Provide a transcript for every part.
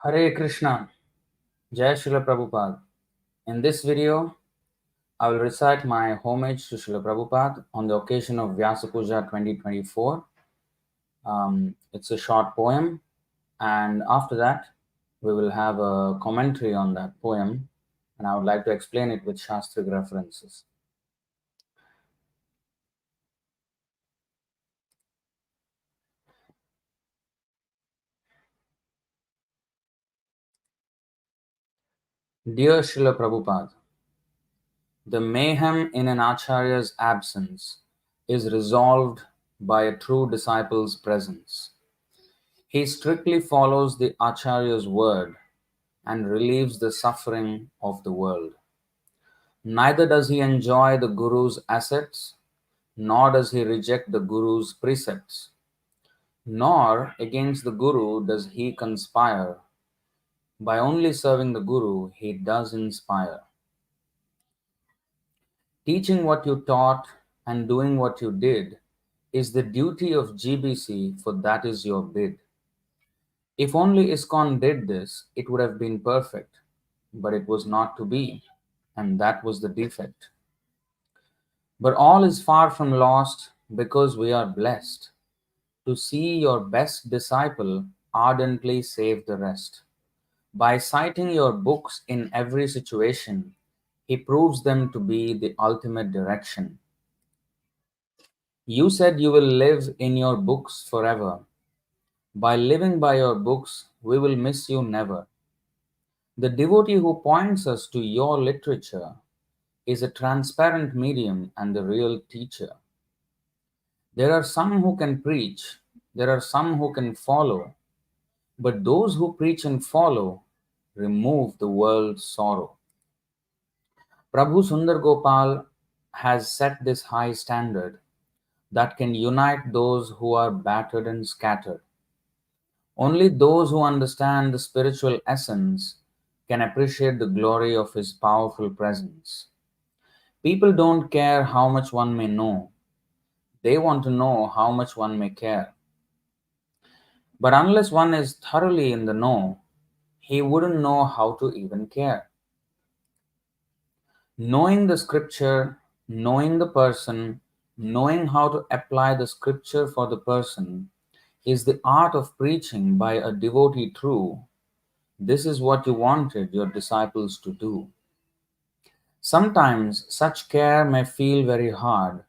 Hare Krishna, Jai Śrīla Prabhupāda. In this video, I will recite my homage to Śrīla Prabhupāda on the occasion of Vyāsa Pūjā 2024. It's a short poem, and after that, we will have a commentary on that poem, and I would like to explain it with Shastric references. Dear Śrīla Prabhupāda, the mayhem in an acharya's absence is resolved by a true disciple's presence. He strictly follows the acharya's word and relieves the suffering of the world. Neither does he enjoy the guru's assets, nor does he reject the guru's precepts, nor against the guru does he conspire. By only serving the guru, he does inspire. Teaching what you taught and doing what you did is the duty of GBC, for that is your bid. If only ISKCON did this, it would have been perfect, but it was not to be, and that was the defect. But all is far from lost because we are blessed to see your best disciple ardently save the rest. By citing your books in every situation, he proves them to be the ultimate direction. You said you will live in your books forever. By living by your books, we will miss you never. The devotee who points us to your literature is a transparent medium and the real teacher. There are some who can preach, there are some who can follow, but those who preach and follow remove the world's sorrow. Prabhu Sundar Gopal has set this high standard that can unite those who are battered and scattered. Only those who understand the spiritual essence can appreciate the glory of his powerful presence. People don't care how much one may know. They want to know how much one may care. But unless one is thoroughly in the know, he wouldn't know how to even care. Knowing the scripture, knowing the person, knowing how to apply the scripture for the person is the art of preaching by a devotee true. This is what you wanted your disciples to do. Sometimes such care may feel very hard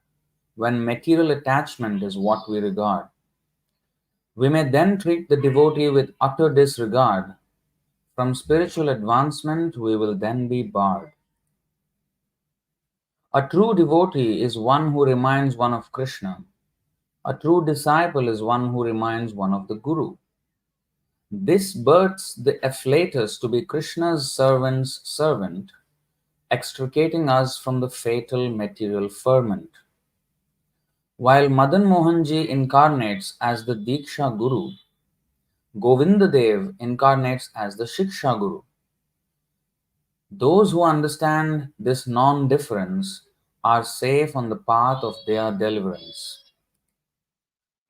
when material attachment is what we regard. We may then treat the devotee with utter disregard. From spiritual advancement, we will then be barred. A true devotee is one who reminds one of Kṛṣṇa. A true disciple is one who reminds one of the Guru. This births the afflators to be Krishna's servant's servant, extricating us from the fatal material ferment. While Madan Mohanji incarnates as the Diksha Guru, Govinda Dev incarnates as the Shiksha Guru. Those who understand this non-difference are safe on the path of their deliverance.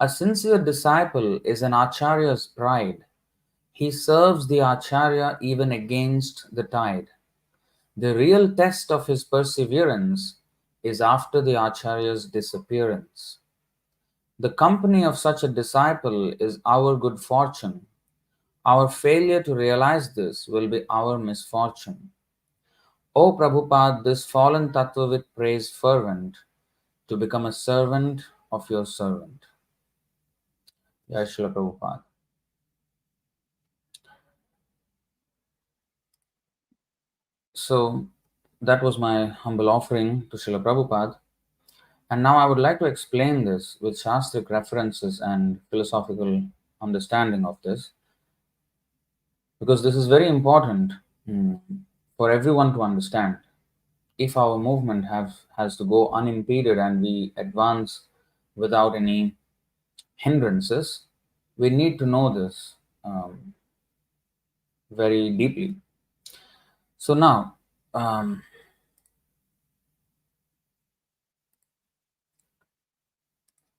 A sincere disciple is an acharya's pride. He serves the acharya even against the tide. The real test of his perseverance is after the acharya's disappearance. The company of such a disciple is our good fortune. Our failure to realize this will be our misfortune. O Prabhupada, this fallen Tattvavit prays fervent to become a servant of your servant. Jai Śrīla Prabhupāda. So that was my humble offering to Srila Prabhupada. And now I would like to explain this with Shastric references and philosophical understanding of this, because this is very important for everyone to understand. If our movement has to go unimpeded and we advance without any hindrances, we need to know this very deeply. So now,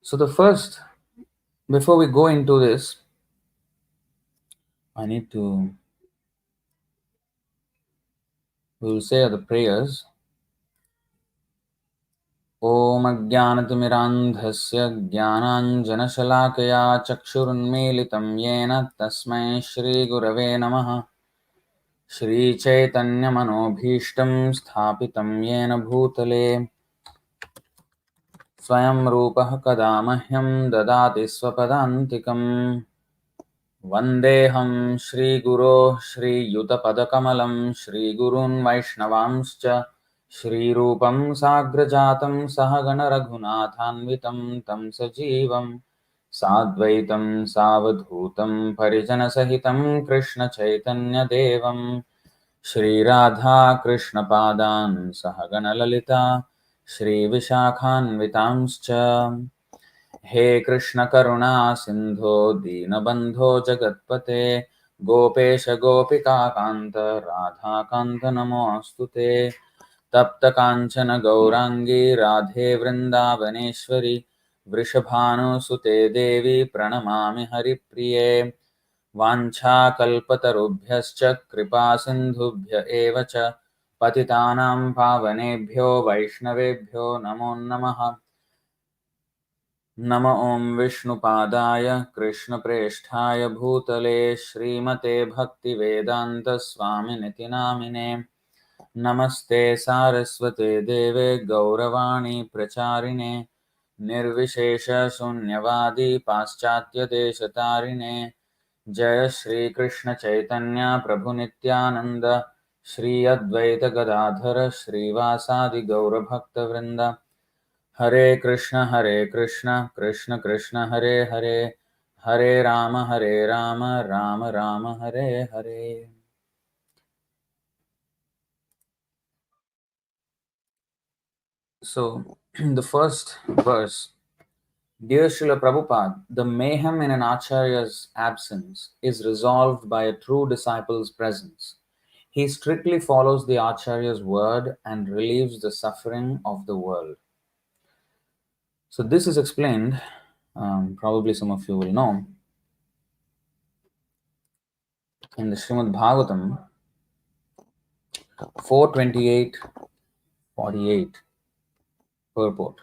so the first, before we go into this, I need to We will say the prayers. ॐ अज्ञानतिमिरान्धस्य ज्ञानाञ्जनशलाकया चक्षुरुन्मीलितं येन तस्मै श्रीगुरवे नमः। श्रीचैतन्यमनोभीष्टं स्थापितं येन भूतले स्वयं रूपः कदा मह्यं ददाति स्वपदान्तिकम्। वन्देऽहं श्रीगुरोः श्रीयुतपदकमलं श्रीगुरून् वैष्णवांश्च श्रीरूपं साग्रजातं सहगणरघुनाथान्वितं तं सजीवं साद्वैतं सावधूतं परिजनसहितं कृष्णचैतन्यदेवं श्रीराधाकृष्णपादान् सहगणललिता श्रीविशाखान्वितांश्च। हे कृष्ण करुणा सिंधो दीनबंधो जगत्पते गोपेश गोपिका कांत राधा कांत नमोस्तुते। तप्त कांचन गौरांगी राधे वृंदावनेश्वरी वृषभानुसुते देवी प्रणमामि हरिप्रिये। वाञ्छाकल्पतरुभ्यश्च कृपा सिन्धुभ्य एव च पतितानां पावनेभ्यो वैष्णवेभ्यो नमो नमः। नम ॐ विष्णुपादाय कृष्णप्रेष्ठाय भूतले श्रीमते भक्तिवेदान्तस्वामिनिति नामिने। नमस्ते सारस्वते देवे गौरवाणी प्रचारिणे निर्विशेषशून्यवादी पाश्चात्यदेशतारिणे। जय श्री कृष्ण चैतन्य प्रभु नित्यानंद श्री अद्वैत गदाधर श्रीवासादि गौरभक्तवृंद। हरे Krishna Krishna Krishna Hare Hare Hare Ram Ram Ram Hare Hare. So, the first verse, Dear Śrīla Prabhupāda, the mayhem in an acharya's absence is resolved by a true disciple's presence. He strictly follows the acharya's word and relieves the suffering of the world. So, this is explained, probably some of you will know, in the Srimad Bhagavatam 4:28-48 purport.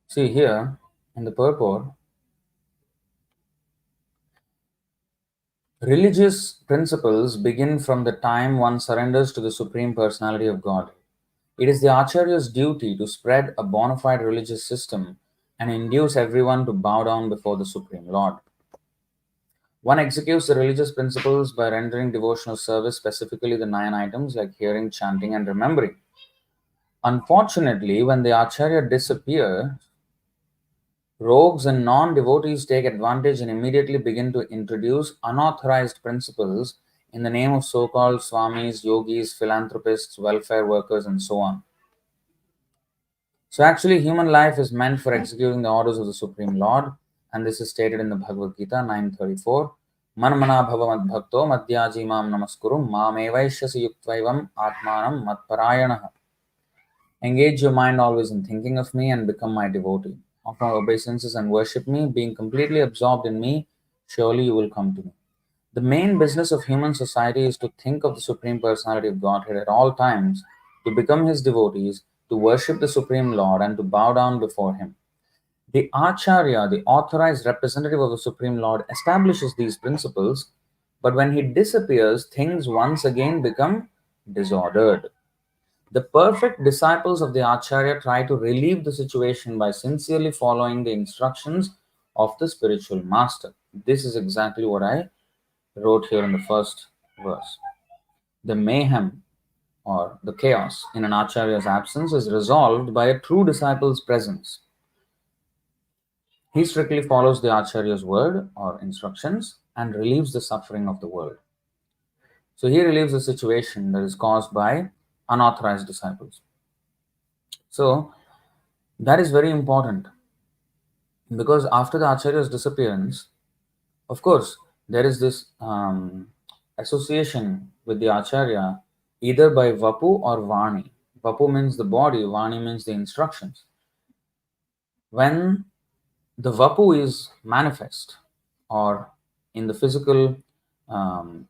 See here in the purport, religious principles begin from the time one surrenders to the Supreme Personality of God. It is the Acharya's duty to spread a bona fide religious system and induce everyone to bow down before the Supreme Lord. One executes the religious principles by rendering devotional service, specifically the 9 items like hearing, chanting, and remembering. Unfortunately, when the Acharya disappears, rogues and non-devotees take advantage and immediately begin to introduce unauthorized principles in the name of so-called swamis, yogis, philanthropists, welfare workers, and so on. So actually, human life is meant for executing the orders of the Supreme Lord, and this is stated in the Bhagavad Gita 9:34. Manmana bhava madbhakto madhyaji mam namaskurum mamevaishyasi yuktvaivam atmanam matparayanah. Engage your mind always in thinking of me and become my devotee. Offer obeisances and worship me, being completely absorbed in me, surely you will come to me. The main business of human society is to think of the Supreme Personality of Godhead at all times, to become his devotees, to worship the Supreme Lord, and to bow down before him. The Acharya, the authorized representative of the Supreme Lord, establishes these principles, but when he disappears, things once again become disordered. The perfect disciples of the Acharya try to relieve the situation by sincerely following the instructions of the spiritual master. This is exactly what I wrote here in the first verse. The mayhem or the chaos in an Acharya's absence is resolved by a true disciple's presence. He strictly follows the Acharya's word or instructions and relieves the suffering of the world. So he relieves the situation that is caused by unauthorized disciples. So that is very important because after the Acharya's disappearance, of course, there is this association with the Acharya either by Vapu or Vani. Vapu means the body, Vani means the instructions. When the Vapu is manifest, or in the physical um,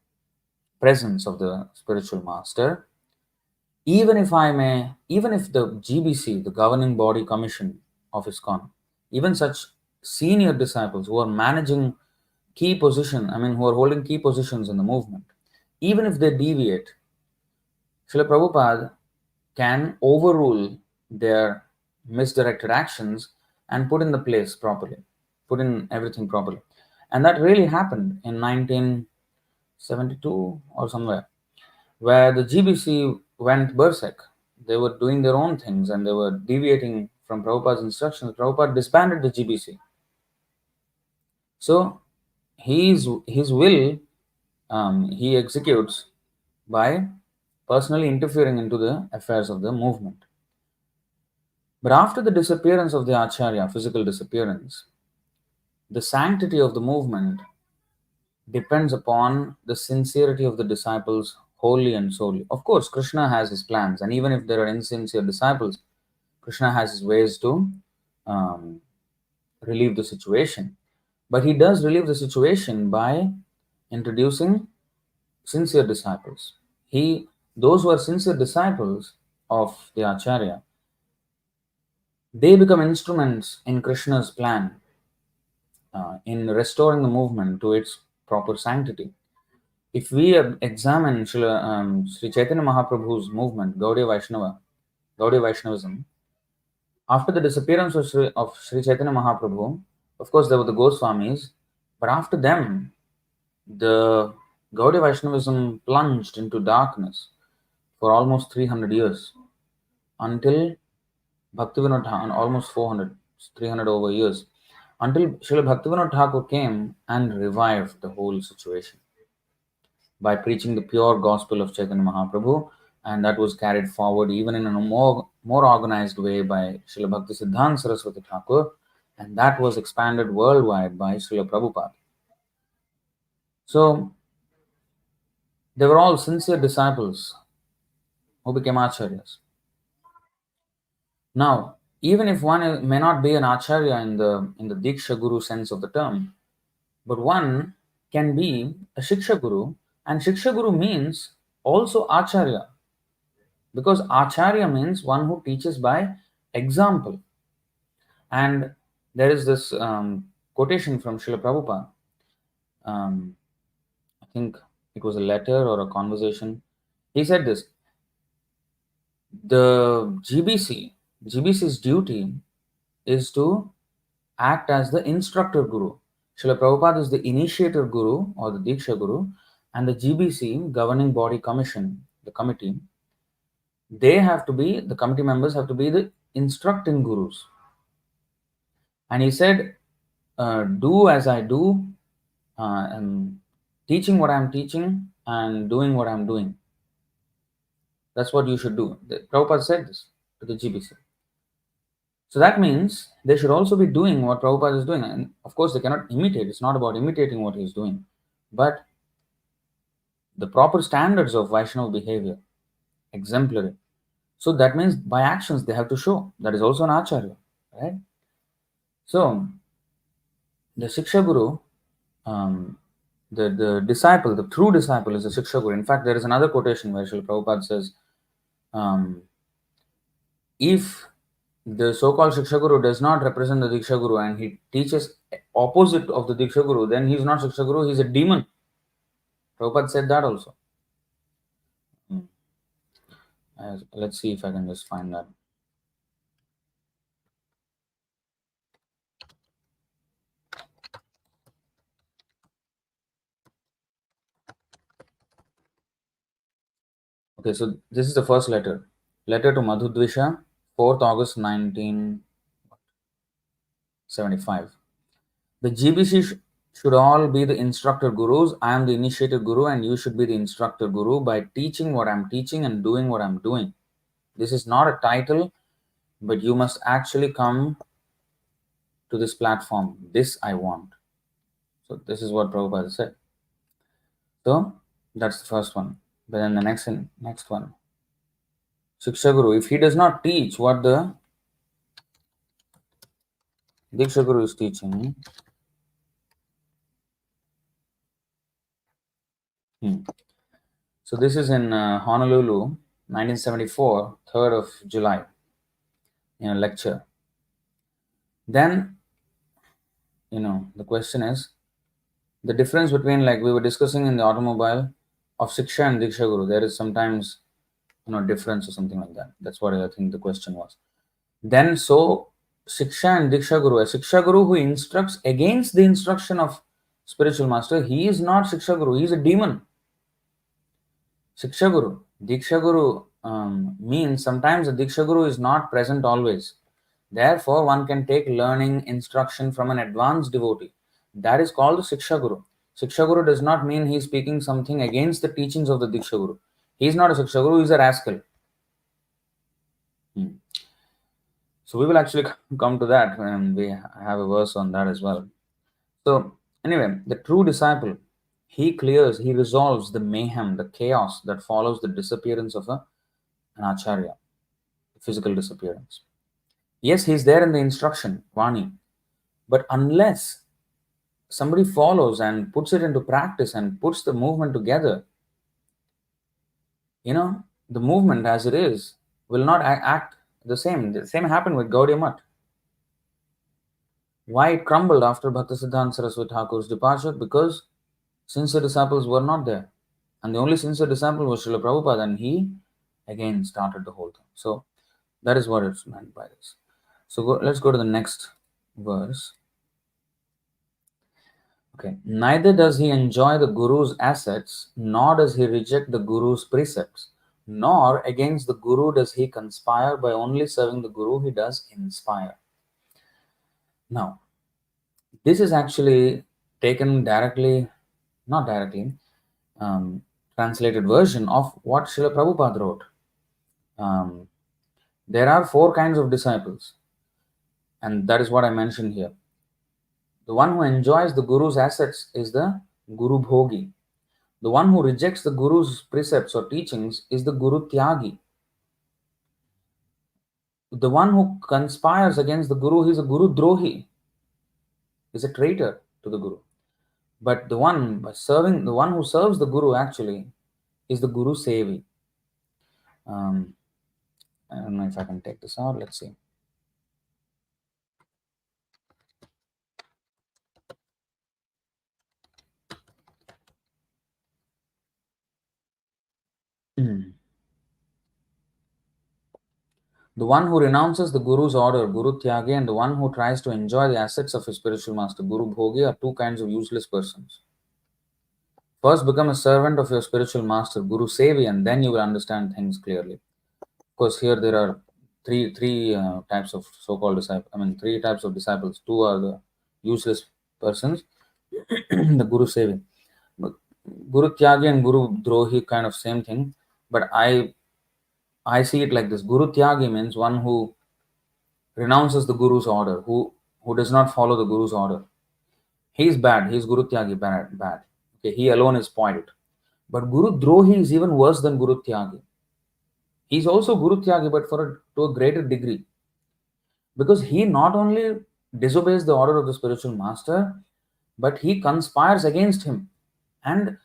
presence of the spiritual master. Even if the GBC, the governing body commission of ISKCON, even such senior disciples who are managing key position, who are holding key positions in the movement, even if they deviate, Srila Prabhupada can overrule their misdirected actions and put in the place properly, put in everything properly. And that really happened in 1972 or somewhere, where the GBC went berserk. They were doing their own things and they were deviating from Prabhupada's instructions. Prabhupada disbanded the GBC. So his will he executes by personally interfering into the affairs of the movement. But after the disappearance of the Acharya, physical disappearance, the sanctity of the movement depends upon the sincerity of the disciples wholly and solely. Of course, Krishna has his plans, and even if there are insincere disciples, Krishna has his ways to um, relieve the situation. But he does relieve the situation by introducing sincere disciples. Those who are sincere disciples of the Acharya, they become instruments in Krishna's plan in restoring the movement to its proper sanctity. If we examine Sri Chaitanya Mahaprabhu's movement, Gaudiya Vaishnavism, after the disappearance of Sri Chaitanya Mahaprabhu, of course there were the Goswamis, but after them, the Gaudiya Vaishnavism plunged into darkness for almost 300 years until Bhaktivinoda Thakur, almost 400, 300 over years, until Srila Bhaktivinoda Thakur came and revived the whole situation by preaching the pure gospel of Chaitanya Mahaprabhu, and that was carried forward even in a more organized way by Srila Bhakti Siddhanta Saraswati Thakur, and that was expanded worldwide by Srila Prabhupada. So they were all sincere disciples who became acharyas. Now, even if one may not be an acharya in the Diksha Guru sense of the term, but one can be a Shiksha Guru, and Shiksha Guru means also acharya, because acharya means one who teaches by example. And there is this quotation from Srila Prabhupada. I think it was a letter or a conversation. He said this: the GBC's duty is to act as the instructor guru. Srila Prabhupada is the initiator guru or the Diksha Guru, and the GBC, governing body commission, the committee, the committee members have to be the instructing gurus. And he said, do as I do, and teaching what I'm teaching and doing what I'm doing. That's what you should do. Prabhupada said this to the GBC. So that means they should also be doing what Prabhupada is doing. And of course, they cannot imitate. It's not about imitating what he's doing, but the proper standards of Vaishnava behavior, exemplary. So that means by actions they have to show. That is also an acharya, right? So the Shiksha Guru, the disciple, the true disciple is a Shiksha Guru. In fact, there is another quotation where Srila Prabhupada says, if the so-called Shiksha Guru does not represent the Diksha Guru and he teaches opposite of the Diksha Guru, then he is not Shiksha Guru, he is a demon. Prabhupada said that also. Let's see if I can just find that. Okay, so this is the first letter. Letter to Madhudvisha, 4th August 1975. The GBC should all be the instructor gurus. I am the initiator guru and you should be the instructor guru by teaching what I'm teaching and doing what I'm doing. This is not a title, but you must actually come to this platform. This I want. So this is what Prabhupada said. So that's the first one. But then the next one. Shiksha Guru, if he does not teach what the Diksha Guru is teaching. So this is in Honolulu, 1974, 3rd of July, in a lecture. Then, the question is the difference between, like we were discussing in the automobile, of Siksha and Diksha Guru. There is sometimes, difference or something like that. That's what I think the question was. Then, so Siksha and Diksha Guru, a Siksha Guru who instructs against the instruction of spiritual master, he is not Siksha Guru, he is a demon. Siksha Guru. Diksha Guru means sometimes the Diksha Guru is not present always. Therefore, one can take learning instruction from an advanced devotee. That is called the Siksha Guru. Siksha Guru does not mean he is speaking something against the teachings of the Diksha Guru. He is not a Siksha Guru, he is a rascal. So we will actually come to that when we have a verse on that as well. So anyway, the true disciple, he resolves the mayhem, the chaos that follows the disappearance of an acharya, physical disappearance. Yes, he's there in the instruction, Vani, but unless somebody follows and puts it into practice and puts the movement together, the movement as it is will not act the same. The same happened with Gaudiya Math. Why it crumbled after Bhaktisiddhanta Saraswati Thakur's departure? Because sincere disciples were not there. And the only sincere disciple was Śrīla Prabhupāda, and he again started the whole thing. So that is what it's meant by this. So let's go to the next verse. Okay. Neither does he enjoy the Guru's assets, nor does he reject the Guru's precepts, nor against the Guru does he conspire. By only serving the Guru he does inspire. Now, this is actually taken directly, not directly, translated version of what Śrīla Prabhupāda wrote. There are 4 kinds of disciples, and that is what I mentioned here. The one who enjoys the Guru's assets is the Guru Bhogi. The one who rejects the Guru's precepts or teachings is the Guru Tyagi. The one who conspires against the Guru is a Guru Drohi, is a traitor to the Guru. But the one who serves the Guru actually is the Guru Sevi. I don't know if I can take this out. Let's see. The one who renounces the Guru's order, Guru Tyagi, and the one who tries to enjoy the assets of his spiritual master, Guru Bhogi, are 2 kinds of useless persons. First, become a servant of your spiritual master, Guru Sevi, and then you will understand things clearly. Of course, here there are three types of so-called disciples. 3 types of disciples. 2 are the useless persons, the Guru Sevi. Guru Tyagi and Guru Drohi, kind of same thing, but I see it like this. Guru Tyagi means one who renounces the Guru's order, who does not follow the Guru's order. He is bad. He is Guru Tyagi, bad. Okay, he alone is spoiled. But Guru Drohi is even worse than Guru Tyagi. He is also Guru Tyagi, but to a greater degree. Because he not only disobeys the order of the spiritual master, but he conspires against him and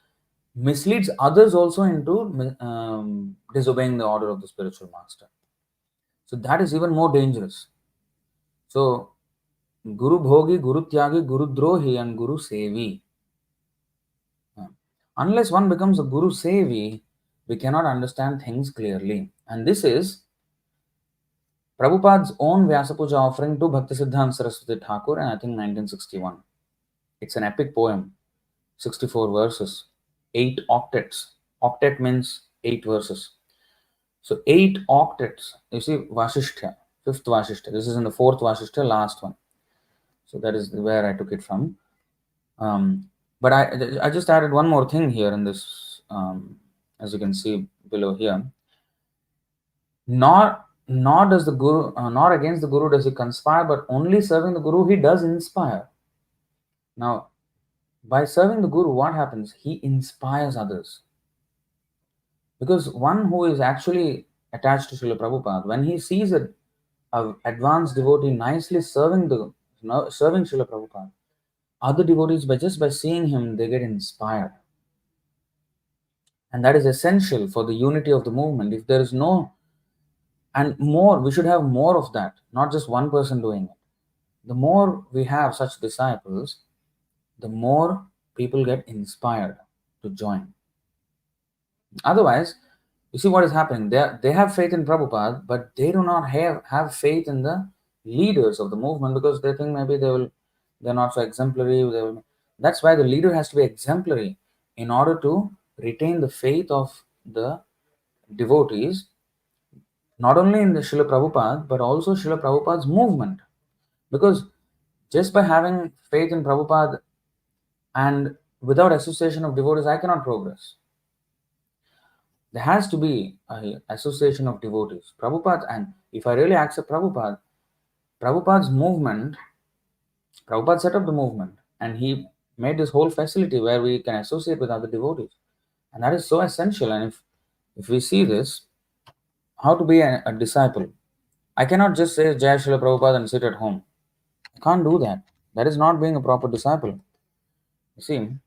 misleads others also into disobeying the order of the spiritual master. So that is even more dangerous. So Guru Bhogi, Guru Tyagi, Guru Drohi, and Guru Sevi. Unless one becomes a Guru Sevi, we cannot understand things clearly. And this is Prabhupada's own Vyāsa Pūjā offering to Bhaktisiddhanta Saraswati Thakur in, I think, 1961. It's an epic poem, 64 verses, 8 octets. Octet means 8 verses. So 8 octets. You see, Vasishtha, 5th Vasishtha. This is in the 4th Vasishtha, last one. So that is where I took it from. But I just added one more thing here in this, as you can see below here. Nor does the Guru, nor against the Guru does he conspire, but only serving the Guru he does inspire. Now, by serving the Guru, what happens? He inspires others. Because one who is actually attached to Śrīla Prabhupāda, when he sees an advanced devotee nicely serving the serving Śrīla Prabhupāda. Other devotees, by seeing him, they get inspired. And that is essential for the unity of the movement. If there is no, and more, we should have more of that, not just one person doing it. The more we have such disciples, the more people get inspired to join. Otherwise, you see what is happening. They have faith in Prabhupada, but they do not have faith in the leaders of the movement because they think maybe they're not so exemplary. That's why the leader has to be exemplary in order to retain the faith of the devotees, not only in the Srila Prabhupada, but also Srila Prabhupada's movement. Because just by having faith in Prabhupada and without association of devotees, I cannot progress. There has to be an association of devotees. Prabhupada, and if I really accept Prabhupada, Prabhupada's movement, Prabhupada set up the movement and he made this whole facility where we can associate with other devotees. And that is so essential. And if we see this, how to be a disciple, I cannot just say Jai Srila Prabhupada and sit at home. I can't do that. That is not being a proper disciple. You see, in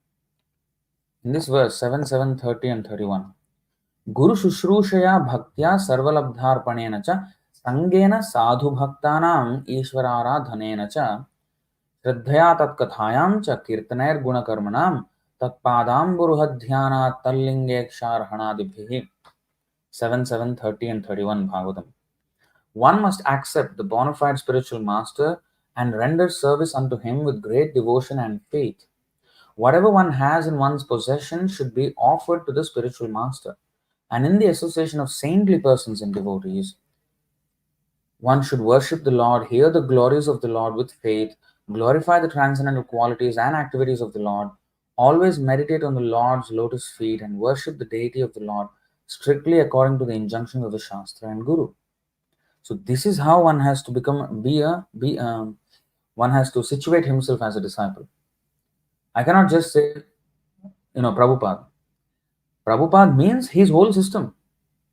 this verse 7, 7, 30 and 31, Guru Shushrūshaya Bhaktya Sarvalabdharpanena cha Sangena Sadhu Bhaktanam Ishvararadhanena cha Shraddhaya Tatkathayam cha Kirtanair Gunakarmanam Tatpadam Buruhadhyana Tallingekshar 7, 7, 30 and 31 Bhagavatam. One must accept the bona fide spiritual master and render service unto him with great devotion and faith. Whatever one has in one's possession should be offered to the spiritual master. And in the association of saintly persons and devotees, one should worship the Lord, hear the glories of the Lord with faith, glorify the transcendental qualities and activities of the Lord, always meditate on the Lord's lotus feet, and worship the deity of the Lord strictly according to the injunctions of the Shastra and Guru. So this is how one has to one has to situate himself as a disciple. I cannot just say, Prabhupada. Prabhupada means his whole system.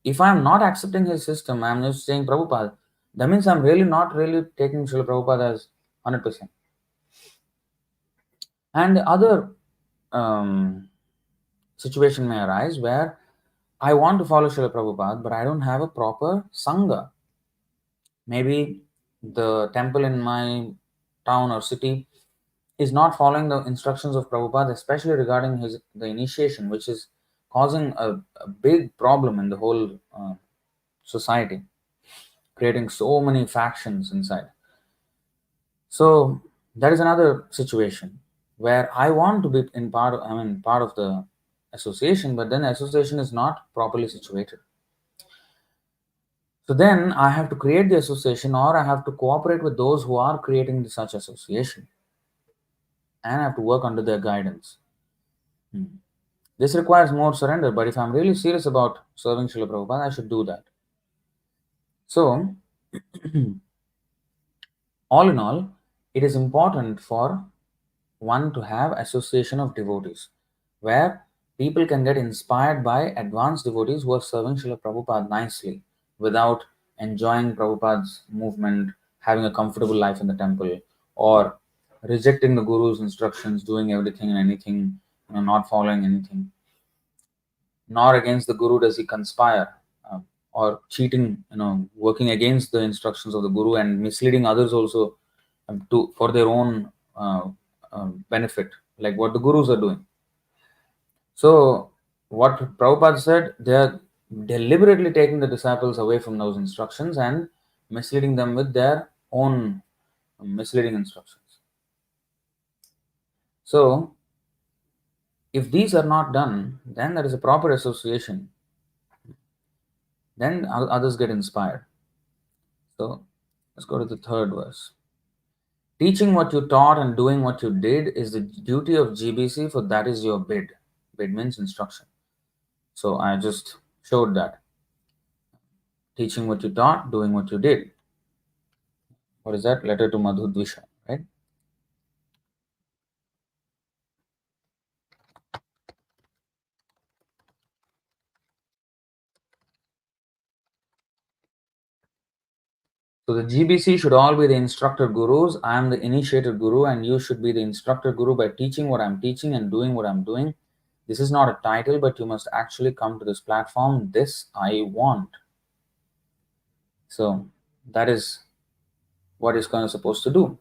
If I am not accepting his system, I am just saying Prabhupada, that means I am really not really taking Śrīla Prabhupada as 100%. And other situation may arise where I want to follow Śrīla Prabhupada, but I don't have a proper Sangha. Maybe the temple in my town or city is not following the instructions of Prabhupada, especially regarding the initiation, which is causing a big problem in the whole society, creating so many factions inside. So that is another situation where I want to be part of the association, but then association is not properly situated. So then I have to create the association, or I have to cooperate with those who are creating such association, and I have to work under their guidance. This requires more surrender, but if I'm really serious about serving Śrīla Prabhupada, I should do that. So, all in all, it is important for one to have association of devotees, where people can get inspired by advanced devotees who are serving Śrīla Prabhupada nicely, without enjoying Prabhupada's movement, having a comfortable life in the temple, or rejecting the Guru's instructions, doing everything and anything, not following anything. Nor against the Guru does he conspire, or cheating, working against the instructions of the Guru and misleading others also for their own benefit, like what the Gurus are doing. So, what Prabhupada said, they are deliberately taking the disciples away from those instructions and misleading them with their own misleading instructions. So, if these are not done, then there is a proper association. Then others get inspired. So, let's go to the third verse. Teaching what you taught and doing what you did is the duty of GBC, for that is your bid. Bid means instruction. So I just showed that. Teaching what you taught, doing what you did. What is that? Letter to Madhudvisha, right? So the GBC should all be the instructor gurus. I am the initiated guru, and you should be the instructor guru by teaching what I'm teaching and doing what I'm doing. This is not a title, but you must actually come to this platform. This I want. So that is what ISKCON is supposed to do.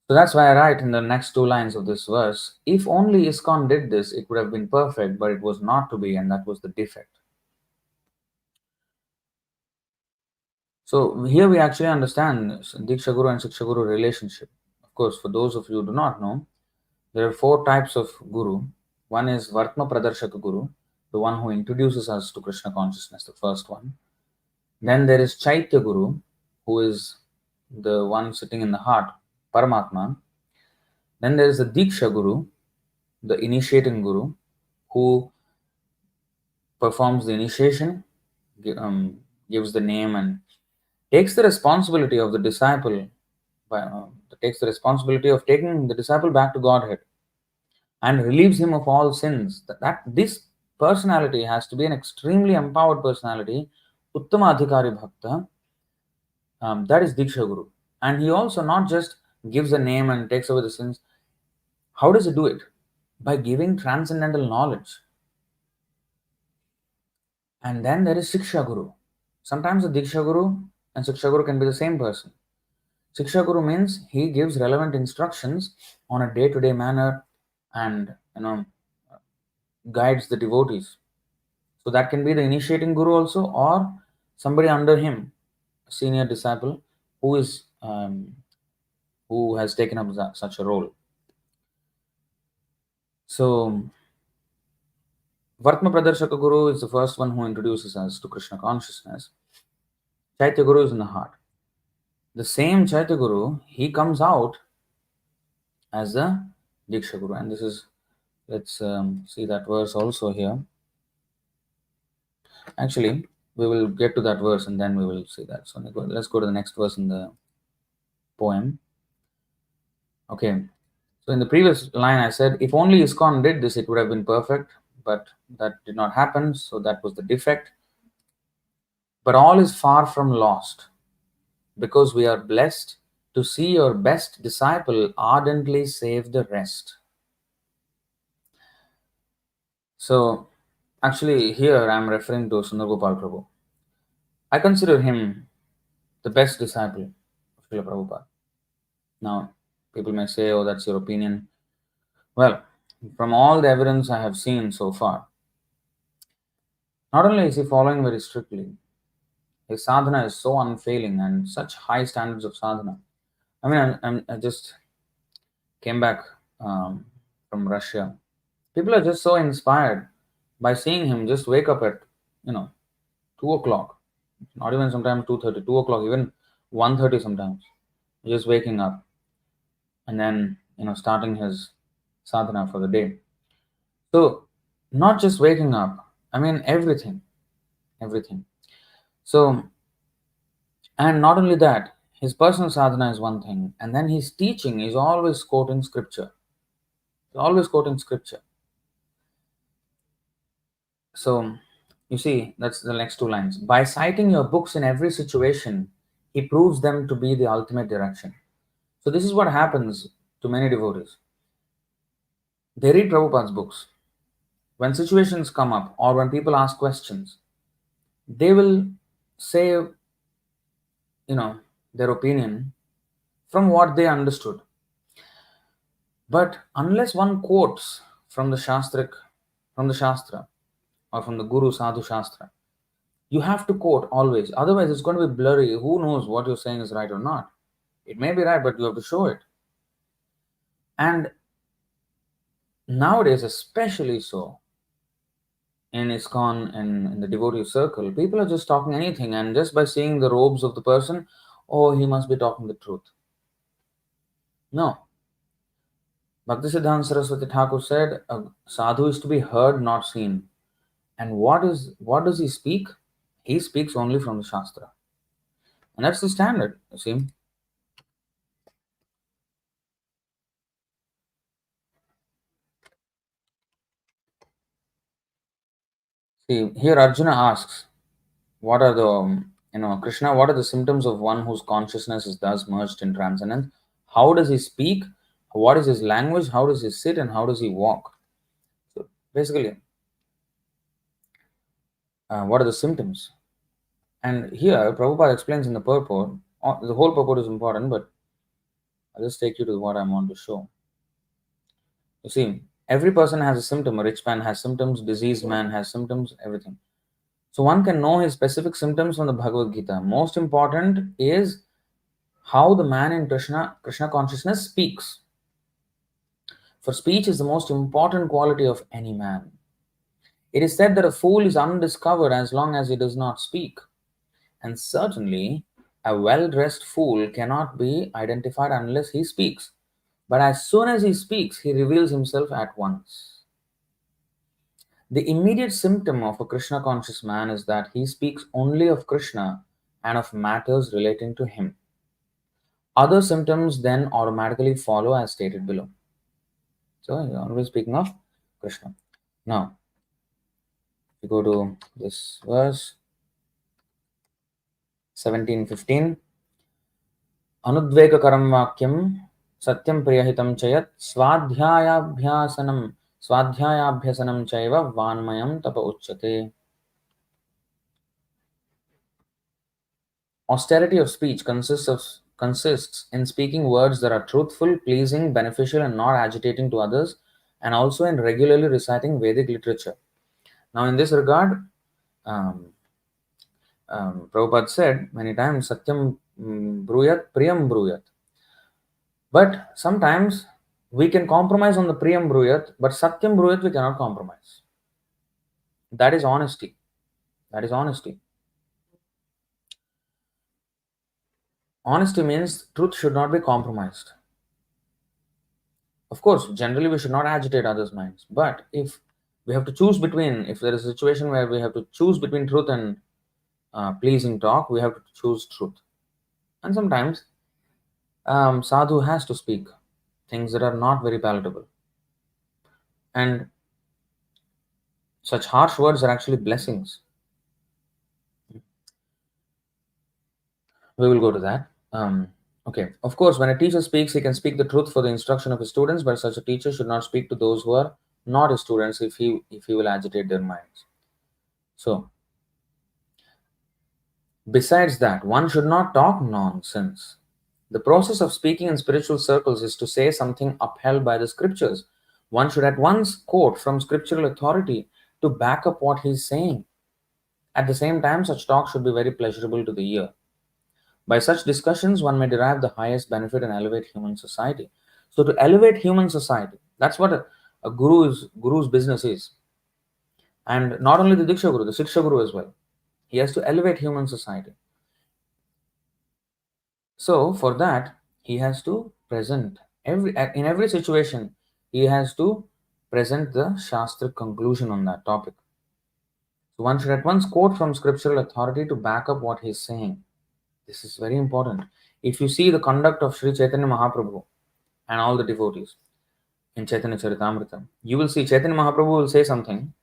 So that's why I write in the next two lines of this verse, if only ISKCON did this, it would have been perfect, but it was not to be, and that was the defect. So here we actually understand Diksha Guru and Shiksha Guru relationship. Of course, for those of you who do not know, there are four types of Guru. One is Vartma Pradarshaka Guru, the one who introduces us to Krishna consciousness, the first one. Then there is Chaitya Guru, who is the one sitting in the heart, Paramatma. Then there is the Diksha Guru, the initiating Guru, who performs the initiation, gives the name, and takes the responsibility of the disciple, takes the responsibility of taking the disciple back to Godhead and relieves him of all sins. That this personality has to be an extremely empowered personality, Uttama Adhikari Bhakta. That is Diksha Guru. And he also not just gives a name and takes away the sins. How does he do it? By giving transcendental knowledge. And then there is Shiksha Guru. Sometimes the Diksha Guru and Shiksha Guru can be the same person. Shiksha Guru means he gives relevant instructions on a day-to-day manner and guides the devotees. So that can be the initiating Guru also, or somebody under him, a senior disciple who has taken up such a role. So Vartma Pradarshaka Guru is the first one who introduces us to Krishna consciousness. Chaitya Guru is in the heart. The same Chaitya Guru, he comes out as the Diksha Guru. And this is, let's see that verse also here. Actually, we will get to that verse and then we will see that. So let's go to the next verse in the poem. Okay. So in the previous line, I said, if only ISKCON did this, it would have been perfect. But that did not happen. So that was the defect. But all is far from lost, because we are blessed to see your best disciple ardently save the rest. So actually here I am referring to Sundar Gopal Prabhu. I consider him the best disciple of Śrīla Prabhupāda. Now, people may say, oh, that's your opinion. Well, from all the evidence I have seen so far, not only is he following very strictly, his sadhana is so unfailing and such high standards of sadhana. I mean, I just came back from Russia. People are just so inspired by seeing him just wake up at, 2 o'clock. Not even sometimes 2:30, 2 o'clock, even 1:30 sometimes. Just waking up and then, starting his sadhana for the day. So, not just waking up, I mean, everything. Everything. So, and not only that, his personal sadhana is one thing, and then his teaching is always quoting scripture. He's always quoting scripture. So, you see, that's the next two lines. By citing your books in every situation, he proves them to be the ultimate direction. So, this is what happens to many devotees. They read Prabhupada's books. When situations come up or when people ask questions, they will say, their opinion from what they understood. But unless one quotes from the Shastra, or from the Guru Sadhu Shastra, you have to quote always. Otherwise, it's going to be blurry. Who knows what you're saying is right or not? It may be right, but you have to show it. And nowadays, especially so, in ISKCON and in the devotee circle, people are just talking anything, and just by seeing the robes of the person, oh, he must be talking the truth. No. Bhaktisiddhanta Saraswati Thakur said, a sadhu is to be heard, not seen. And what does he speak? He speaks only from the Shastra. And that's the standard, you see. See, here Arjuna asks, what are the Krishna, what are the symptoms of one whose consciousness is thus merged in transcendence? How does he speak? What is his language? How does he sit? And how does he walk? So basically, what are the symptoms? And here, Prabhupada explains in the purport. The whole purport is important, but I'll just take you to what I want to show. You see, every person has a symptom. A rich man has symptoms, diseased man has symptoms, everything. So one can know his specific symptoms from the Bhagavad Gita. Most important is how the man in Krishna consciousness speaks. For speech is the most important quality of any man. It is said that a fool is undiscovered as long as he does not speak. And certainly, a well dressed fool cannot be identified unless he speaks. But as soon as he speaks, he reveals himself at once. The immediate symptom of a Krishna conscious man is that he speaks only of Krishna and of matters relating to him. Other symptoms then automatically follow as stated below. So he's always speaking of Krishna. Now, we go to this verse 17:15. Anudvekakaram vakyam satyam priyahitam chayat swadhyayabhyasanam chaiva vanmayam tapa uchyate. Austerity of speech consists in speaking words that are truthful, pleasing, beneficial, and not agitating to others, and also in regularly reciting Vedic literature. Now, in this regard, um, Prabhupada said many times, Satyam bruyat, Priyam bruyat. But sometimes we can compromise on the Priyam bruyat, but Satyam bruyat we cannot compromise. That is honesty. That is honesty. Honesty means truth should not be compromised. Of course, generally we should not agitate others' minds. But if we have to choose between, if there is a situation where we have to choose between truth and pleasing talk, we have to choose truth. And sometimes sadhu has to speak things that are not very palatable. And such harsh words are actually blessings. We will go to that. Okay. Of course, when a teacher speaks, he can speak the truth for the instruction of his students, but such a teacher should not speak to those who are not his students if he will agitate their minds. So, besides that, one should not talk nonsense. The process of speaking in spiritual circles is to say something upheld by the scriptures. One should at once quote from scriptural authority to back up what he is saying. At the same time, such talk should be very pleasurable to the ear. By such discussions, one may derive the highest benefit and elevate human society. So, to elevate human society, that's what a guru's business is. And not only the Diksha Guru, the Siksha Guru as well. He has to elevate human society. So, for that, he has to present in every situation. He has to present the Shastra conclusion on that topic. So, one should at once quote from scriptural authority to back up what he is saying. This is very important. If you see the conduct of Sri Chaitanya Mahaprabhu and all the devotees in Chaitanya Charitamrita, you will see Chaitanya Mahaprabhu will say something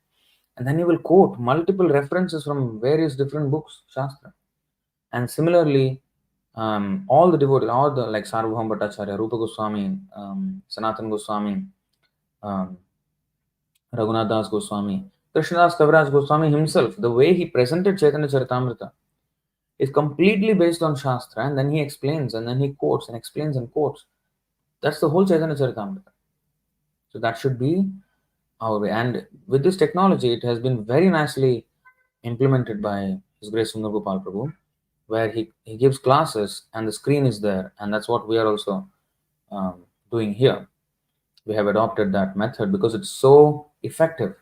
and then he will quote multiple references from various different books, Shastra. And similarly, all the devotees, all the like Sarvabhauma Bhattacharya, Rupa Goswami, Sanatana Goswami, Raghunath Das Goswami, Krishnadas Kaviraj Goswami himself, the way he presented Chaitanya Charitamrita is completely based on Shastra, and then he explains, and then he quotes and explains and quotes. That's the whole Chaitanya Charitamrita. So that should be our way. And with this technology, it has been very nicely implemented by His Grace Sundar Gopal Prabhu, where he gives classes and the screen is there, and that's what we are also doing here. We have adopted that method because it's so effective.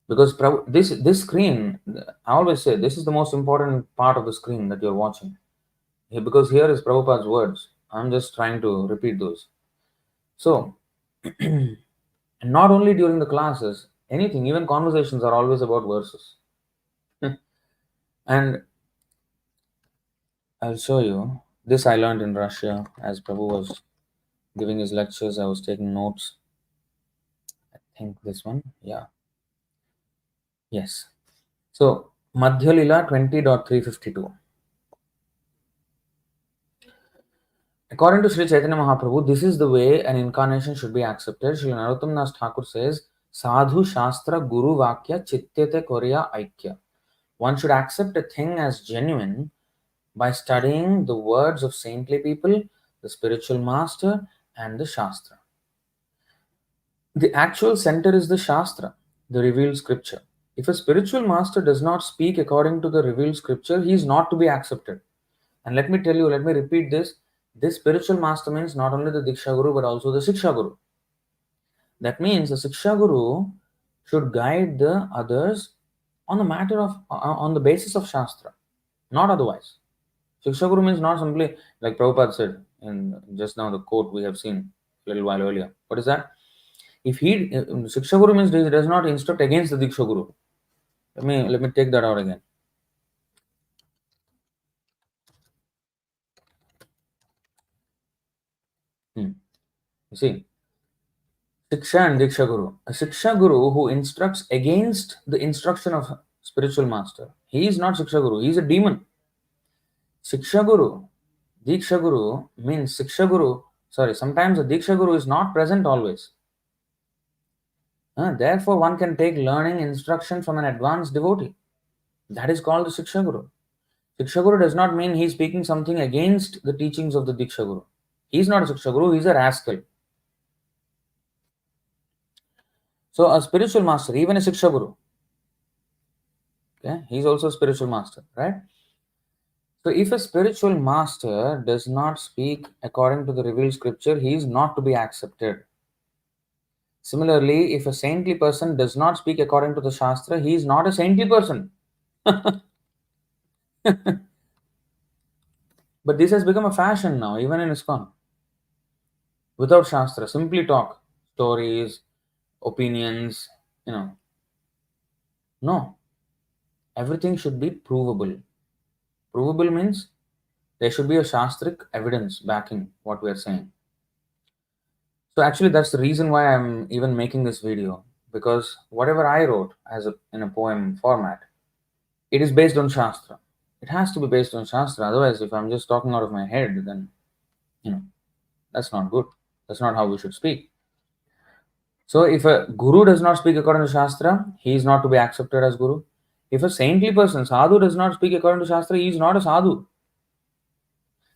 Because this screen, I always say, this is the most important part of the screen that you're watching. Because here is Prabhupada's words. I'm just trying to repeat those. So, and not only during the classes, anything, even conversations are always about verses. And I'll show you. This I learned in Russia as Prabhu was giving his lectures. I was taking notes. I think this one. Yeah. Yes. So, Madhya Lila 20.352. According to Sri Chaitanya Mahaprabhu, this is the way an incarnation should be accepted. Sri Narottam Das Thakur says, Sadhu Shastra Guru Vakya Chityate Korya Aikya. One should accept a thing as genuine by studying the words of saintly people, the spiritual master, and the Shastra. The actual center is the Shastra, the revealed scripture. If a spiritual master does not speak according to the revealed scripture, he is not to be accepted. And let me tell you, let me repeat this. This spiritual master means not only the Diksha Guru but also the Siksha Guru. That means the Siksha Guru should guide the others on the matter of on the basis of Shastra, not otherwise. Siksha Guru means not simply like Prabhupada said in just now the quote we have seen a little while earlier. What is that? If he Siksha Guru means he does not instruct against the Diksha Guru. Let me take that out again. You see, Siksha and Diksha Guru. A Siksha Guru who instructs against the instruction of spiritual master, he is not Siksha Guru, he is a demon. Siksha Guru, Diksha Guru means Siksha Guru, sorry, sometimes the Diksha Guru is not present always. Therefore, one can take learning instruction from an advanced devotee. That is called the Siksha Guru. Siksha Guru does not mean he is speaking something against the teachings of the Diksha Guru. He is not a Siksha Guru, he is a rascal. So, a spiritual master, even a Siksha Guru, okay, he is also a spiritual master, right? So, if a spiritual master does not speak according to the revealed scripture, he is not to be accepted. Similarly, if a saintly person does not speak according to the Shastra, he is not a saintly person. But this has become a fashion now, even in ISKCON. Without Shastra, simply talk, stories, opinions, No. Everything should be provable. Provable means there should be a Shastric evidence backing what we are saying. So actually that's the reason why I'm even making this video, because whatever I wrote in a poem format, it is based on Shastra. It has to be based on Shastra. Otherwise, if I'm just talking out of my head, then that's not good. That's not how we should speak. So if a guru does not speak according to Shastra, he is not to be accepted as guru. If a saintly person, sadhu, does not speak according to Shastra, he is not a sadhu.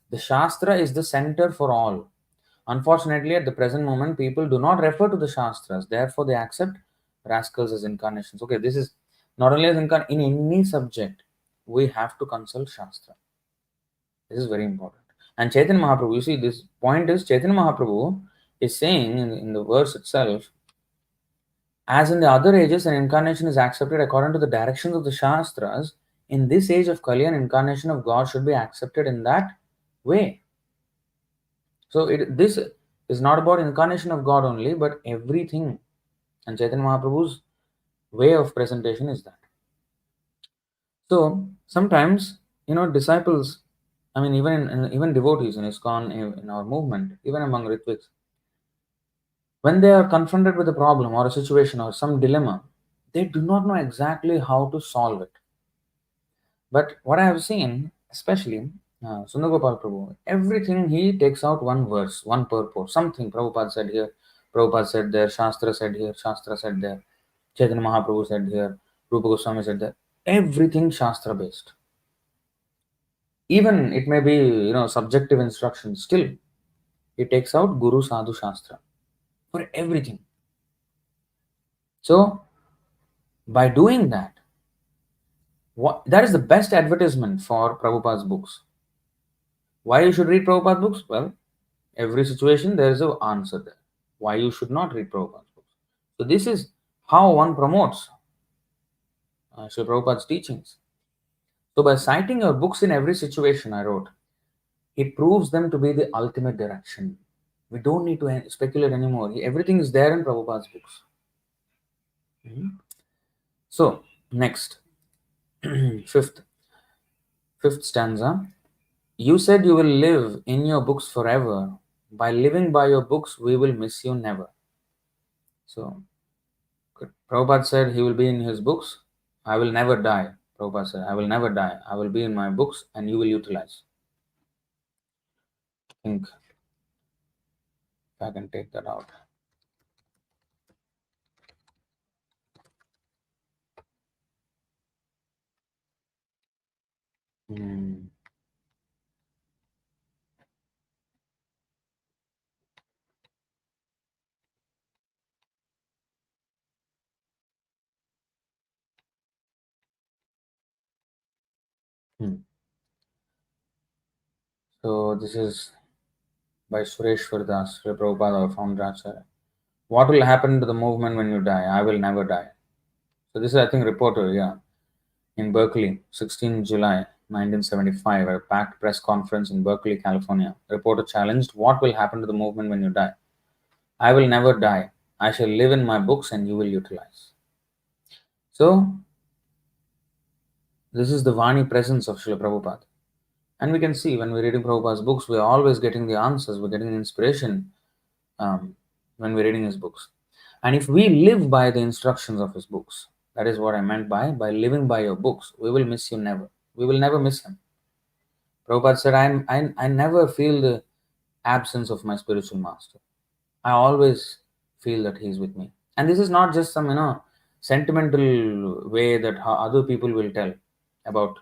The Shastra is the center for all. Unfortunately, at the present moment, people do not refer to the Shastras. Therefore, they accept rascals as incarnations. Okay, this is not only as in any subject, we have to consult Shastra. This is very important. And Chaitanya Mahaprabhu, you see, this point is Chaitanya Mahaprabhu is saying in the verse itself, as in the other ages, an incarnation is accepted according to the directions of the Shastras. In this age of Kali, an incarnation of God should be accepted in that way. So this is not about incarnation of God only, but everything. And Chaitanya Mahaprabhu's way of presentation is that. So sometimes, disciples, even devotees in ISKCON, in our movement, even among Ritviks, when they are confronted with a problem or a situation or some dilemma, they do not know exactly how to solve it. But what I have seen, especially Sundar Gopal Prabhu, everything he takes out one verse, one purport, something Prabhupada said here, Prabhupada said there, Shastra said here, Shastra said there, Chaitanya Mahaprabhu said here, Rupa Goswami said there. Everything Shastra based. Even it may be, subjective instruction, still he takes out Guru Sadhu Shastra for everything. So, by doing that, that is the best advertisement for Prabhupada's books. Why you should read Prabhupada's books? Well, every situation there is an answer there. Why you should not read Prabhupada's books? So this is how one promotes Srila Prabhupada's teachings. So by citing your books in every situation, I wrote, it proves them to be the ultimate direction. We don't need to speculate anymore. Everything is there in Prabhupada's books. So next, fifth stanza. You said you will live in your books forever. By living by your books, we will miss you never. So Prabhupada said he will be in his books. I will never die. Prabhupada said, I will never die. I will be in my books and you will utilize. I think if I can take that out. Hmm. Hmm. So this is by Sureshwar Das, Śrīla Prabhupāda, Familiarity. What will happen to the movement when you die? I will never die. So this is, I think, reporter, yeah, in Berkeley, 16 July 1975, at a packed press conference in Berkeley, California. The reporter challenged, what will happen to the movement when you die? I will never die. I shall live in my books and you will utilize. So this is the Vani presence of Srila Prabhupada. And we can see when we're reading Prabhupada's books, we're always getting the answers, we're getting inspiration when we're reading his books. And if we live by the instructions of his books, that is what I meant by living by your books, we will miss you never. We will never miss him. Prabhupada said, I never feel the absence of my spiritual master. I always feel that he's with me. And this is not just some, sentimental way that how other people will tell about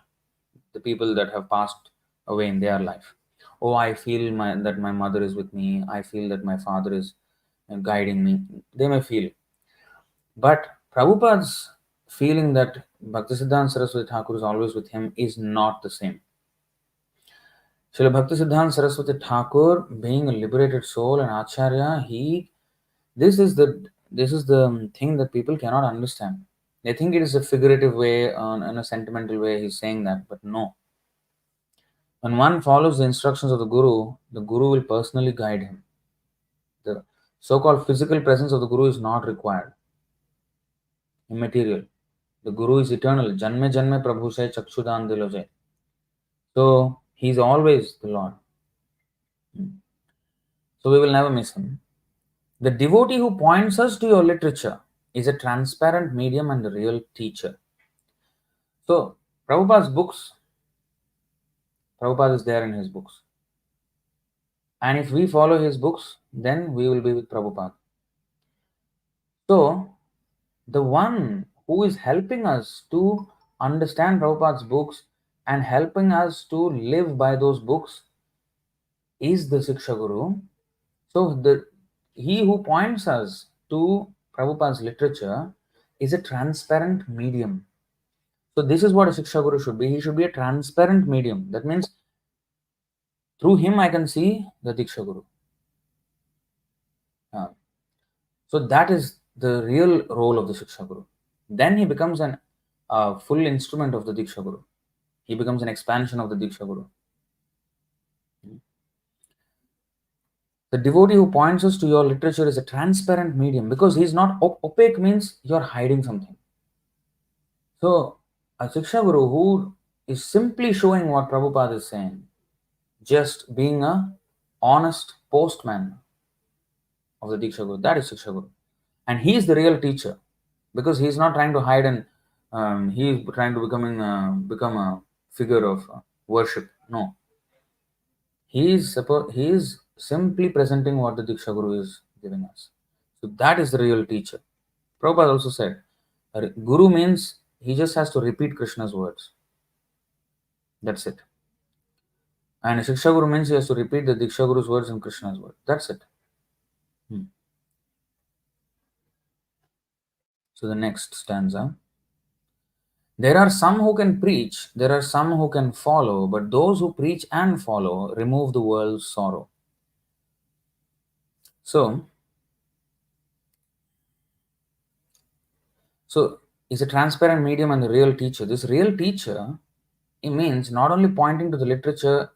the people that have passed away in their life. Oh, I feel that my mother is with me. I feel that my father is guiding me. They may feel. But Prabhupada's feeling that Bhaktisiddhanta Saraswati Thakur is always with him is not the same. Srila Bhaktisiddhanta Saraswati Thakur, being a liberated soul and Acharya, this is the thing that people cannot understand. They think it is a figurative way, in a sentimental way. He's saying that, but no. When one follows the instructions of the Guru will personally guide him. The so-called physical presence of the Guru is not required. Immaterial. The Guru is eternal. Janme janme Prabhu se chakshudan diloje. So he is always the Lord. So we will never miss him. The devotee who points us to your literature is a transparent medium and the real teacher. So Prabhupada's books, Prabhupada is there in his books. And if we follow his books, then we will be with Prabhupada. So the one who is helping us to understand Prabhupada's books and helping us to live by those books is the Siksha Guru. So he who points us to Prabhupada's literature is a transparent medium. So this is what a Siksha Guru should be. He should be a transparent medium. That means through him I can see the Diksha Guru. So that is the real role of the Siksha Guru. Then he becomes a full instrument of the Diksha Guru. He becomes an expansion of the Diksha Guru. The devotee who points us to your literature is a transparent medium because he's not opaque, means you're hiding something. So a Siksha Guru who is simply showing what Prabhupada is saying, just being a honest postman of the Diksha Guru, that is Siksha Guru. And he is the real teacher because he is not trying to hide and he is trying to become a figure of worship. No. He is simply presenting what the Diksha Guru is giving us. So that is the real teacher. Prabhupada also said, Guru means he just has to repeat Krishna's words. That's it. And Shiksha Guru means he has to repeat the Diksha Guru's words and Krishna's words. That's it. So the next stanza. There are some who can preach, there are some who can follow, but those who preach and follow remove the world's sorrow. So it's a transparent medium and the real teacher. This real teacher, it means not only pointing to the literature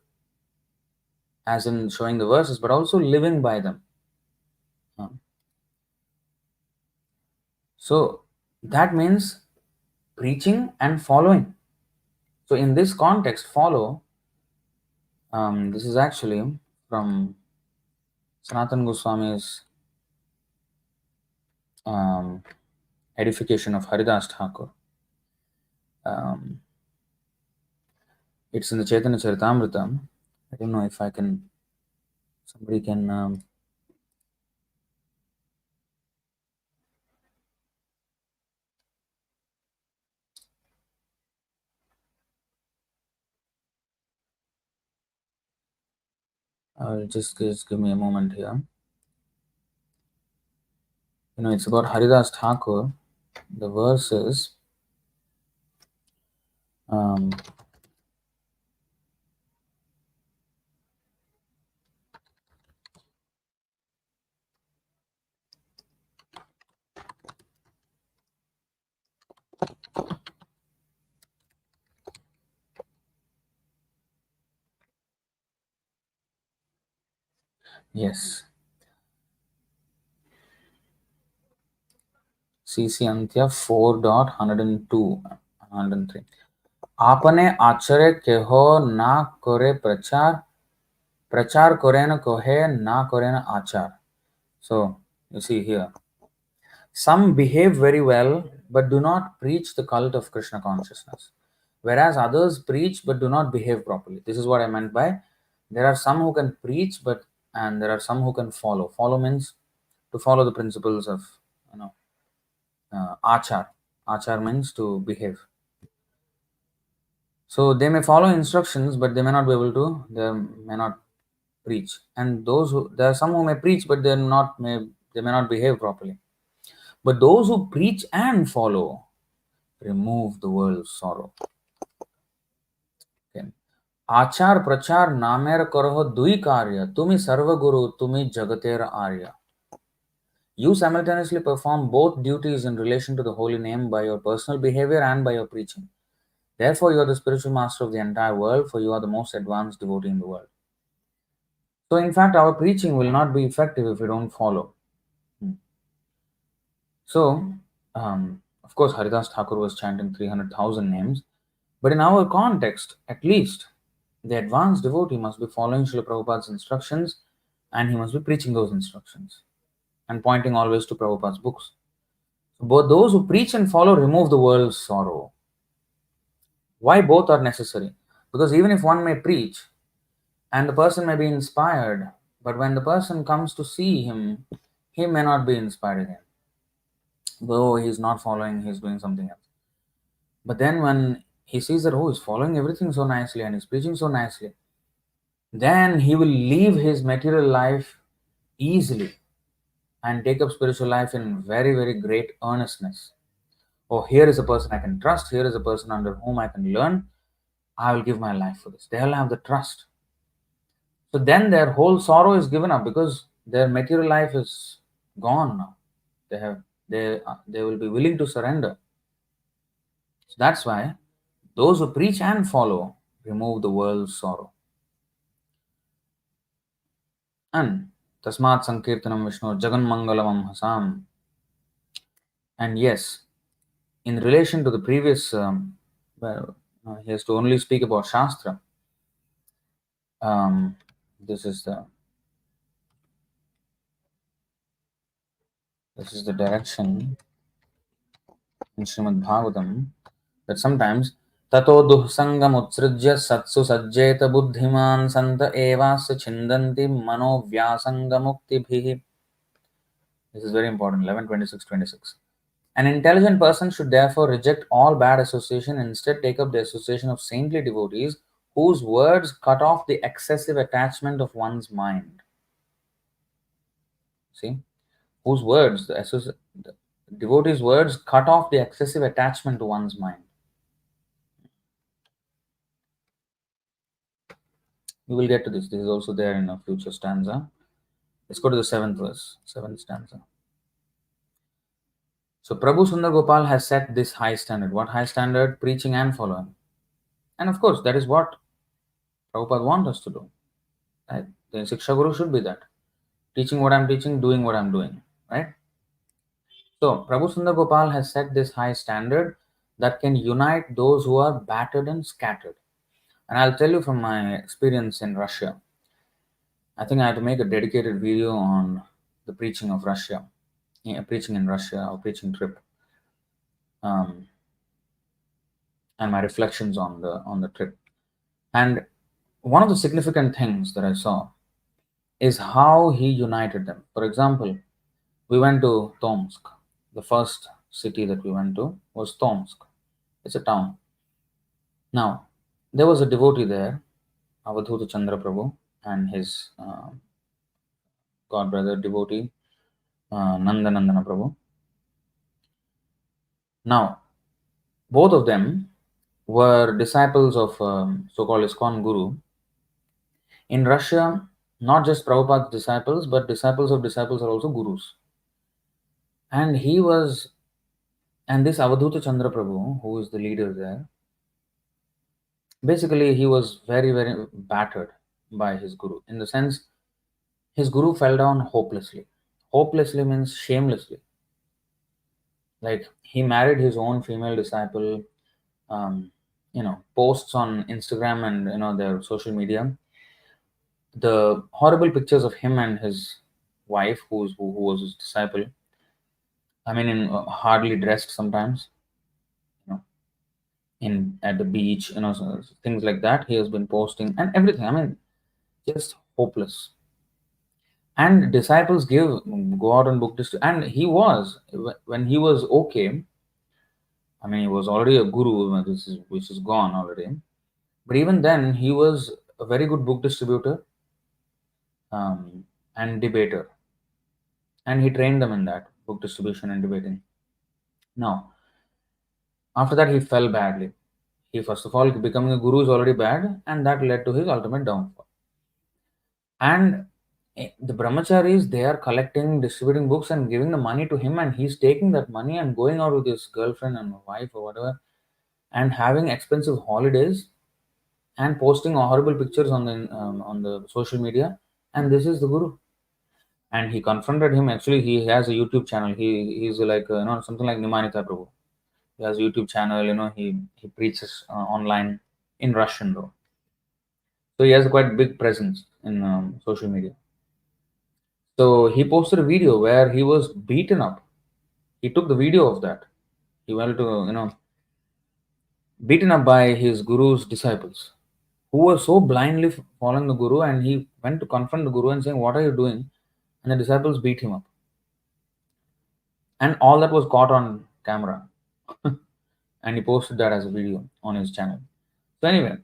as in showing the verses, but also living by them. So that means preaching and following. So in this context, follow, this is actually from Sanatana Goswami's edification of Haridas Thakur. It's in the Chaitanya Charitamrita. I don't know if I can, somebody can, just give me a moment here. It's about Haridas Thakur. The verse is, um, yes, CC Antya 4.102, 103. आपने आचरे केहो ना करे प्रचार, प्रचार करे न कोहे ना करे न आचार. So, you see here, some behave very well but do not preach the cult of Krishna consciousness, whereas others preach but do not behave properly. This is what I meant by there are some who can preach, but and there are some who can follow. Follow means to follow the principles of you know achar. Achar means to behave. So they may follow instructions, but they may not be able to. They may not preach. And those who there are some who may preach, but they may not behave properly. But those who preach and follow remove the world's sorrow. Okay. आचार प्रचार नामेर करहो दुई कार्य तुमी सर्वगुरु तुमी जगतेर आर्य. You simultaneously perform both duties in relation to the holy name by your personal behavior and by your preaching. Therefore, you are the spiritual master of the entire world, for you are the most advanced devotee in the world. So, in fact, our preaching will not be effective if we don't follow. So, of course, Haridas Thakur was chanting 300,000 names, but in our context, at least, the advanced devotee must be following Śrīla Prabhupāda's instructions and he must be preaching those instructions and pointing always to Prabhupada's books. So both those who preach and follow remove the world's sorrow. Why both are necessary? Because even if one may preach and the person may be inspired, but when the person comes to see him, he may not be inspired again. Though he's not following, he's doing something else. But then when he sees that, oh, he's following everything so nicely and he's preaching so nicely, then he will leave his material life easily and take up spiritual life in very, very great earnestness. Oh, here is a person I can trust, here is a person under whom I can learn. I will give my life for this. They'll have the trust. So then their whole sorrow is given up because their material life is gone now. They will be willing to surrender. So that's why those who preach and follow remove the world's sorrow. And Tasmat Sankirtanam Vishnu Jagan Mangalam Hasam. And yes, in relation to the previous, he has to only speak about Shastra. Um, this is the direction in Srimad Bhagavatam that sometimes tato duhsangam utsrujya satsu sajjeta buddhiman santa evasya chindanti mano vyasangamukti bhihi. This is very important. 11:26:26. An intelligent person should therefore reject all bad association and instead take up the association of saintly devotees whose words cut off the excessive attachment of one's mind. See? Whose words, the devotee's words cut off the excessive attachment to one's mind. We will get to this. This is also there in a future stanza. Let's go to the seventh verse, seventh stanza. So Prabhu Sundar Gopal has set this high standard. What high standard? Preaching and following. And of course, that is what Prabhupada wants us to do. Right? The Siksha Guru should be that. Teaching what I'm teaching, doing what I'm doing. Right? So Prabhu Sundar Gopal has set this high standard that can unite those who are battered and scattered. And I'll tell you from my experience in Russia. I think I had to make a dedicated video on the preaching of Russia, preaching in Russia or preaching trip, and my reflections on the trip. And one of the significant things that I saw is how he united them. For example, we went to Tomsk. The first city that we went to was Tomsk. It's a town. Now, there was a devotee there, Avadhuta Chandra Prabhu, and his god brother devotee, Nandanandana Prabhu. Now, both of them were disciples of so-called ISKCON Guru. In Russia, not just Prabhupada's disciples, but disciples of disciples are also gurus. And this Avadhuta Chandra Prabhu, who is the leader there, basically he was very, very battered by his guru. In the sense, his guru fell down hopelessly. Hopelessly means shamelessly. Like he married his own female disciple, posts on Instagram and their social media. The horrible pictures of him and his wife, who was his disciple. I mean, in hardly dressed sometimes, you know, in at the beach, things like that. He has been posting and everything. I mean, just hopeless. And disciples go out and book this, and he was when he was okay. I mean, he was already a guru, which is gone already. But even then, he was a very good book distributor and debater, and he trained them in that book distribution and debating. Now, after that, he fell badly. He first of all becoming a guru is already bad, and that led to his ultimate downfall. And the brahmacharis, they are collecting, distributing books and giving the money to him, and he's taking that money and going out with his girlfriend and wife or whatever, and having expensive holidays and posting horrible pictures on the social media. And this is the guru. And he confronted him. Actually, he has a YouTube channel. He's like something like Nimanita Prabhu. He has a YouTube channel. He preaches online in Russian though. So he has a quite big presence in social media. So he posted a video where he was beaten up. He took the video of that. He went to beaten up by his guru's disciples, who were so blindly following the guru, and he went to confront the guru and saying, "What are you doing?" And the disciples beat him up, and all that was caught on camera, and he posted that as a video on his channel. So anyway,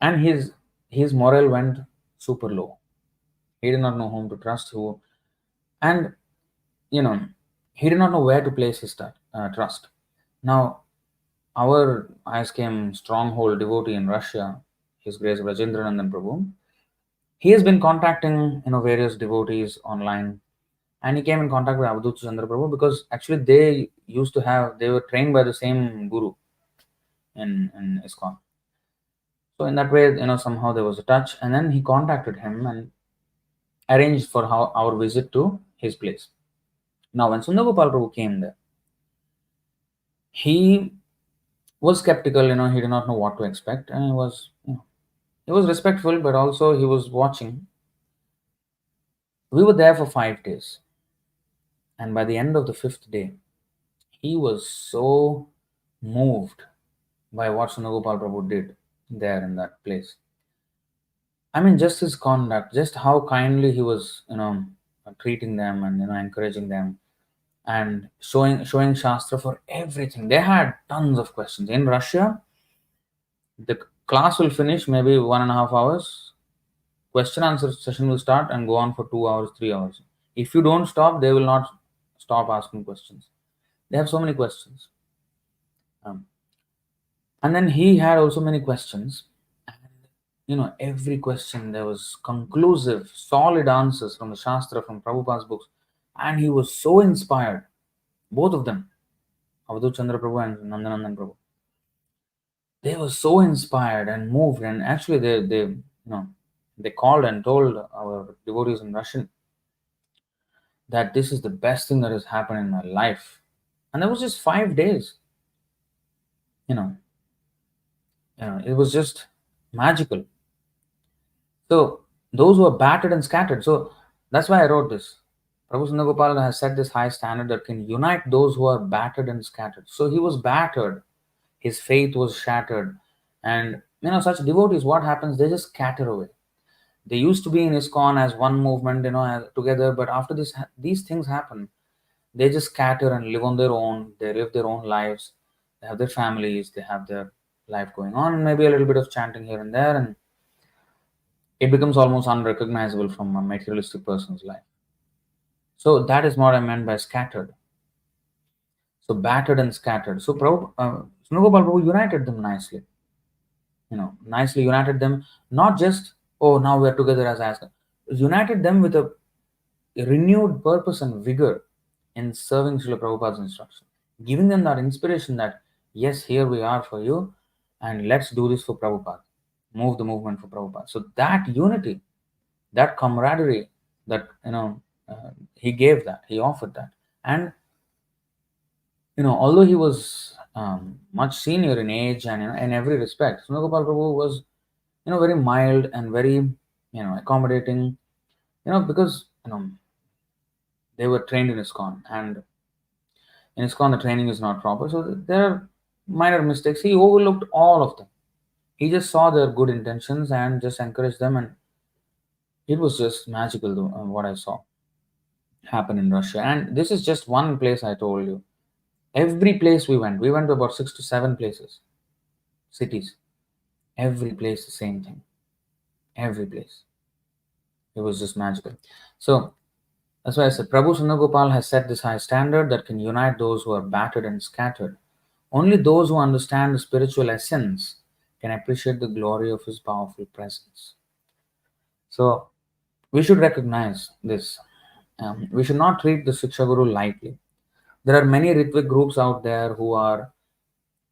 and his morale went super low. He did not know whom to trust, and you know, he did not know where to place his trust. Now, our ISKCON stronghold devotee in Russia, His Grace Rajendranandan Prabhu, he has been contacting various devotees online, and he came in contact with Avadhuta Chandra Prabhu because actually they were trained by the same guru in ISKCON. So in that way, somehow there was a touch, and then he contacted him and arranged for our visit to his place. Now, when Sundar Gopal Prabhu came there, he was skeptical. He did not know what to expect, and he was respectful, but also he was watching. We were there for 5 days, and by the end of the 5th day, he was so moved by what Sundar Gopal Prabhu did there in that place. I mean, just his conduct, just how kindly he was, treating them and encouraging them, and showing Shastra for everything. They had tons of questions. In Russia, the class will finish maybe 1.5 hours. Question answer session will start and go on for 2 hours, 3 hours. If you don't stop, they will not stop asking questions. They have so many questions. And then he had also many questions. And, every question there was conclusive, solid answers from the Shastra, from Prabhupada's books. And he was so inspired. Both of them, Avadhuta Chandra Prabhu and Nandanandan Prabhu. They were so inspired and moved, and actually they called and told our devotees in Russian that this is the best thing that has happened in my life. And that was just 5 days. It was just magical. So those who are battered and scattered. So that's why I wrote this. Prabhu Sundar Gopal has set this high standard that can unite those who are battered and scattered. So he was battered. His faith was shattered. And such devotees, what happens? They just scatter away. They used to be in ISKCON as one movement, together, but after these things happen, they just scatter and live on their own. They live their own lives. They have their families. They have their life going on. Maybe a little bit of chanting here and there, and it becomes almost unrecognizable from a materialistic person's life. So that is what I meant by scattered. So battered and scattered. So Srila Prabhu united them nicely. Nicely united them. Not just, oh, now we are together as Aska. United them with a renewed purpose and vigor in serving Srila Prabhupada's instruction, giving them that inspiration that, yes, here we are for you, and let's do this for Prabhupada. Move the movement for Prabhupada. So that unity, that camaraderie, that, he gave that, he offered that. And, although he was much senior in age and in every respect, Srila Prabhu was, very mild and very, accommodating, because, they were trained in ISKCON, and in ISKCON the training is not proper, so there are minor mistakes. He overlooked all of them. He just saw their good intentions and just encouraged them, and it was just magical, though, what I saw happen in Russia. And this is just one place I told you. Every place we went to about 6 to 7 places, cities. Every place the same thing. Every place. It was just magical. So that's why I said Prabhu Sundar has set this high standard that can unite those who are battered and scattered. Only those who understand the spiritual essence can appreciate the glory of his powerful presence. So we should recognize this. We should not treat the Shiksha Guru lightly. There are many Ritvik groups out there who are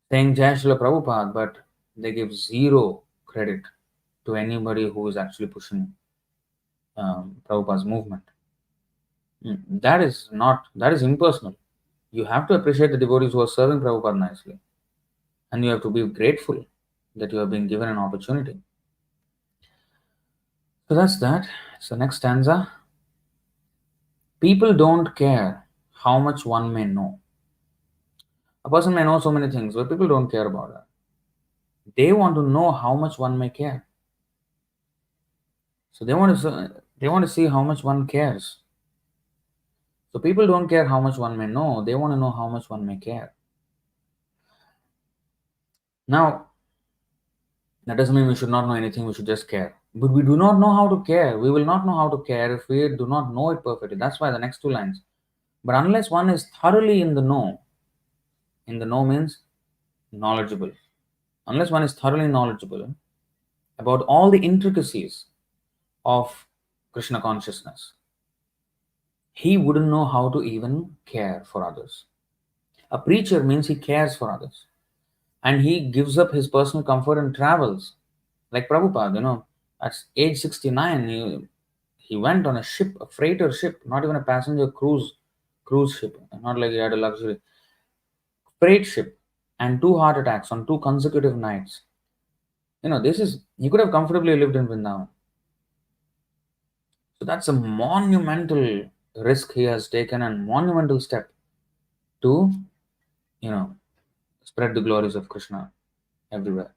saying Jai Śrīla Prabhupada, but they give zero credit to anybody who is actually pushing Prabhupada's movement. That is impersonal. You have to appreciate the devotees who are serving Prabhupada nicely. And you have to be grateful that you have been given an opportunity. So that's that. So next stanza. People don't care how much one may know. A person may know so many things, but people don't care about that. They want to know how much one may care. So they want to see how much one cares. So people don't care how much one may know. They want to know how much one may care. Now, that doesn't mean we should not know anything. We should just care. But we do not know how to care. We will not know how to care if we do not know it perfectly. That's why the next two lines. But unless one is thoroughly in the know means knowledgeable. Unless one is thoroughly knowledgeable about all the intricacies of Krishna consciousness, he wouldn't know how to even care for others. A preacher means he cares for others. And he gives up his personal comfort and travels. Like Prabhupada, at age 69, he went on a ship, a freighter ship, not even a passenger cruise ship, not like he had a luxury. Freight ship, and 2 heart attacks on 2 consecutive nights. He could have comfortably lived in Vrindavan. So that's a monumental risk he has taken and monumental step to, spread the glories of Krishna everywhere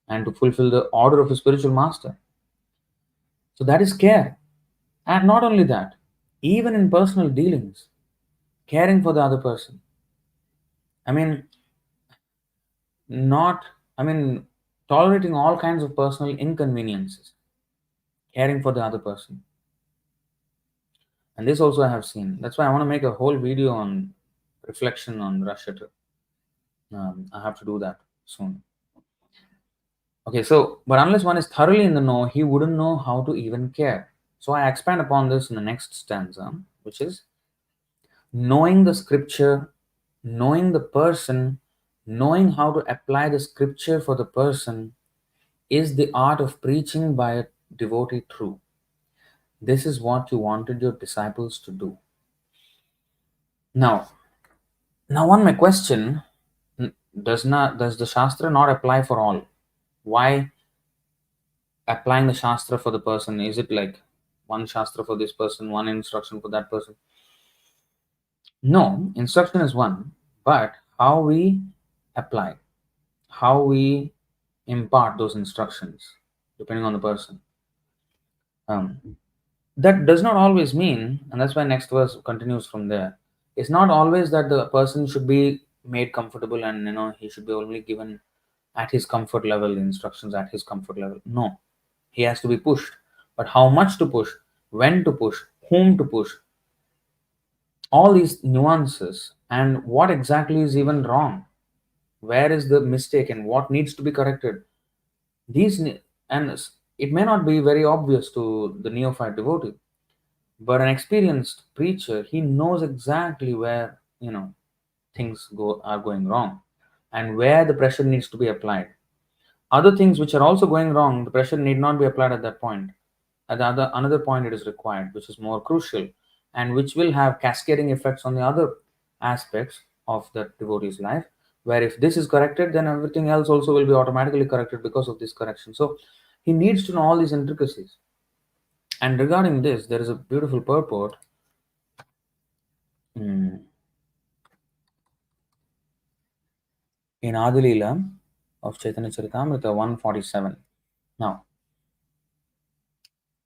and to fulfill the order of a spiritual master. So that is care. And not only that, even in personal dealings, caring for the other person. Tolerating all kinds of personal inconveniences, caring for the other person. And this also I have seen. That's why I want to make a whole video on reflection on Russia trip. I have to do that soon. Okay, but unless one is thoroughly in the know, he wouldn't know how to even care. So I expand upon this in the next stanza, which is knowing the scripture, knowing the person, knowing how to apply the scripture for the person is the art of preaching by a devotee true. This is what you wanted your disciples to do. Now one may question, does the Shastra not apply for all? Why applying the Shastra for the person? Is it like one Shastra for this person, one instruction for that person? No, instruction is one, but how we apply, how we impart those instructions, depending on the person. Um, that does not always mean, and that's why next verse continues from there. It's not always that the person should be made comfortable and he should be only given at his comfort level, the instructions at his comfort level. No, he has to be pushed. But how much to push, when to push, whom to push, all these nuances, and what exactly is even wrong, where is the mistake, and what needs to be corrected. And it may not be very obvious to the neophyte devotee, but an experienced preacher, he knows exactly where things are going wrong, and where the pressure needs to be applied. Other things which are also going wrong, the pressure need not be applied at that point. At the another point, it is required, which is more crucial, and which will have cascading effects on the other aspects of the devotee's life. Where if this is corrected, then everything else also will be automatically corrected because of this correction. So he needs to know all these intricacies. And regarding this, there is a beautiful purport in Adilila of Chaitanya Charitamrita 147. Now,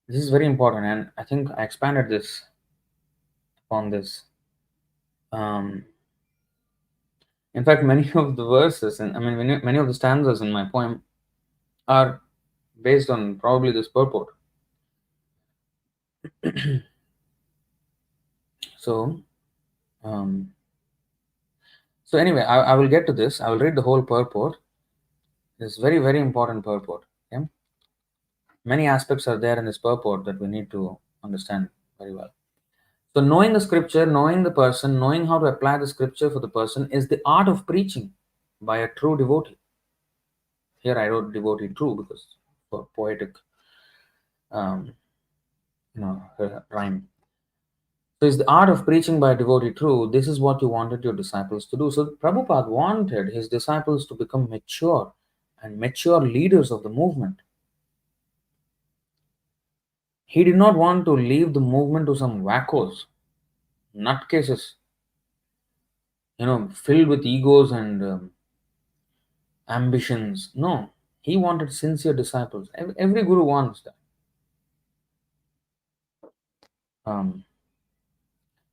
this is very important, and I think I expanded this upon this. In fact, many of the verses, and I mean, many of the stanzas in my poem are based on probably this purport. So, um, so anyway, I will get to this. I will read the whole purport. It's very, very important purport. Okay? Many aspects are there in this purport that we need to understand very well. So, knowing the scripture, knowing the person, knowing how to apply the scripture for the person is the art of preaching by a true devotee. Here I wrote devotee true because for poetic, um, rhyme. So, it's the art of preaching by a devotee true. This is what you wanted your disciples to do. So, Prabhupada wanted his disciples to become mature and mature leaders of the movement. He did not want to leave the movement to some wackos, nutcases, filled with egos and ambitions. No, he wanted sincere disciples. Every guru wants that. Um,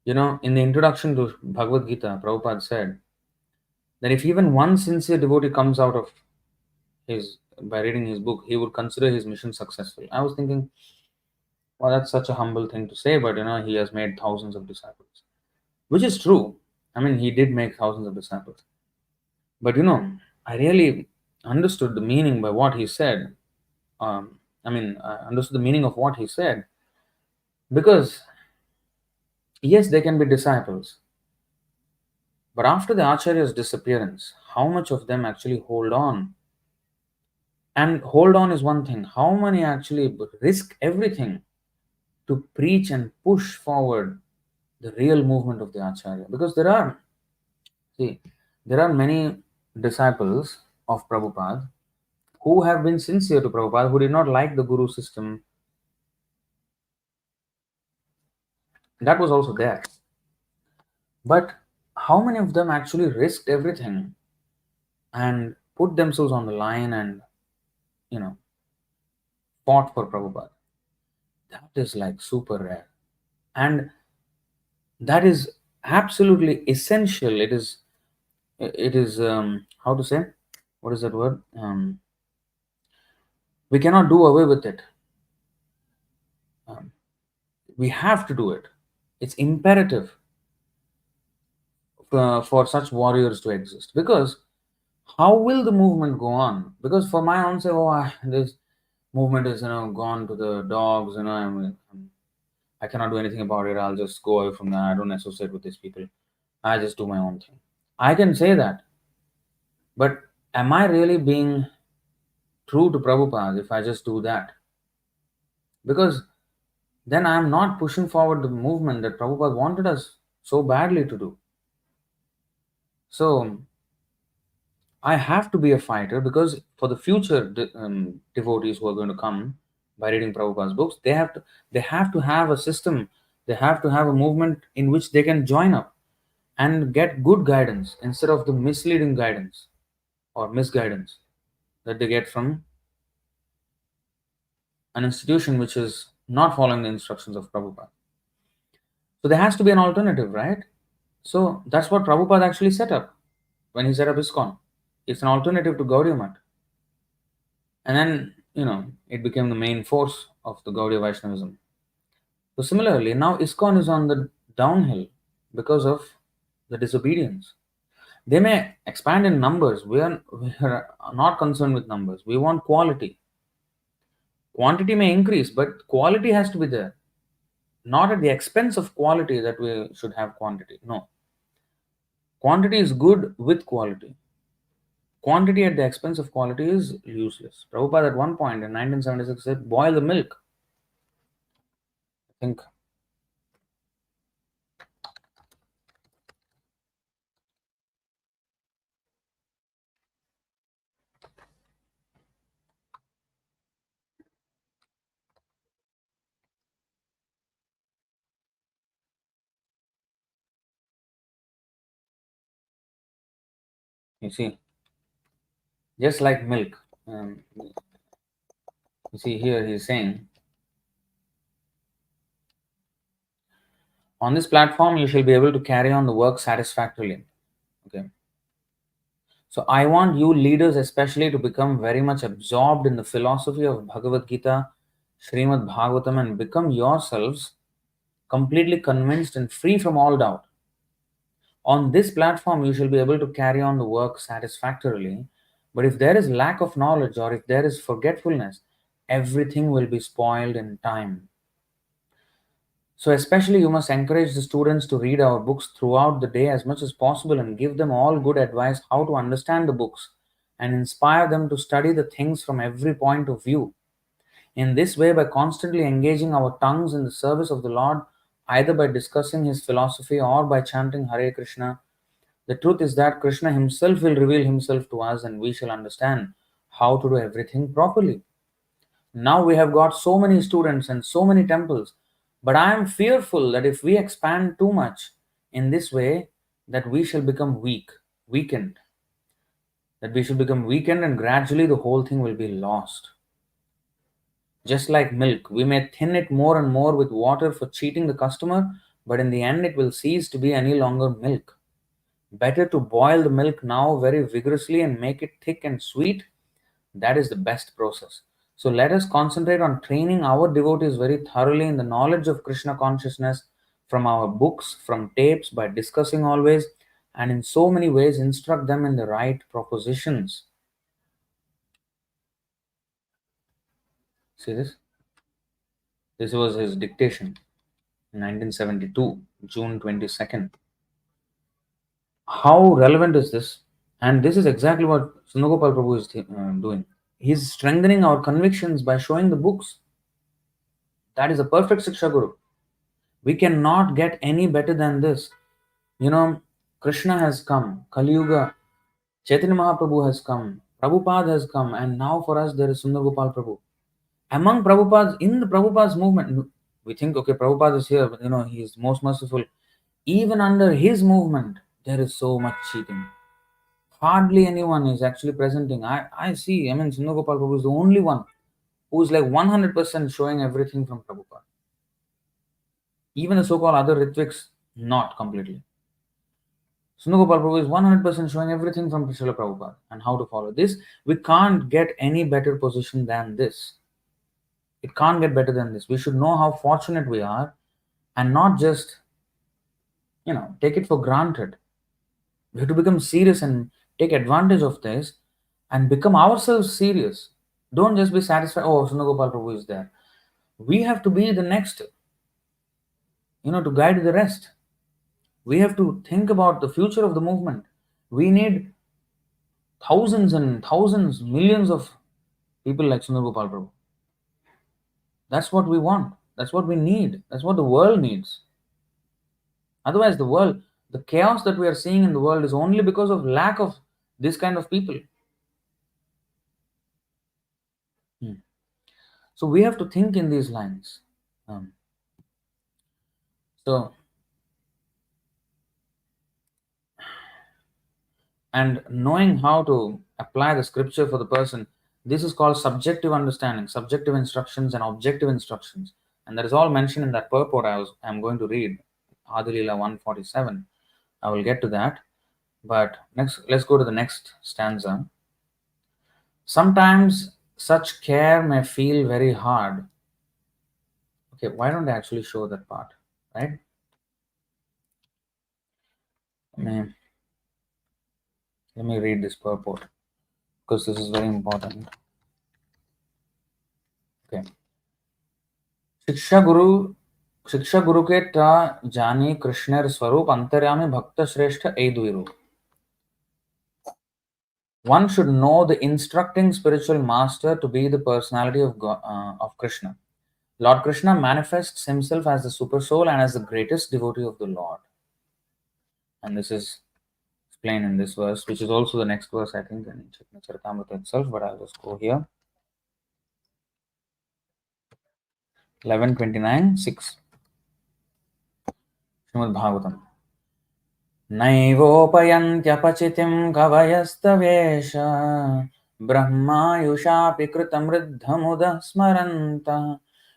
in the introduction to Bhagavad Gita, Prabhupada said that if even one sincere devotee comes out of by reading his book, he would consider his mission successful. I was thinking, well, that's such a humble thing to say, but he has made thousands of disciples, which is true. I mean, he did make thousands of disciples, but I really understood the meaning by what he said. I understood the meaning of what he said because yes, they can be disciples, but after the acharya's disappearance, how much of them actually hold on? And hold on is one thing. How many actually risk everything to preach and push forward the real movement of the acharya? Because there are many disciples of Prabhupada who have been sincere to Prabhupada, who did not like the guru system. That was also there. But how many of them actually risked everything and put themselves on the line and, fought for Prabhupada? That is like super rare. And that is absolutely essential. It is how to say, what is that word? We cannot do away with it. We have to do it. It's imperative for such warriors to exist, because how will the movement go on? Because for my own say, this movement is gone to the dogs. I cannot do anything about it. I'll just go away from that. I don't associate with these people. I just do my own thing. I can say that, but am I really being true to Prabhupada if I just do that? Because then I am not pushing forward the movement that Prabhupada wanted us so badly to do. So I have to be a fighter, because for the future devotees who are going to come by reading Prabhupada's books, they have to have a system. They have to have a movement in which they can join up and get good guidance instead of the misleading guidance or misguidance that they get from an institution which is not following the instructions of Prabhupada. So there has to be an alternative, right? So that's what Prabhupada actually set up when he set up ISKCON. It's an alternative to Gaudiya Math. And then, it became the main force of the Gaudiya Vaishnavism. So similarly, now ISKCON is on the downhill because of the disobedience. They may expand in numbers. We are not concerned with numbers. We want quality. Quantity may increase, but quality has to be there. Not at the expense of quality that we should have quantity. No. Quantity is good with quality. Quantity at the expense of quality is useless. Prabhupada at one point in 1976 said, boil the milk. I think, you see, just like milk. You see, here he's saying, on this platform, you shall be able to carry on the work satisfactorily. Okay. So I want you leaders especially to become very much absorbed in the philosophy of Bhagavad Gita, Srimad Bhagavatam, and become yourselves completely convinced and free from all doubt. On this platform, you shall be able to carry on the work satisfactorily. But if there is lack of knowledge or if there is forgetfulness, everything will be spoiled in time. So, especially, you must encourage the students to read our books throughout the day as much as possible and give them all good advice how to understand the books and inspire them to study the things from every point of view. In this way, by constantly engaging our tongues in the service of the Lord, either by discussing his philosophy or by chanting Hare Krishna, the truth is that Krishna himself will reveal himself to us and we shall understand how to do everything properly. Now we have got so many students and so many temples, but I am fearful that if we expand too much in this way, that we shall become weakened, and gradually the whole thing will be lost. Just like milk, we may thin it more and more with water for cheating the customer, but in the end it will cease to be any longer milk. Better to boil the milk now very vigorously and make it thick and sweet. That is the best process. So let us concentrate on training our devotees very thoroughly in the knowledge of Krishna consciousness from our books, from tapes, by discussing always, and in so many ways instruct them in the right propositions. See this? This was his dictation in 1972, June 22nd. How relevant is this? And this is exactly what Sundar Prabhu is doing. He's strengthening our convictions by showing the books. That is a perfect Siksha Guru. We cannot get any better than this. Krishna has come, Kali Yuga, Chaitanya Mahaprabhu has come, Prabhupada has come, and now for us there is Sundar Gopal Prabhu. In the Prabhupada's movement, we think, okay, Prabhupada is here, but he is most merciful. Even under his movement, there is so much cheating. Hardly anyone is actually presenting. I see, Sundar Gopal Prabhu is the only one who is like 100% showing everything from Prabhupada. Even the so-called other Ritviks, not completely. Sundar Gopal Prabhu is 100% showing everything from Śrīla Prabhupāda and how to follow this. We can't get any better position than this. It can't get better than this. We should know how fortunate we are and not just, take it for granted. We have to become serious and take advantage of this and become ourselves serious. Don't just be satisfied, oh, Sundar Gopal Prabhu is there. We have to be the next, to guide the rest. We have to think about the future of the movement. We need thousands and thousands, millions of people like Sundar Gopal Prabhu. That's what we want. That's what we need. That's what the world needs. Otherwise, the chaos that we are seeing in the world is only because of lack of this kind of people. So we have to think in these lines. So, and knowing how to apply the scripture for the person. This is called subjective understanding, subjective instructions and objective instructions. And that is all mentioned in that purport I'm going to read, Adilila 147. I will get to that. But next, let's go to the next stanza. Sometimes such care may feel very hard. Okay, why don't I actually show that part, right? Let me read this purport because this is very important. Okay. शिक्षा गुरु के ता जानी कृष्णर स्वरूप अंतर्यामी भक्त श्रेष्ठ ऐदुइरू. One should know the instructing spiritual master to be the personality of of Krishna. Lord Krishna manifests himself as the super soul and as the greatest devotee of the Lord. And this is explained in this verse, which is also the next verse, I think, in Charitamrita itself, but I'll just go here. 11:29, 6. Srimad Bhagavatam. नैवोपयन्त्यपचितिं कवयस्तवेश ब्रह्मायुषापि कृतमृद्धमुदः स्मरन्तः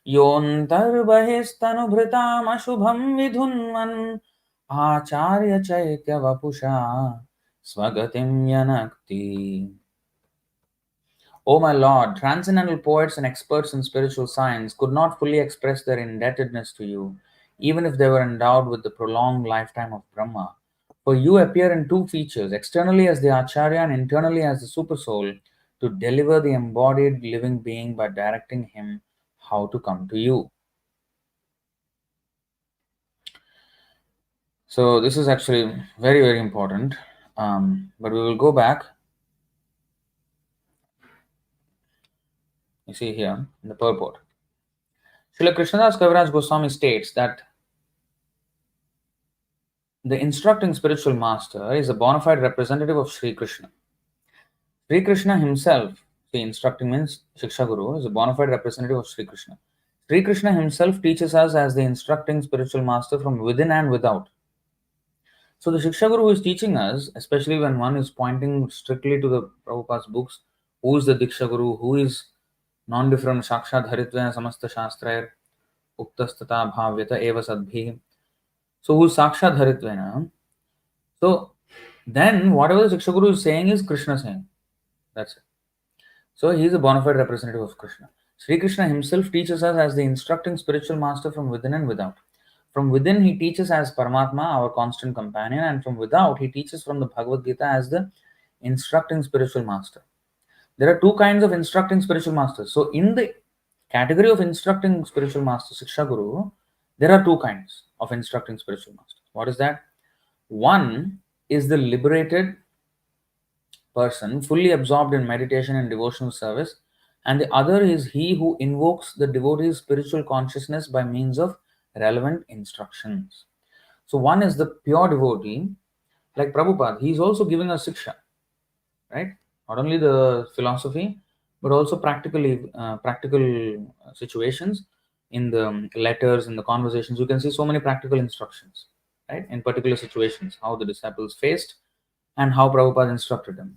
योऽन्तर्बहिस्तनुभृतामशुभं विधुन्वन् आचार्यचैत्यवपुषा स्वगतिं यनक्ति. O my Lord, transcendental poets and experts in spiritual science could not fully express their indebtedness to you, even if they were endowed with the prolonged lifetime of Brahma. For you appear in two features, externally as the Acharya and internally as the Supersoul, to deliver the embodied living being by directing him how to come to you. So this is actually very, very important. But we will go back. You see here in the purport. Srila Krishnadas Kaviraj Goswami states that the instructing spiritual master is a bona fide representative of Sri Krishna. Sri Krishna himself, the instructing means Shiksha Guru, is a bona fide representative of Sri Krishna. Sri Krishna himself teaches us as the instructing spiritual master from within and without. So the Shiksha Guru is teaching us, especially when one is pointing strictly to the Prabhupada's books, who is the Diksha Guru, who is non-different Shakshad Haritvena Samasta Shastrair, Uktastata Bhavyata Eva Sadbhi. So who is Sakshat Haritvena? So then whatever the Shiksha Guru is saying is Krishna saying. That's it. So he is a bona fide representative of Krishna. Sri Krishna himself teaches us as the instructing spiritual master from within and without. From within he teaches as Paramatma, our constant companion, and from without he teaches from the Bhagavad Gita as the instructing spiritual master. There are two kinds of instructing spiritual masters. So in the category of instructing spiritual master, Shiksha Guru, there are two kinds of instructing spiritual masters. What is that? One is the liberated person fully absorbed in meditation and devotional service, and the other is he who invokes the devotee's spiritual consciousness by means of relevant instructions. So one is the pure devotee, like Prabhupada, he is also giving us siksha, right? Not only the philosophy, but also practical situations in the letters, in the conversations. You can see so many practical instructions, right? In particular situations, how the disciples faced and how Prabhupada instructed them.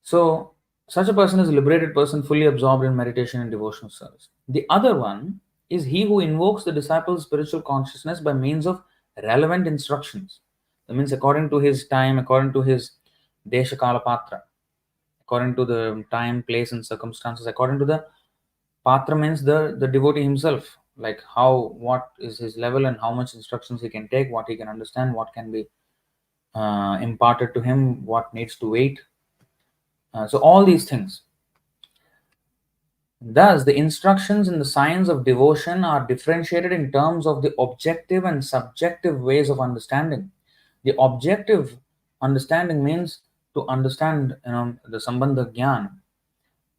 So, such a person is a liberated person fully absorbed in meditation and devotional service. The other one is he who invokes the disciple's spiritual consciousness by means of relevant instructions. That means according to his time, according to his desha kala patra, according to the time, place, and circumstances, according to the patra means the devotee himself, like what is his level and how much instructions he can take, what he can understand, what can be imparted to him, what needs to wait. So all these things. Thus, the instructions in the science of devotion are differentiated in terms of the objective and subjective ways of understanding. The objective understanding means to understand, the sambandha jnana,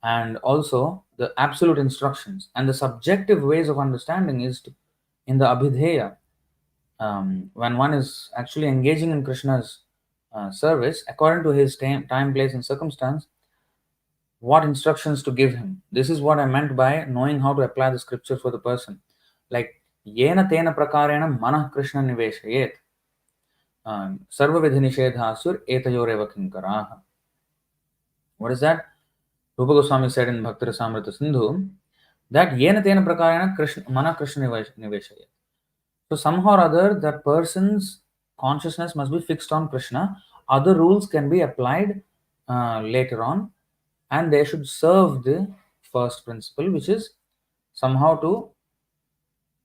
and also the absolute instructions. And the subjective ways of understanding is in the abhidheya, when one is actually engaging in Krishna's service according to his time, place, and circumstance, what instructions to give him. This is what I meant by knowing how to apply the scripture for the person. Like, yena tena prakarena manah Krishna niveshayet. Sarva vidhi nishedhasur etayoreva kinkaraha. What is that? Rupa Goswami said in Bhakti Rasamrita Sindhu that yena tena prakarena Krishna, mana Krishna niveshaya. So somehow or other, that person's consciousness must be fixed on Krishna. Other rules can be applied later on, and they should serve the first principle, which is somehow to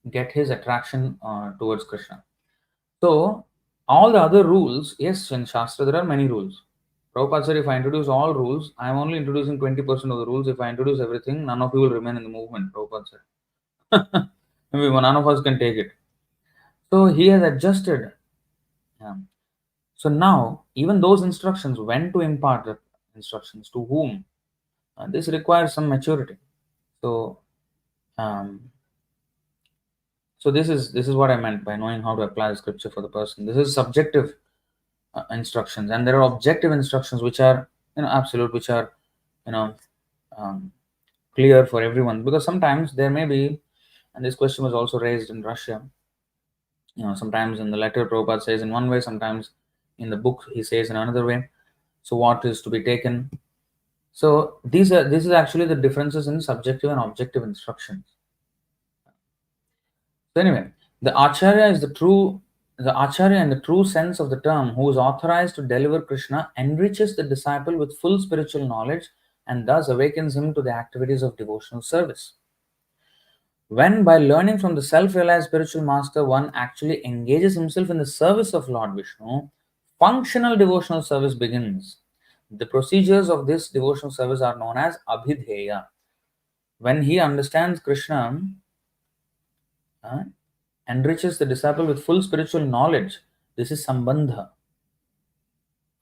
get his attraction towards Krishna. So all the other rules, yes, in Shastra there are many rules. Prabhupada said, if I introduce all rules, I am only introducing 20% of the rules. If I introduce everything, none of you will remain in the movement, Prabhupada said. Maybe none of us can take it. So he has adjusted. Yeah. So now, even those instructions, when to impart the instructions, to whom, this requires some maturity. So, um, so this is what I meant by knowing how to apply the scripture for the person. This is subjective instructions, and there are objective instructions which are absolute, which are you know um, clear for everyone. Because sometimes there may be, and this question was also raised in Russia. Sometimes in the letter Prabhupada says in one way, sometimes in the book he says in another way. So what is to be taken? So this is actually the differences in subjective and objective instructions. So anyway, the acharya is the acharya in the true sense of the term, who is authorized to deliver Krishna, enriches the disciple with full spiritual knowledge and thus awakens him to the activities of devotional service. When by learning from the self-realized spiritual master one actually engages himself in the service of Lord Vishnu, functional devotional service begins. The procedures of this devotional service are known as abhidheya. When he understands Krishna, enriches the disciple with full spiritual knowledge, this is sambandha,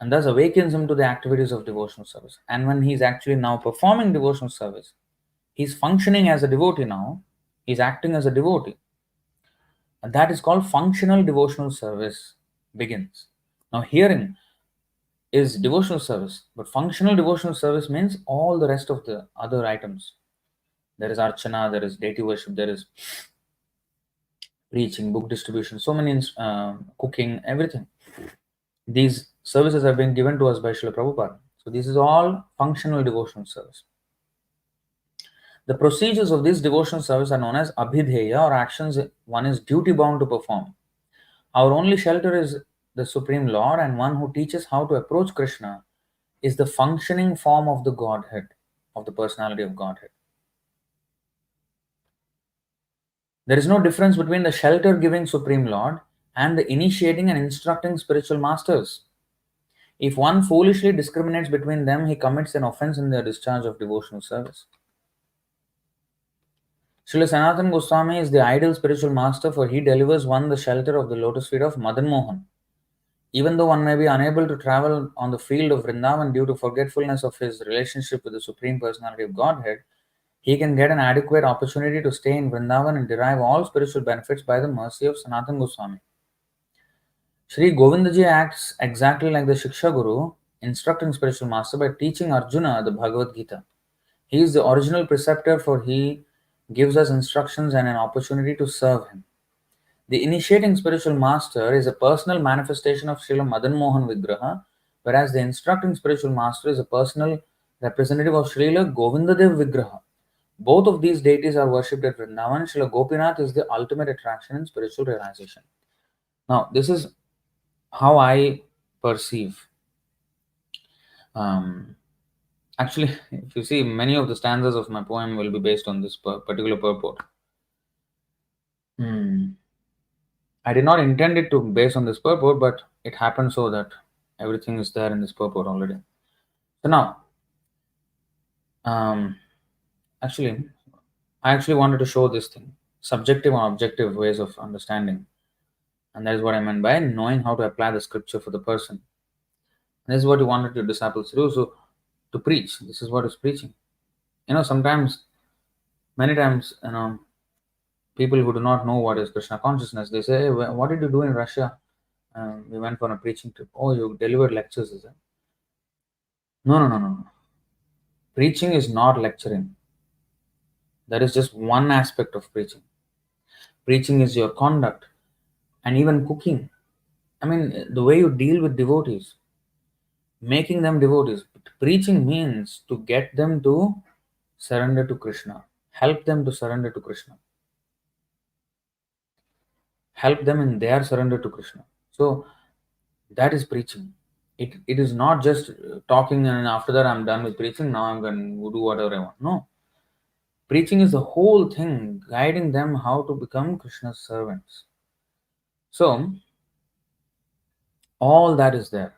and thus awakens him to the activities of devotional service. And when he is actually now performing devotional service, he is functioning as a devotee now, he is acting as a devotee. And that is called functional devotional service begins. Now, hearing is devotional service, but functional devotional service means all the rest of the other items. There is archana, there is deity worship, there is preaching, book distribution, so many cooking, everything. These services are being given to us by Śrīla Prabhupāda. So this is all functional devotional service. The procedures of this devotional service are known as abhidheya, or actions one is duty bound to perform. Our only shelter is the Supreme Lord, and one who teaches how to approach Krishna is the functioning form of the Godhead, of the personality of Godhead. There is no difference between the shelter giving Supreme Lord and the initiating and instructing spiritual masters. If one foolishly discriminates between them, he commits an offense in the discharge of devotional service. Srila Sanatana Goswami is the ideal spiritual master, for he delivers one the shelter of the lotus feet of Madan Mohan. Even though one may be unable to travel on the field of Vrindavan due to forgetfulness of his relationship with the Supreme Personality of Godhead, he can get an adequate opportunity to stay in Vrindavan and derive all spiritual benefits by the mercy of Sanatana Goswami. Sri Govindaji acts exactly like the Shiksha Guru, instructing spiritual master by teaching Arjuna the Bhagavad Gita. He is the original preceptor, for he gives us instructions and an opportunity to serve him. The initiating spiritual master is a personal manifestation of Srila Madan Mohan Vigraha, whereas the instructing spiritual master is a personal representative of Srila Govindadev Vigraha. Both of these deities are worshipped at Vrindavan. Srila Gopinath is the ultimate attraction in spiritual realization. Now, this is how I perceive. Actually, if you see, many of the stanzas of my poem will be based on this particular purport. I did not intend it to base on this purport, but it happened so that everything is there in this purport already. So now, I actually wanted to show this thing, subjective and objective ways of understanding. And that is what I meant by knowing how to apply the scripture for the person. And this is what you wanted your disciples to do. So to preach, this is what is preaching. Sometimes, many times, people who do not know what is Krishna consciousness, they say, hey, what did you do in Russia? We went for a preaching trip. Oh, you delivered lectures, is it? No. Preaching is not lecturing. That is just one aspect of preaching. Preaching is your conduct, and even cooking. I mean, the way you deal with devotees, making them devotees, Preaching means to get them to surrender to Krishna, help them to surrender to Krishna, help them in their surrender to Krishna. So that is preaching. It is not just talking and after that I'm done with preaching, now I'm going to do whatever I want. No. Preaching is the whole thing, guiding them how to become Krishna's servants. So all that is there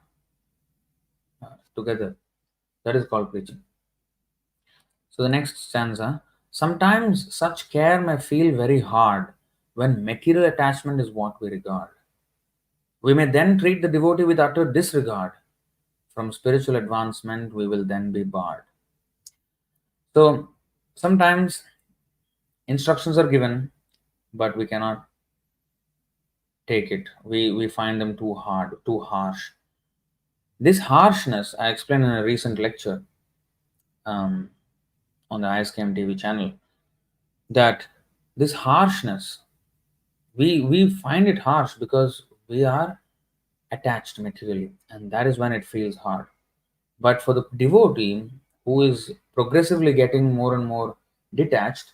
together. That is called preaching. So the next stanza. Sometimes such care may feel very hard when material attachment is what we regard. We may then treat the devotee with utter disregard. From spiritual advancement, we will then be barred. So sometimes instructions are given, but we cannot take it. We find them too hard, too harsh. This harshness, I explained in a recent lecture um, on the ISKM TV channel, that this harshness, we find it harsh because we are attached materially, and that is when it feels hard. But for the devotee who is progressively getting more and more detached,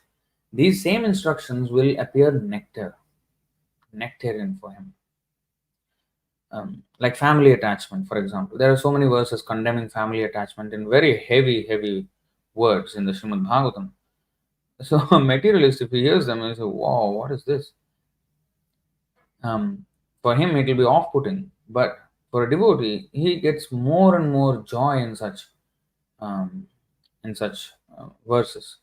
these same instructions will appear nectarian for him. Like family attachment, for example. There are so many verses condemning family attachment in very heavy words in the Srimad Bhagavatam. So a materialist, if he hears them, he say, wow, what is this? For him, it will be off-putting. But for a devotee, he gets more and more joy um, in such verses.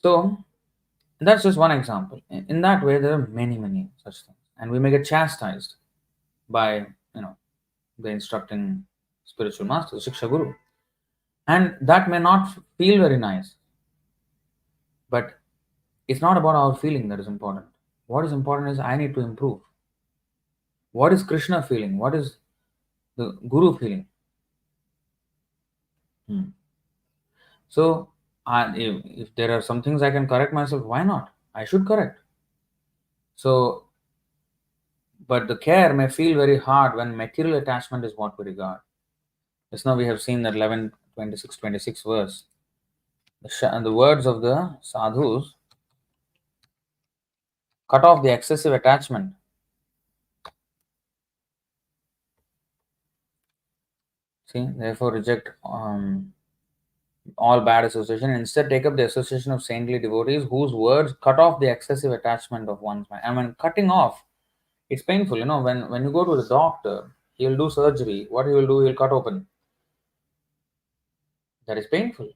So that's just one example. In that way, there are many such things, and we may get chastised by the instructing spiritual master, Shiksha Guru, and that may not feel very nice. But it's not about our feeling that is important. What is important is I need to improve. What is Krishna feeling? What is the Guru feeling? So, if there are some things I can correct myself, why not? I should correct. So, but the care may feel very hard when material attachment is what we regard. Just now we have seen that 11, 26 verse. The words of the sadhus cut off the excessive attachment. See, therefore reject all bad association. Instead, take up the association of saintly devotees whose words cut off the excessive attachment of one's mind. And when cutting off, it's painful. When you go to the doctor, he'll do surgery. What he will do, he'll cut open. That is painful.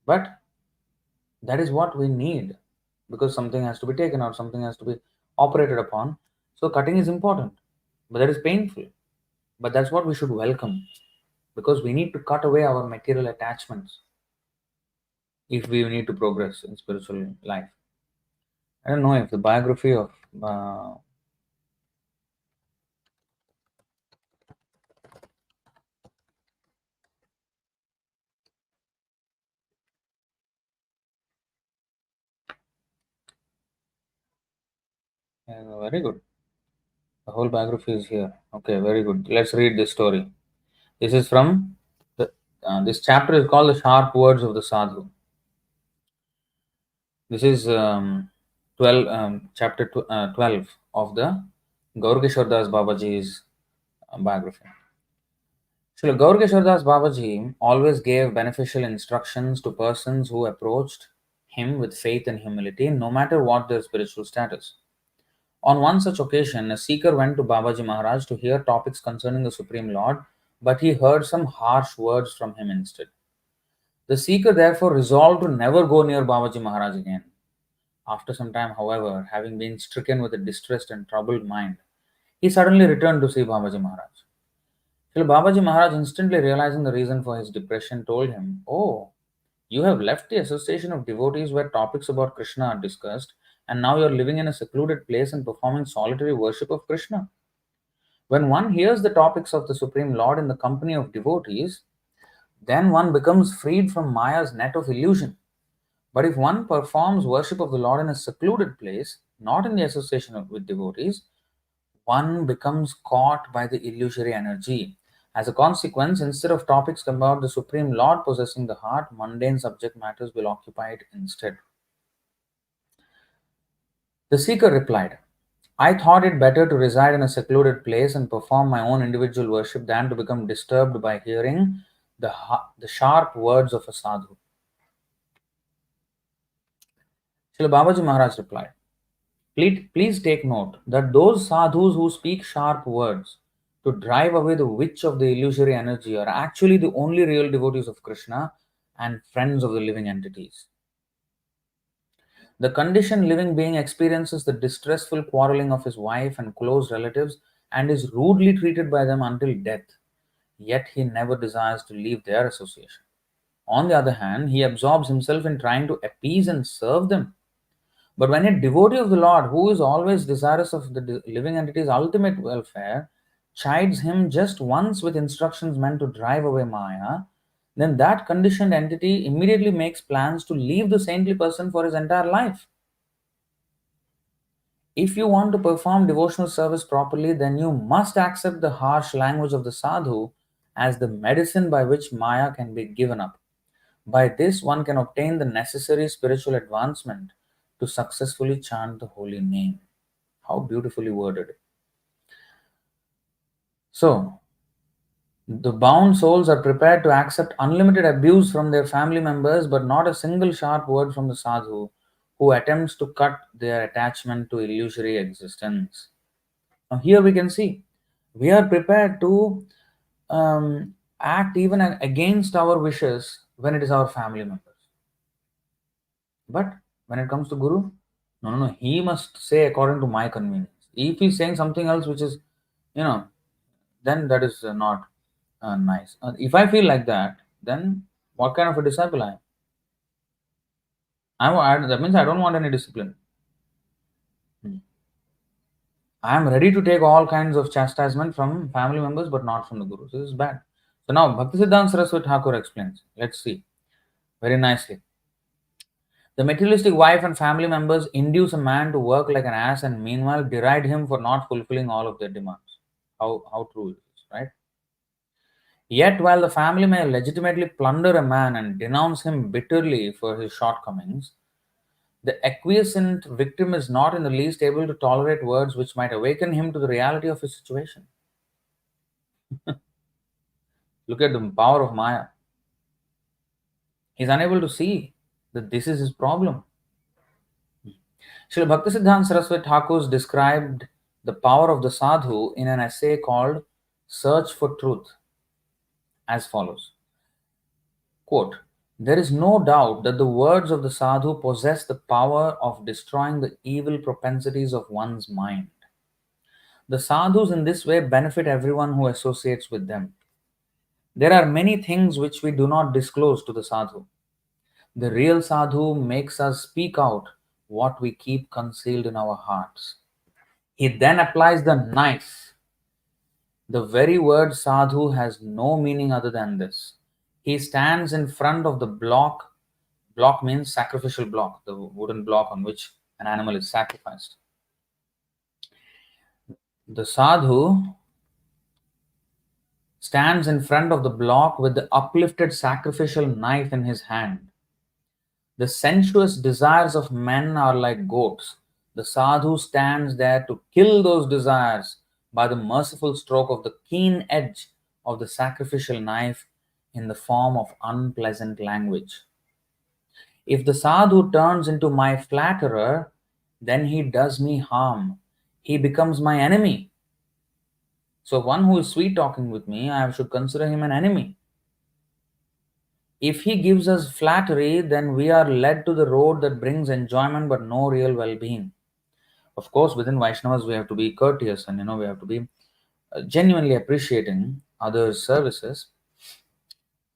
But that is what we need because something has to be taken out, something has to be operated upon. So cutting is important, but that is painful. But that's what we should welcome because we need to cut away our material attachments if we need to progress in spiritual life. I don't know if the biography of very good. The whole biography is here. Okay, very good. Let's read this story. This is from this chapter is called the sharp words of the sadhu. This is 12 of the Gaurkishore Das Babaji's biography. Srila Gaurkishore Das Babaji always gave beneficial instructions to persons who approached him with faith and humility, no matter what their spiritual status. On one such occasion, a seeker went to Babaji Maharaj to hear topics concerning the Supreme Lord, but he heard some harsh words from him instead. The seeker therefore resolved to never go near Babaji Maharaj again. After some time, however, having been stricken with a distressed and troubled mind, he suddenly returned to see Babaji Maharaj. Till Babaji Maharaj, instantly realizing the reason for his depression, told him, "Oh, you have left the association of devotees where topics about Krishna are discussed, and now you are living in a secluded place and performing solitary worship of Krishna. When one hears the topics of the Supreme Lord in the company of devotees, then one becomes freed from Maya's net of illusion. But if one performs worship of the Lord in a secluded place, not in the association with devotees, one becomes caught by the illusory energy. As a consequence, instead of topics about the Supreme Lord possessing the heart, mundane subject matters will occupy it instead. The seeker replied, I thought it better to reside in a secluded place and perform my own individual worship than to become disturbed by hearing the sharp words of a sadhu. Srila Babaji Maharaj replied, please take note that those sadhus who speak sharp words to drive away the witch of the illusory energy are actually the only real devotees of Krishna and friends of the living entities. The conditioned living being experiences the distressful quarreling of his wife and close relatives and is rudely treated by them until death, yet he never desires to leave their association. On the other hand, he absorbs himself in trying to appease and serve them. But when a devotee of the Lord, who is always desirous of the living entity's ultimate welfare, chides him just once with instructions meant to drive away Maya, then that conditioned entity immediately makes plans to leave the saintly person for his entire life. If you want to perform devotional service properly, then you must accept the harsh language of the sadhu as the medicine by which Maya can be given up. By this, one can obtain the necessary spiritual advancement to successfully chant the holy name. How beautifully worded. So, the bound souls are prepared to accept unlimited abuse from their family members, but not a single sharp word from the sadhu who attempts to cut their attachment to illusory existence. Now, here we can see we are prepared to act even against our wishes when it is our family members. But when it comes to Guru, no, he must say according to my convenience. If he's saying something else which is, then that is not nice. If I feel like that, then what kind of a disciple I am? That means I don't want any discipline. I am ready to take all kinds of chastisement from family members, but not from the Guru. So this is bad. So now Bhaktisiddhanta Saraswati Thakur explains. Let's see very nicely. The materialistic wife and family members induce a man to work like an ass and meanwhile deride him for not fulfilling all of their demands. How true is this, right? Yet, while the family may legitimately plunder a man and denounce him bitterly for his shortcomings, the acquiescent victim is not in the least able to tolerate words which might awaken him to the reality of his situation. Look at the power of Maya. He is unable to see that this is his problem. Srila Bhaktisiddhanta Saraswati Thakur described the power of the sadhu in an essay called Search for Truth as follows. Quote, there is no doubt that the words of the sadhu possess the power of destroying the evil propensities of one's mind. The sadhus in this way benefit everyone who associates with them. There are many things which we do not disclose to the sadhu. The real sadhu makes us speak out what we keep concealed in our hearts. He then applies the knife. The very word sadhu has no meaning other than this. He stands in front of the block. Block means sacrificial block, the wooden block on which an animal is sacrificed. The sadhu stands in front of the block with the uplifted sacrificial knife in his hand. The sensuous desires of men are like goats. The sadhu stands there to kill those desires by the merciful stroke of the keen edge of the sacrificial knife in the form of unpleasant language. If the sadhu turns into my flatterer, then he does me harm. He becomes my enemy. So one who is sweet talking with me, I should consider him an enemy. If he gives us flattery, then we are led to the road that brings enjoyment but no real well-being. Of course, within Vaishnavas, we have to be courteous and we have to be genuinely appreciating others' services.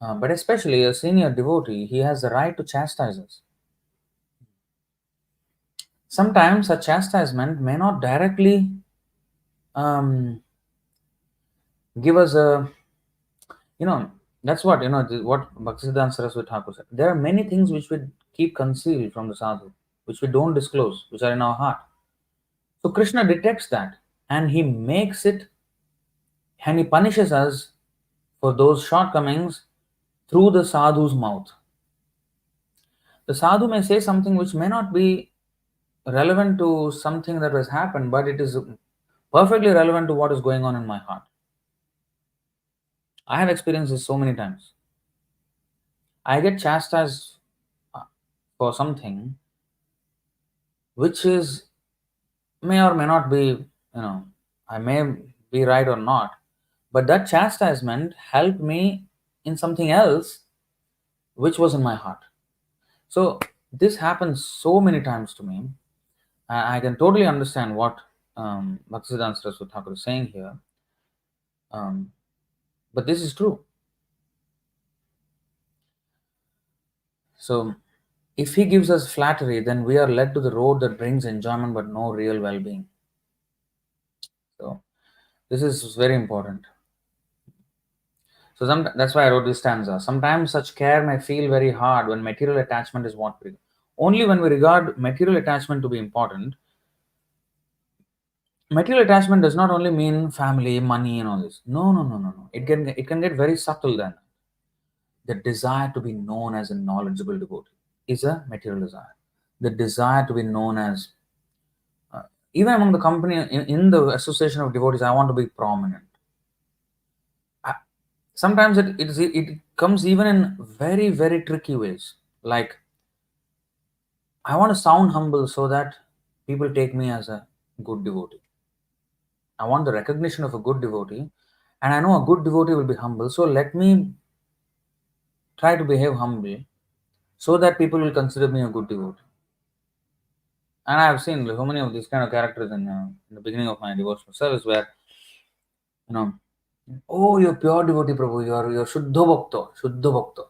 But especially a senior devotee, he has the right to chastise us. Sometimes a chastisement may not directly give us a, that's what, what Bhaktisiddhanta Saraswati Thakur said. There are many things which we keep concealed from the sadhu, which we don't disclose, which are in our heart. So Krishna detects that and he makes it, and he punishes us for those shortcomings through the sadhu's mouth. The sadhu may say something which may not be relevant to something that has happened, but it is perfectly relevant to what is going on in my heart. I have experienced this so many times. I get chastised for something which is may or may not be, I may be right or not, but that chastisement helped me in something else which was in my heart. So this happens so many times to me. I can totally understand what Bhaktisiddhanta Saraswati Thakur is saying here, but this is true. So if he gives us flattery, then we are led to the road that brings enjoyment but no real well-being. So this is very important. So that's why I wrote this stanza. Sometimes such care may feel very hard when material attachment is what we only when we regard material attachment to be important. Material attachment does not only mean family, money, and all this. No. It can get very subtle then. The desire to be known as a knowledgeable devotee is a material desire. The desire to be known as even among the company in the association of devotees, I want to be prominent. Sometimes it comes even in very, very tricky ways. Like, I want to sound humble so that people take me as a good devotee. I want the recognition of a good devotee, and I know a good devotee will be humble. So let me try to behave humbly so that people will consider me a good devotee. And I have seen so many of these kind of characters in the beginning of my devotional service where, you know, oh, you're pure devotee, Prabhu, you're Shuddha Bhakta, Shuddha Bhakta.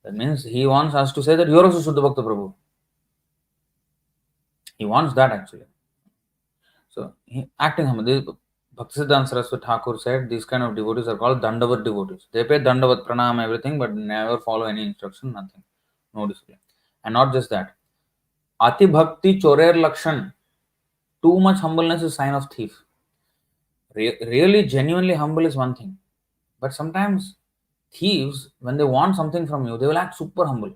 That means he wants us to say that you're also Shuddha Bhakta, Prabhu. He wants that actually. So, acting humble. Bhaktisiddhanta Saraswati Thakur said these kind of devotees are called Dandavat devotees. They pay Dandavat Pranam, everything, but never follow any instruction, nothing. No discipline. And not just that. Ati Bhakti Chorer Lakshan. Too much humbleness is sign of thief. Really, genuinely humble is one thing. But sometimes thieves, when they want something from you, they will act super humble.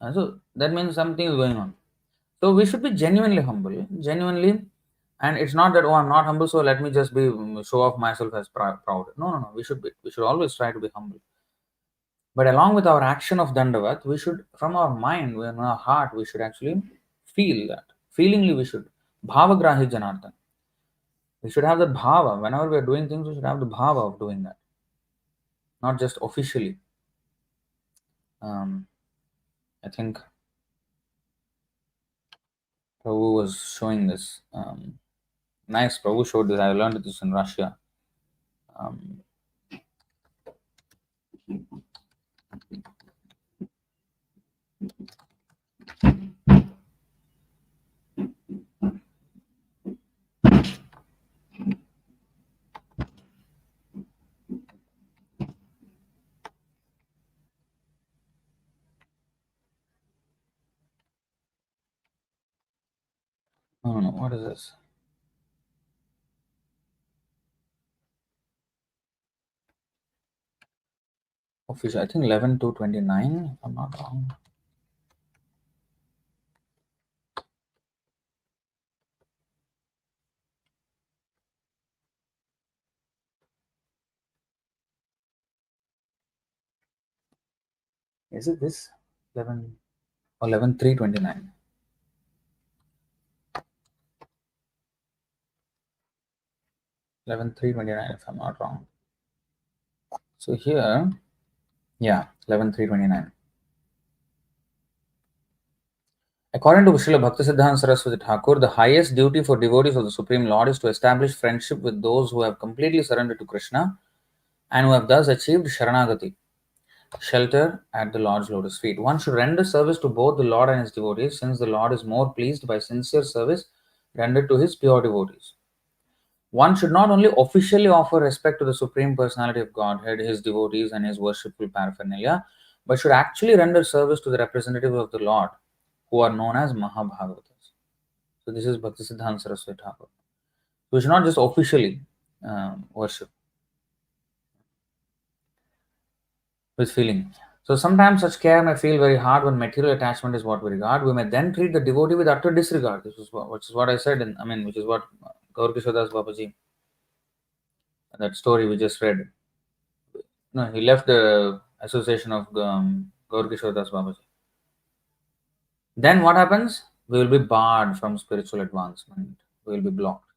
And so that means something is going on. So we should be genuinely humble, genuinely, and it's not that, oh, I'm not humble, so let me just be show off myself as proud. No. We should be. We should always try to be humble. But along with our action of dandavat, we should, from our mind, in our heart, we should actually feel that. Feelingly, we should. Bhavagrahi janartan. We should have the bhava. Whenever we are doing things, we should have the bhava of doing that, not just officially. I think Prabhu was showing this. Nice, Prabhu showed this. I learned this in Russia. Um, no. What is this? Official. I think 11 to 29, if I'm not wrong. Is it this? 11 or 11/3/29? 11/3/29, if I'm not wrong. So here, yeah, 11/3/29. According to Śrīla Bhaktisiddhanta Saraswati Thakur, the highest duty for devotees of the Supreme Lord is to establish friendship with those who have completely surrendered to Kṛṣṇa and who have thus achieved Sharanagati, shelter at the Lord's lotus feet. One should render service to both the Lord and his devotees, since the Lord is more pleased by sincere service rendered to his pure devotees. One should not only officially offer respect to the Supreme Personality of Godhead, his devotees, and his worshipful paraphernalia, but should actually render service to the representatives of the Lord, who are known as Mahabhagavatas. So this is Bhakti Siddhanta Saraswati Thakur. We should not just officially worship with feeling. So sometimes such care may feel very hard when material attachment is what we regard. We may then treat the devotee with utter disregard. Which is what I said, which is what Gaur Kishore Das Babaji, that story we just read. No, he left the association of Gaur Kishore Das Babaji. Then what happens? We will be barred from spiritual advancement. We will be blocked.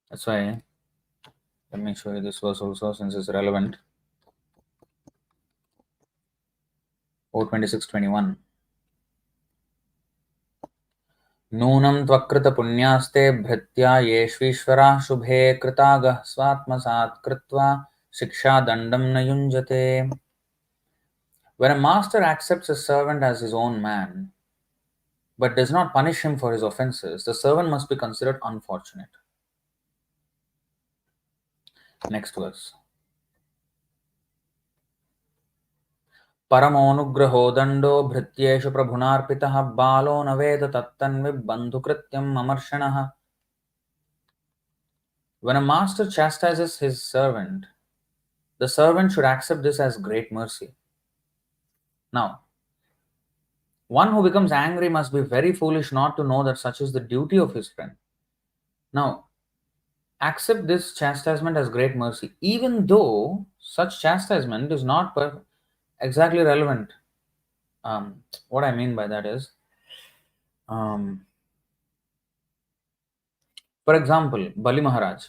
That's why, let me show you this verse also since it's relevant. 4:26:21. नूनं त्वकृतपुण्यास्ते भृत्या येष्वीश्वराः शुभे कृतागः स्वात्मसात् कृत्वा शिक्षादण्डं न युञ्जते. When a master accepts a servant as his own man, but does not punish him for his offenses, the servant must be considered unfortunate. Next verse. परमोऽनुग्रहो दण्डो भृत्येषु प्रभुनार्पितः बालो न वेद तत्तन्विबन्धुकृत्यं ममर्षणः. When a master chastises his servant, the servant should accept this as great mercy. Now, one who becomes angry must be very foolish not to know that such is the duty of his friend. Now, accept this chastisement as great mercy, even though such chastisement is not exactly relevant. What I mean by that is, for example, Bali Maharaj,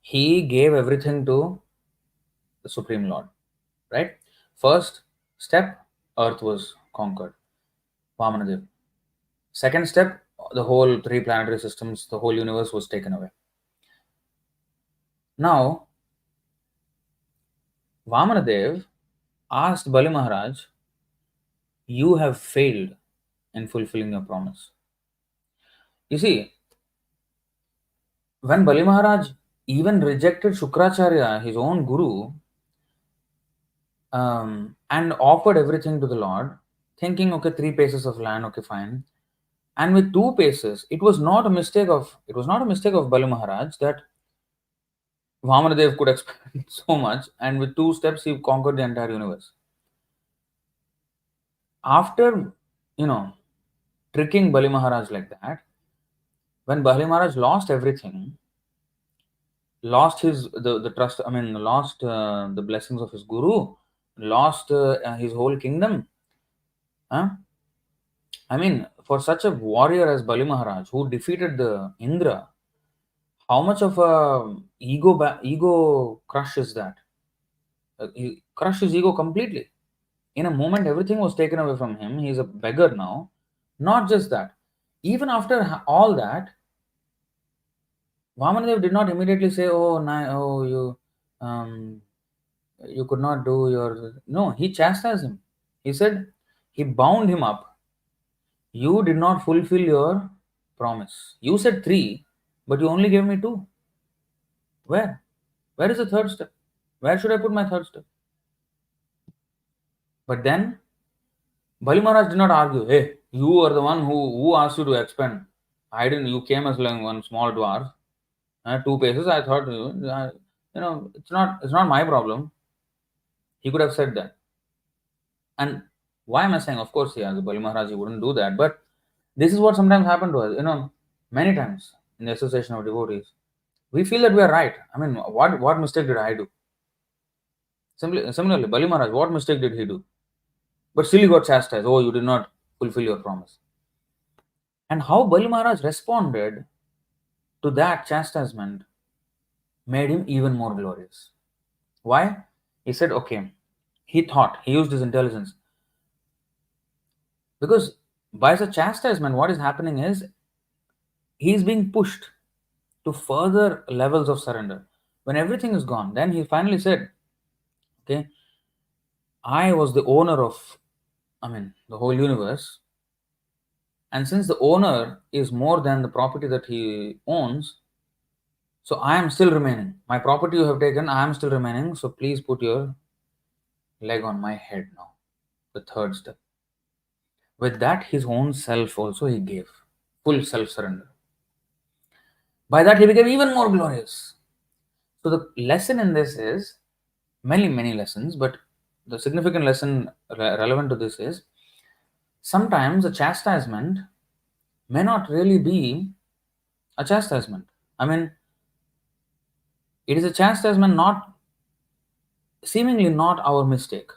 he gave everything to the Supreme Lord, right? First step, earth was conquered, Vamanadev. Second step, the whole three planetary systems, the whole universe was taken away. Now, Vamanadev asked Bali Maharaj, you have failed in fulfilling your promise. You see, when Bali Maharaj even rejected Shukracharya, his own guru, and offered everything to the Lord, thinking, okay, 3 paces of land, okay, fine. And with 2 paces, it was not a mistake of Bali Maharaj that Vamanadev could expect so much, and with 2 steps he conquered the entire universe. After, tricking Bali Maharaj like that, when Bali Maharaj lost everything, lost the trust, lost the blessings of his guru, lost his whole kingdom. For such a warrior as Bali Maharaj, who defeated the Indra, how much of a ego crush is that? He crushed his ego completely. In a moment, everything was taken away from him. He's a beggar now. Not just that. Even after all that, Vamanadev did not immediately say, you could not do your... No, he chastised him. He said, he bound him up. You did not fulfill your promise. You said 3, but you only gave me 2. Where? Where is the 3rd step? Where should I put my 3rd step? But then, Bali Maharaj did not argue. Hey, you are the one who asked you to expand. I didn't. You came as like one small dwarf. 2 paces. I thought, it's not my problem. He could have said that. And why am I saying? Of course, yeah, the Bali Maharaj, he wouldn't do that. But this is what sometimes happened to us. Many times in the association of devotees, we feel that we are right. What mistake did I do? Similarly, Bali Maharaj, what mistake did he do? But still he got chastised. Oh, you did not fulfill your promise. And how Bali Maharaj responded to that chastisement made him even more glorious. Why? He said, okay, he used his intelligence. Because by such chastisement, what is happening is he is being pushed to further levels of surrender. When everything is gone, then he finally said, okay, I was the owner of, the whole universe. And since the owner is more than the property that he owns, so I am still remaining. My property you have taken, I am still remaining. So please put your leg on my head now. The 3rd step. With that, his own self also he gave. Full self surrender. By that, he became even more glorious. So, the lesson in this is many lessons, but the significant lesson relevant to this is sometimes a chastisement may not really be a chastisement. I mean, it is a chastisement not seemingly not our mistake,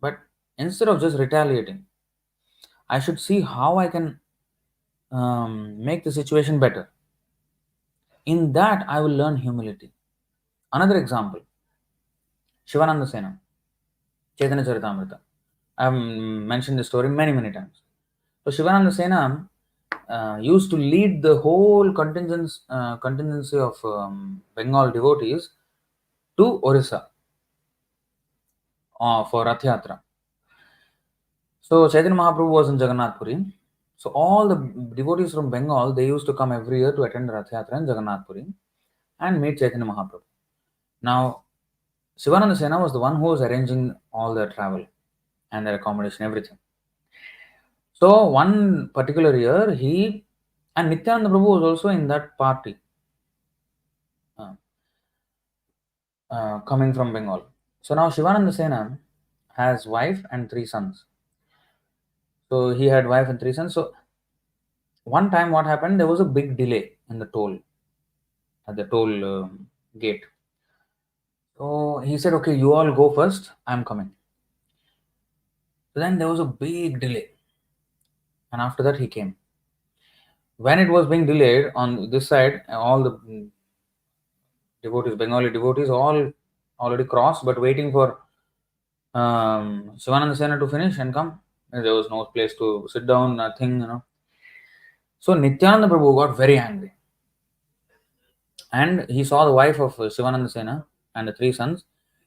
but instead of just retaliating, I should see how I can make the situation better. In that, I will learn humility. Another example, Shivananda Sena, Chaitanya Charitamrita. I have mentioned this story many times. So Shivananda Sena used to lead the whole contingency of Bengal devotees to Orissa for Rath Yatra. So Chaitanya Mahaprabhu was in Jagannath Puri. So all the devotees from Bengal, they used to come every year to attend Rath Yatra in Jagannath Puri and meet Chaitanya Mahaprabhu. Now, Shivananda Sena was the one who was arranging all their travel and their accommodation, everything. So one particular year, he and Nityananda Prabhu was also in that party, uh, coming from Bengal. So now Shivananda Sena has wife and three sons. So he had wife and three sons. So one time, what happened? There was a big delay in the toll at the toll gate. So he said, "Okay, you all go first. I'm coming." So then there was a big delay, and after that he came. When it was being delayed on this side, all the devotees, Bengali devotees, all already crossed, but waiting for Shivananda Sena to finish and come. And there was no place to sit down, nothing. So Nityananda Prabhu got very angry. And he saw the wife of Shivananda Sena and the three sons.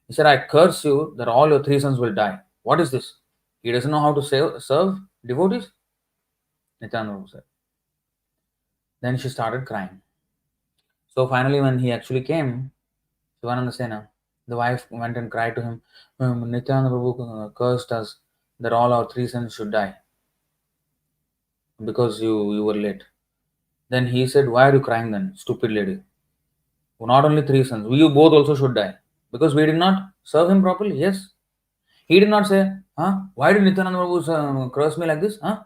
He said, "I curse you that all your three sons will die." What is this? He doesn't know how to serve devotees? Nityananda Prabhu said. Then she started crying. So finally, when he actually came, Shivananda Sena, the wife went and cried to him, "Nityananda Prabhu cursed us that all our three sons should die because you were late." Then he said, "Why are you crying then, stupid lady? Not only three sons, you both also should die because we did not serve him properly." Yes. He did not say, "Huh? Why did Nityananda Prabhu curse me like this? Huh?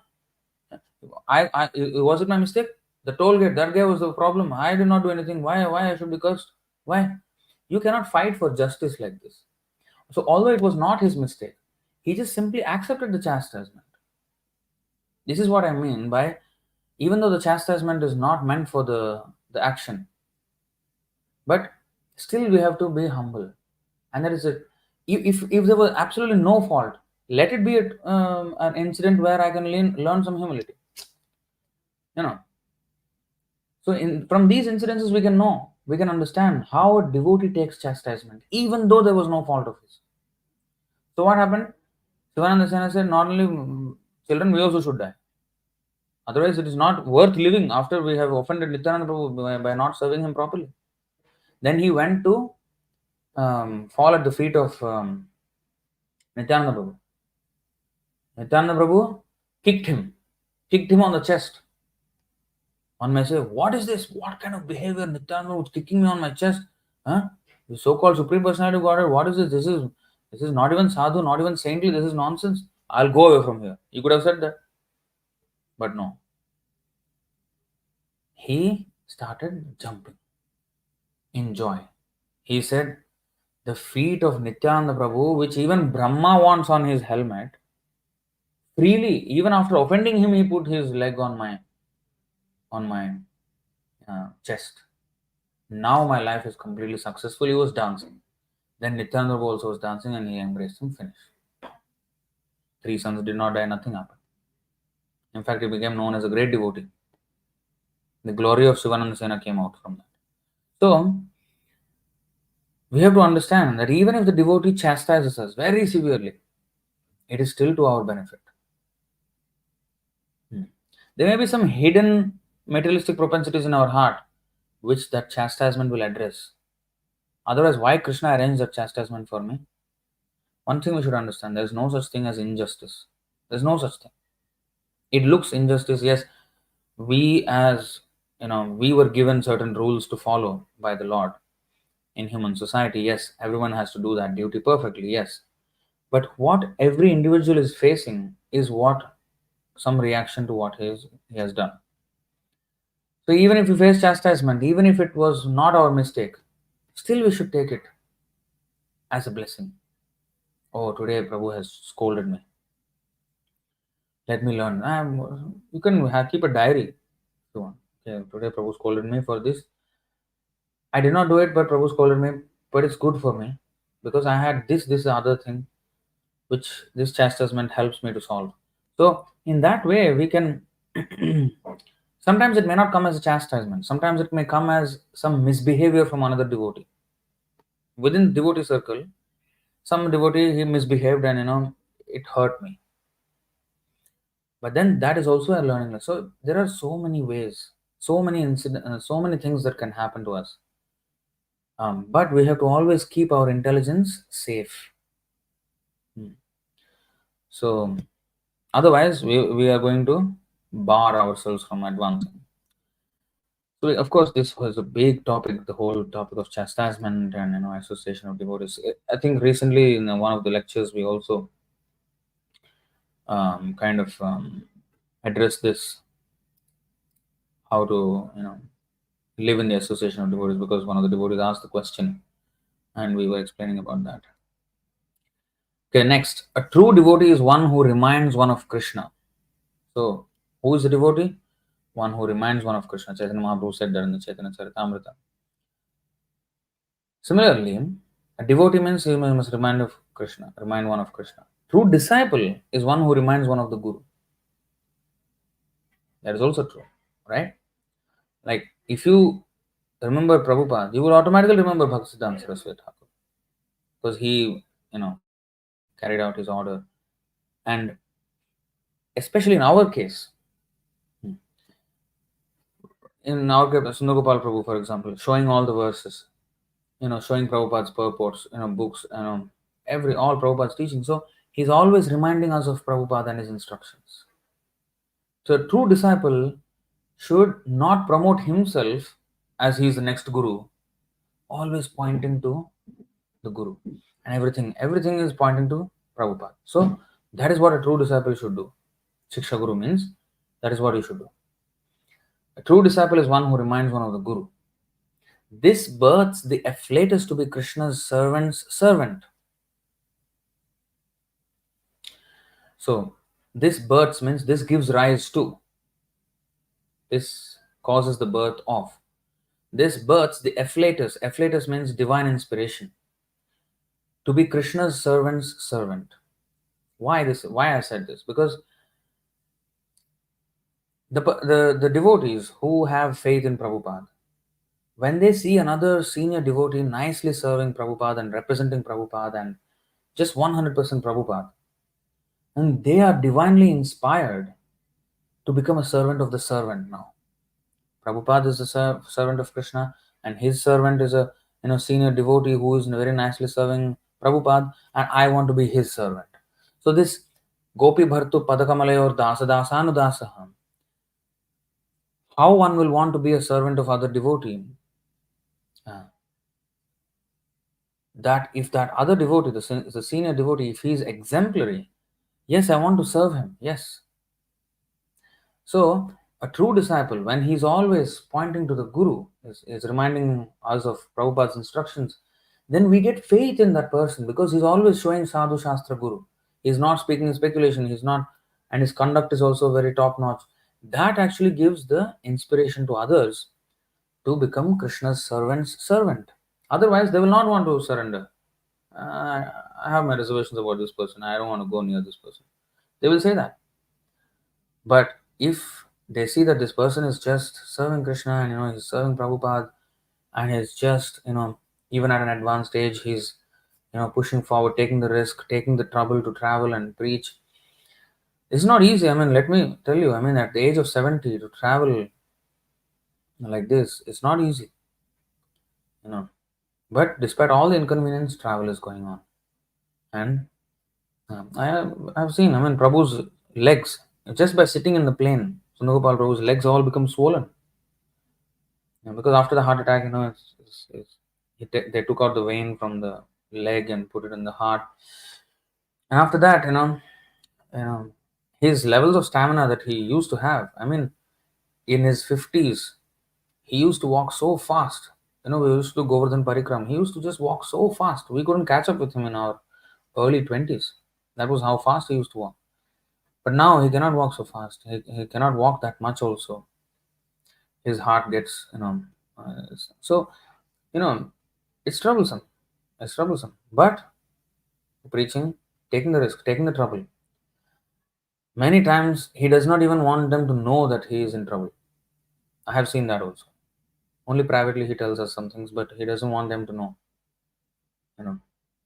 Was it my mistake? The toll gate, that guy was the problem. I did not do anything. Why I should be cursed? Why?" You cannot fight for justice like this. So, although it was not his mistake, he just simply accepted the chastisement. This is what I mean by even though the chastisement is not meant for the action, but still we have to be humble. And that is it. If there was absolutely no fault, let it be an incident where I can learn some humility. You know. So from these incidences we can understand how a devotee takes chastisement, even though there was no fault of his. So what happened? Shivananda Sena said, "Not only children, we also should die. Otherwise, it is not worth living after we have offended Nityananda Prabhu by not serving him properly." Then he went to fall at the feet of Nityananda Prabhu. Nityananda Prabhu kicked him on the chest. One may say, "What is this? What kind of behavior? Nityananda was kicking me on my chest. Huh? The so-called Supreme Personality of Godhead, what is this? This is not even sadhu, not even saintly, this is nonsense. I'll go away from here." You could have said that. But no. He started jumping in joy. He said, "The feet of Nityananda Prabhu, which even Brahma wants on his helmet, freely, even after offending him, he put his leg on my chest. Now my life is completely successful." He was dancing. Then Nityananda Prabhu also was dancing and he embraced him, finished. Three sons did not die, nothing happened. In fact, he became known as a great devotee. The glory of Shivananda Sena came out from that. So, we have to understand that even if the devotee chastises us very severely, it is still to our benefit. There may be some hidden materialistic propensities in our heart which that chastisement will address. Otherwise, why Kṛṣṇa arranged that chastisement for me? One thing we should understand, there is no such thing as injustice. There's no such thing. It looks injustice. Yes, we as we were given certain rules to follow by the Lord in human society. Yes, everyone has to do that duty perfectly. Yes, but what every individual is facing is what some reaction to what he has done. So even if we face chastisement, even if it was not our mistake, still we should take it as a blessing. Oh, today Prabhu has scolded me. Let me learn. You can keep a diary if you want. Okay, today Prabhu scolded me for this. I did not do it, but Prabhu scolded me. But it's good for me because I had this other thing, which this chastisement helps me to solve. So in that way, we can. Sometimes it may not come as a chastisement. Sometimes it may come as some misbehavior from another devotee. Within devotee circle, some devotee he misbehaved and it hurt me. But then that is also a learning lesson. So there are so many ways, so many incidents, so many things that can happen to us. But we have to always keep our intelligence safe. So otherwise, we are going to bar ourselves from advancing. So of course, this was a big topic, the whole topic of chastisement and association of devotees. I think recently in one of the lectures we also kind of addressed this, how to live in the association of devotees, because one of the devotees asked the question and we were explaining about that. Okay, next, a true devotee is one who reminds one of Krishna. So, who is the devotee? One who reminds one of Krishna. Chaitanya Mahaprabhu said that in the Chaitanya Charitamrita. Similarly, a devotee means he must remind one of Krishna. True disciple is one who reminds one of the Guru. That is also true, right? Like, if you remember Prabhupada, you will automatically remember Bhaktisiddhanta Saraswati Thakur, because he, carried out his order. And especially in our case, Sundar Gopal Prabhu, for example, showing all the verses, showing Prabhupada's purports, books, all Prabhupada's teaching. So he's always reminding us of Prabhupada and his instructions. So a true disciple should not promote himself as he is the next guru, always pointing to the guru, and everything is pointing to Prabhupada. So that is what a true disciple should do. Shiksha Guru means that is what he should do. A true disciple is one who reminds one of the guru. This births the afflatus to be Krishna's servant's servant. So this births means this gives rise to. This causes the birth of. This births the afflatus. Afflatus means divine inspiration. To be Krishna's servant's servant. Why this? Why I said this? Because the devotees who have faith in Prabhupada, when they see another senior devotee nicely serving Prabhupada and representing Prabhupada and just 100% Prabhupada, and they are divinely inspired to become a servant of the servant now. Prabhupada is the servant of Krishna, and his servant is a senior devotee who is very nicely serving Prabhupada, and I want to be his servant. So this Gopi Bhartu Padakamalayor Dasa Dasanudasaham, how one will want to be a servant of other devotee? That if that other devotee, the senior devotee, if he is exemplary, yes, I want to serve him. Yes. So a true disciple, when he's always pointing to the Guru, is reminding us of Prabhupada's instructions, then we get faith in that person because he's always showing Sadhu Shastra Guru. He's not speaking in speculation, he's not, and his conduct is also very top notch. That actually gives the inspiration to others to become Krishna's servant's servant. Otherwise, they will not want to surrender. I have my reservations about this person. I don't want to go near this person. They will say that. But if they see that this person is just serving Krishna and he's serving Prabhupada and he's just even at an advanced age he's pushing forward, taking the risk, taking the trouble to travel and preach. It's not easy. I mean, let me tell you, at the age of 70 to travel like this, it's not easy. But despite all the inconvenience, travel is going on. And I have seen, Prabhu's legs, just by sitting in the plane, Sundagopal Prabhu's legs all become swollen. Because after the heart attack, they took out the vein from the leg and put it in the heart. And after that, you know, his levels of stamina that he used to have. I mean, in his 50s, he used to walk so fast. We used to do Govardhan Parikram. He used to just walk so fast. We couldn't catch up with him in our early 20s. That was how fast he used to walk. But now he cannot walk so fast. He cannot walk that much also. His heart gets, so, you know, it's troublesome. It's troublesome. But preaching, taking the risk, taking the trouble. Many times he does not even want them to know that he is in trouble. I have seen that also. Only privately he tells us some things, but he doesn't want them to know, you know,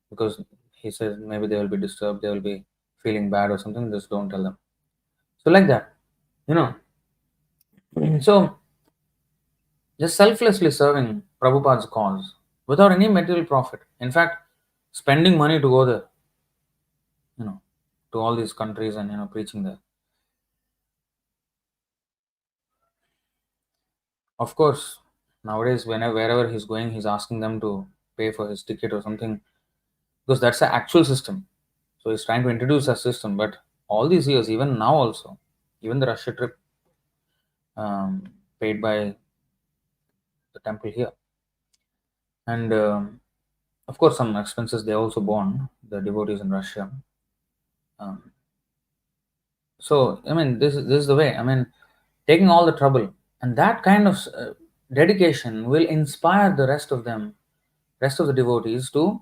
because he says maybe they will be disturbed, they will be feeling bad or something. Just don't tell them. So like that, you know. So just selflessly serving Prabhupada's cause without any material profit. In fact, spending money to go there, to all these countries and preaching there. Of course, nowadays wherever he's going, he's asking them to pay for his ticket or something, because that's the actual system. So he's trying to introduce a system. But all these years, even now also, even the Russia trip, paid by the temple here, and of course some expenses they also borne, the devotees in Russia. Um, so I mean, this is the way. I mean, taking all the trouble, and that kind of dedication will inspire the rest of the devotees to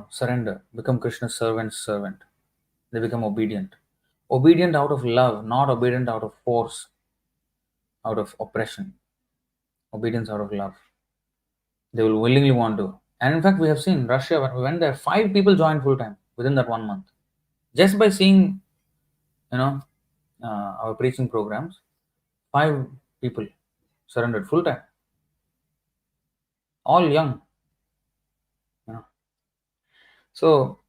surrender, become Krishna's servant. They become obedient out of love, not obedient out of force, out of oppression. Obedience out of love. They will willingly want to. And in fact, we have seen Russia, when we went there, 5 people joined full time within that 1 month. Just by seeing, our preaching programs, 5 people surrendered full time. All young. You know. So,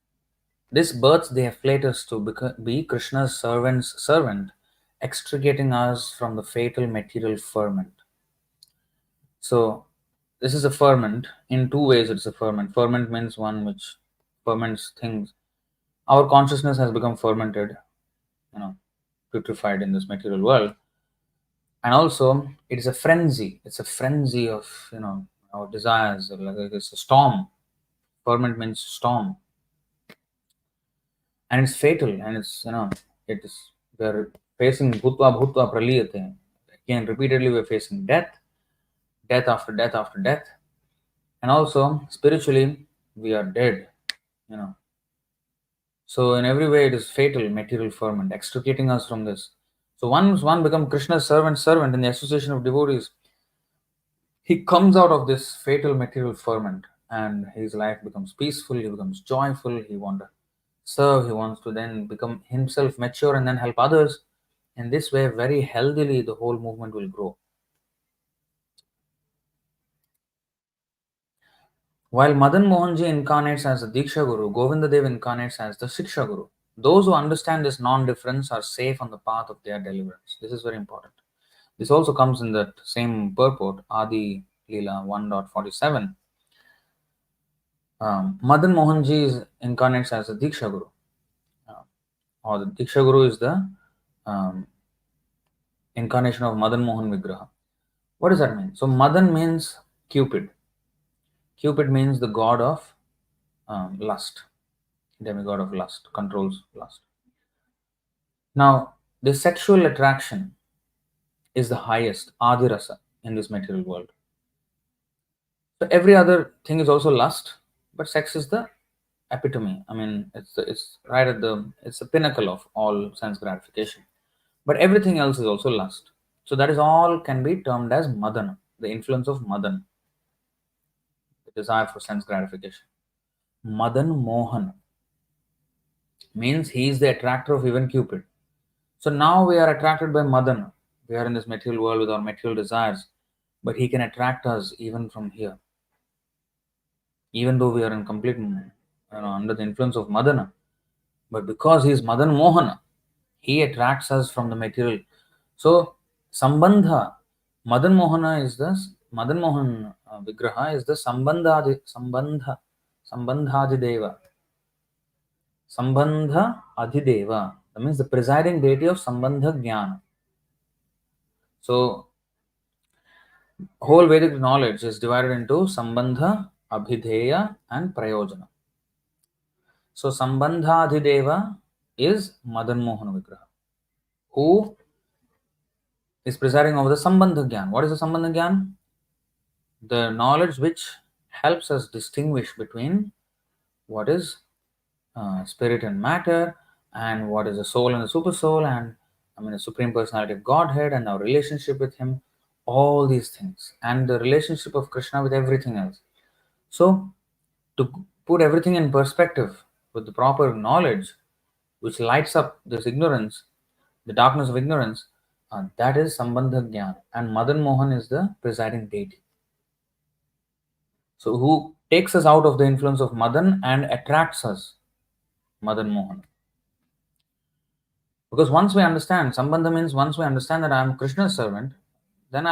this births the afflators to be Krishna's servant's servant, extricating us from the fatal material ferment. So, this is a ferment. In two ways, it's a ferment. Ferment means one which ferments things. Our consciousness has become fermented, putrefied in this material world. And also, it is a frenzy. It's a frenzy of, our desires. Like it's a storm. Ferment means storm. And it's fatal. And it is, we're facing bhutva bhutva praliyate. Again, repeatedly, we're facing death after death after death. And also, spiritually, we are dead, So in every way, it is fatal material ferment, extricating us from this. So once one becomes Krishna's servant in the association of devotees, he comes out of this fatal material ferment, and his life becomes peaceful. He becomes joyful. He wants to serve. He wants to then become himself mature and then help others. In this way, very healthily, the whole movement will grow. While Madan Mohanji incarnates as the Diksha Guru, Govinda Dev incarnates as the Shiksha Guru. Those who understand this non-difference are safe on the path of their deliverance. This is very important. This also comes in that same purport, Adi Leela 1.47. Madan Mohanji incarnates as the Diksha Guru. Or the Diksha Guru is the incarnation of Madan Mohan Vigraha. What does that mean? So Madan means Cupid. Cupid means the god of lust. Demigod of lust, controls lust. Now, the sexual attraction is the highest, Adirasa, in this material world. So every other thing is also lust, but sex is the epitome. I mean, it's right at it's the pinnacle of all sense gratification. But everything else is also lust. So that is all can be termed as Madan, the influence of Madan, the desire for sense gratification. Madan Mohan means he is the attractor of even Cupid. So now we are attracted by Madan. We are in this material world with our material desires, but he can attract us even from here. Even though we are in complete, under the influence of Madana, but because he is Madan Mohana, He attracts us from the material. So, Sambandha, Madan Mohana is the Madan Mohan Vigraha is the Sambandhadi Deva. Sambandha Adhideva. That means the presiding deity of Sambandha Jnana. So, whole Vedic knowledge is divided into Sambandha, Abhidheya, and Prayojana. So, Sambandhadhideva is Madan Mohan Vigraha, who is presiding over the Sambandha Gyan. What is the Sambandha Gyan? The knowledge which helps us distinguish between what is spirit and matter, and what is the soul and the super soul, and the Supreme Personality of Godhead, and our relationship with Him, all these things, and the relationship of Krishna with everything else. So, to put everything in perspective with the proper knowledge, which lights up this ignorance, the darkness of ignorance, that is Sambandha Gyan, and Madan Mohan is the presiding deity. So, who takes us out of the influence of Madan and attracts us, Madan Mohan. Because once we understand, Sambandha means once we understand that I am Krishna's servant, then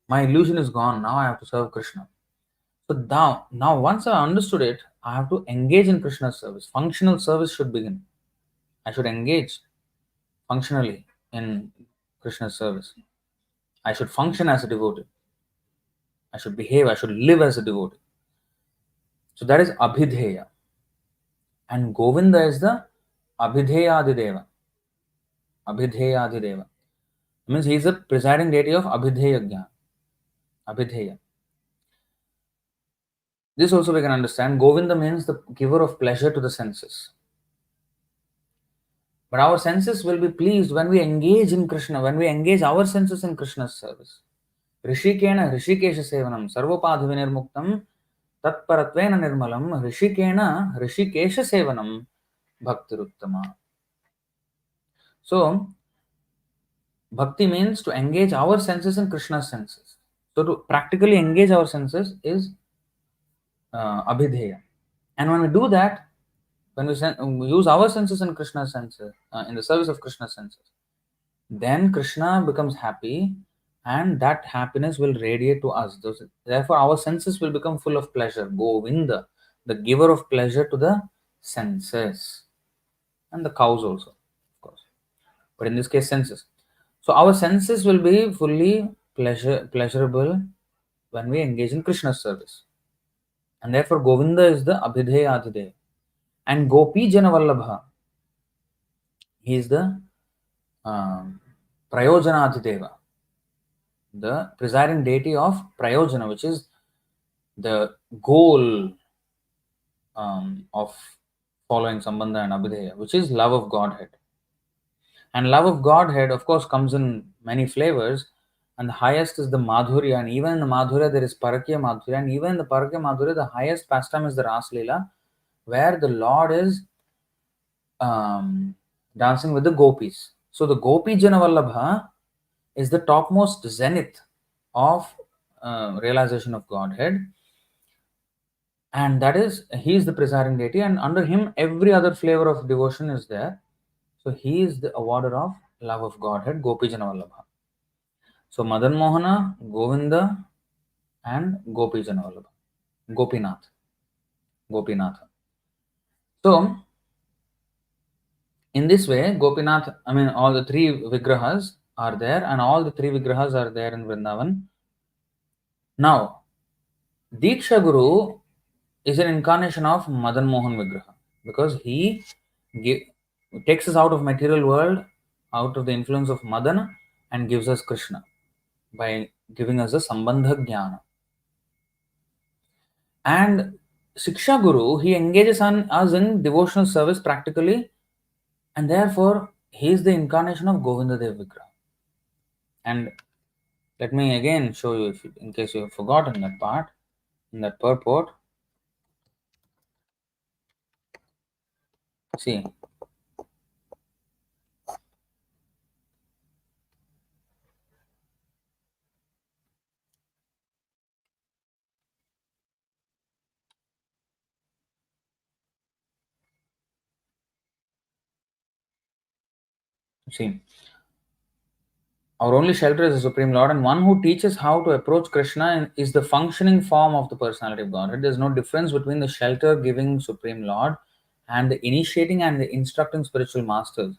my illusion is gone. Now I have to serve Krishna. So now once I understood it, I have to engage in Krishna's service. Functional service should begin. I should engage functionally in Krishna's service. I should function as a devotee. I should behave, I should live as a devotee. So that is Abhidheya. And Govinda is the Abhidheyadideva. Abhidheyadideva. Means he is the presiding deity of Abhidheya Jnana. Abhidheya. This also we can understand. Govinda means the giver of pleasure to the senses. But our senses will be pleased when we engage in Krishna, when we engage our senses in Krishna's service. Rishikena Rishikesha Sevanam Sarvopadhavinirmuktam Tatparatvena Nirmalam Rishikena Rishikesha Sevanam Bhaktiruttama. So, bhakti means to engage our senses in Krishna's senses. So, to practically engage our senses is Abhidheya. And when we do that, when we use our senses in Krishna's senses, in the service of Krishna's senses, then Krishna becomes happy and that happiness will radiate to us. Therefore, our senses will become full of pleasure. Govinda, the giver of pleasure to the senses. And the cows also, of course. But in this case, senses. So our senses will be fully pleasurable when we engage in Krishna's service. And therefore, Govinda is the Abhidheya Adhideva. And Gopi Janavallabha, he is the Prayojana Adhideva, the presiding deity of Prayojana, which is the goal of following Sambandha and Abhidheya, which is love of Godhead. And love of Godhead, of course, comes in many flavors, and the highest is the Madhurya, and even in the Madhurya there is Parakya Madhurya, and even in the Parakya Madhurya the highest pastime is the Ras Leela, where the Lord is dancing with the gopis. So the Gopi Janavallabha is the topmost zenith of realization of Godhead, and that is he is the presiding deity, and under him every other flavor of devotion is there. So he is the awarder of love of Godhead, Gopi Janavallabha. So Madan Mohana, Govinda, and Gopi Janavallabha, Gopinath, Gopinath. So in this way, Gopinath, all the three Vigrahas are there, and all the three Vigrahas are there in Vrindavan. Now, Diksha Guru is an incarnation of Madan Mohan Vigraha because he takes us out of material world, out of the influence of Madan, and gives us Krishna by giving us the Sambandha Jnana. And Shiksha Guru, he engages us in devotional service practically, and therefore he is the incarnation of Govinda Dev Vigraha. And let me again show you, in case you have forgotten that part, in that purport. See, See, our only shelter is the Supreme Lord, and one who teaches how to approach Kṛṣṇa is the functioning form of the personality of Godhead. There's no difference between the shelter giving Supreme Lord and the initiating and the instructing spiritual masters.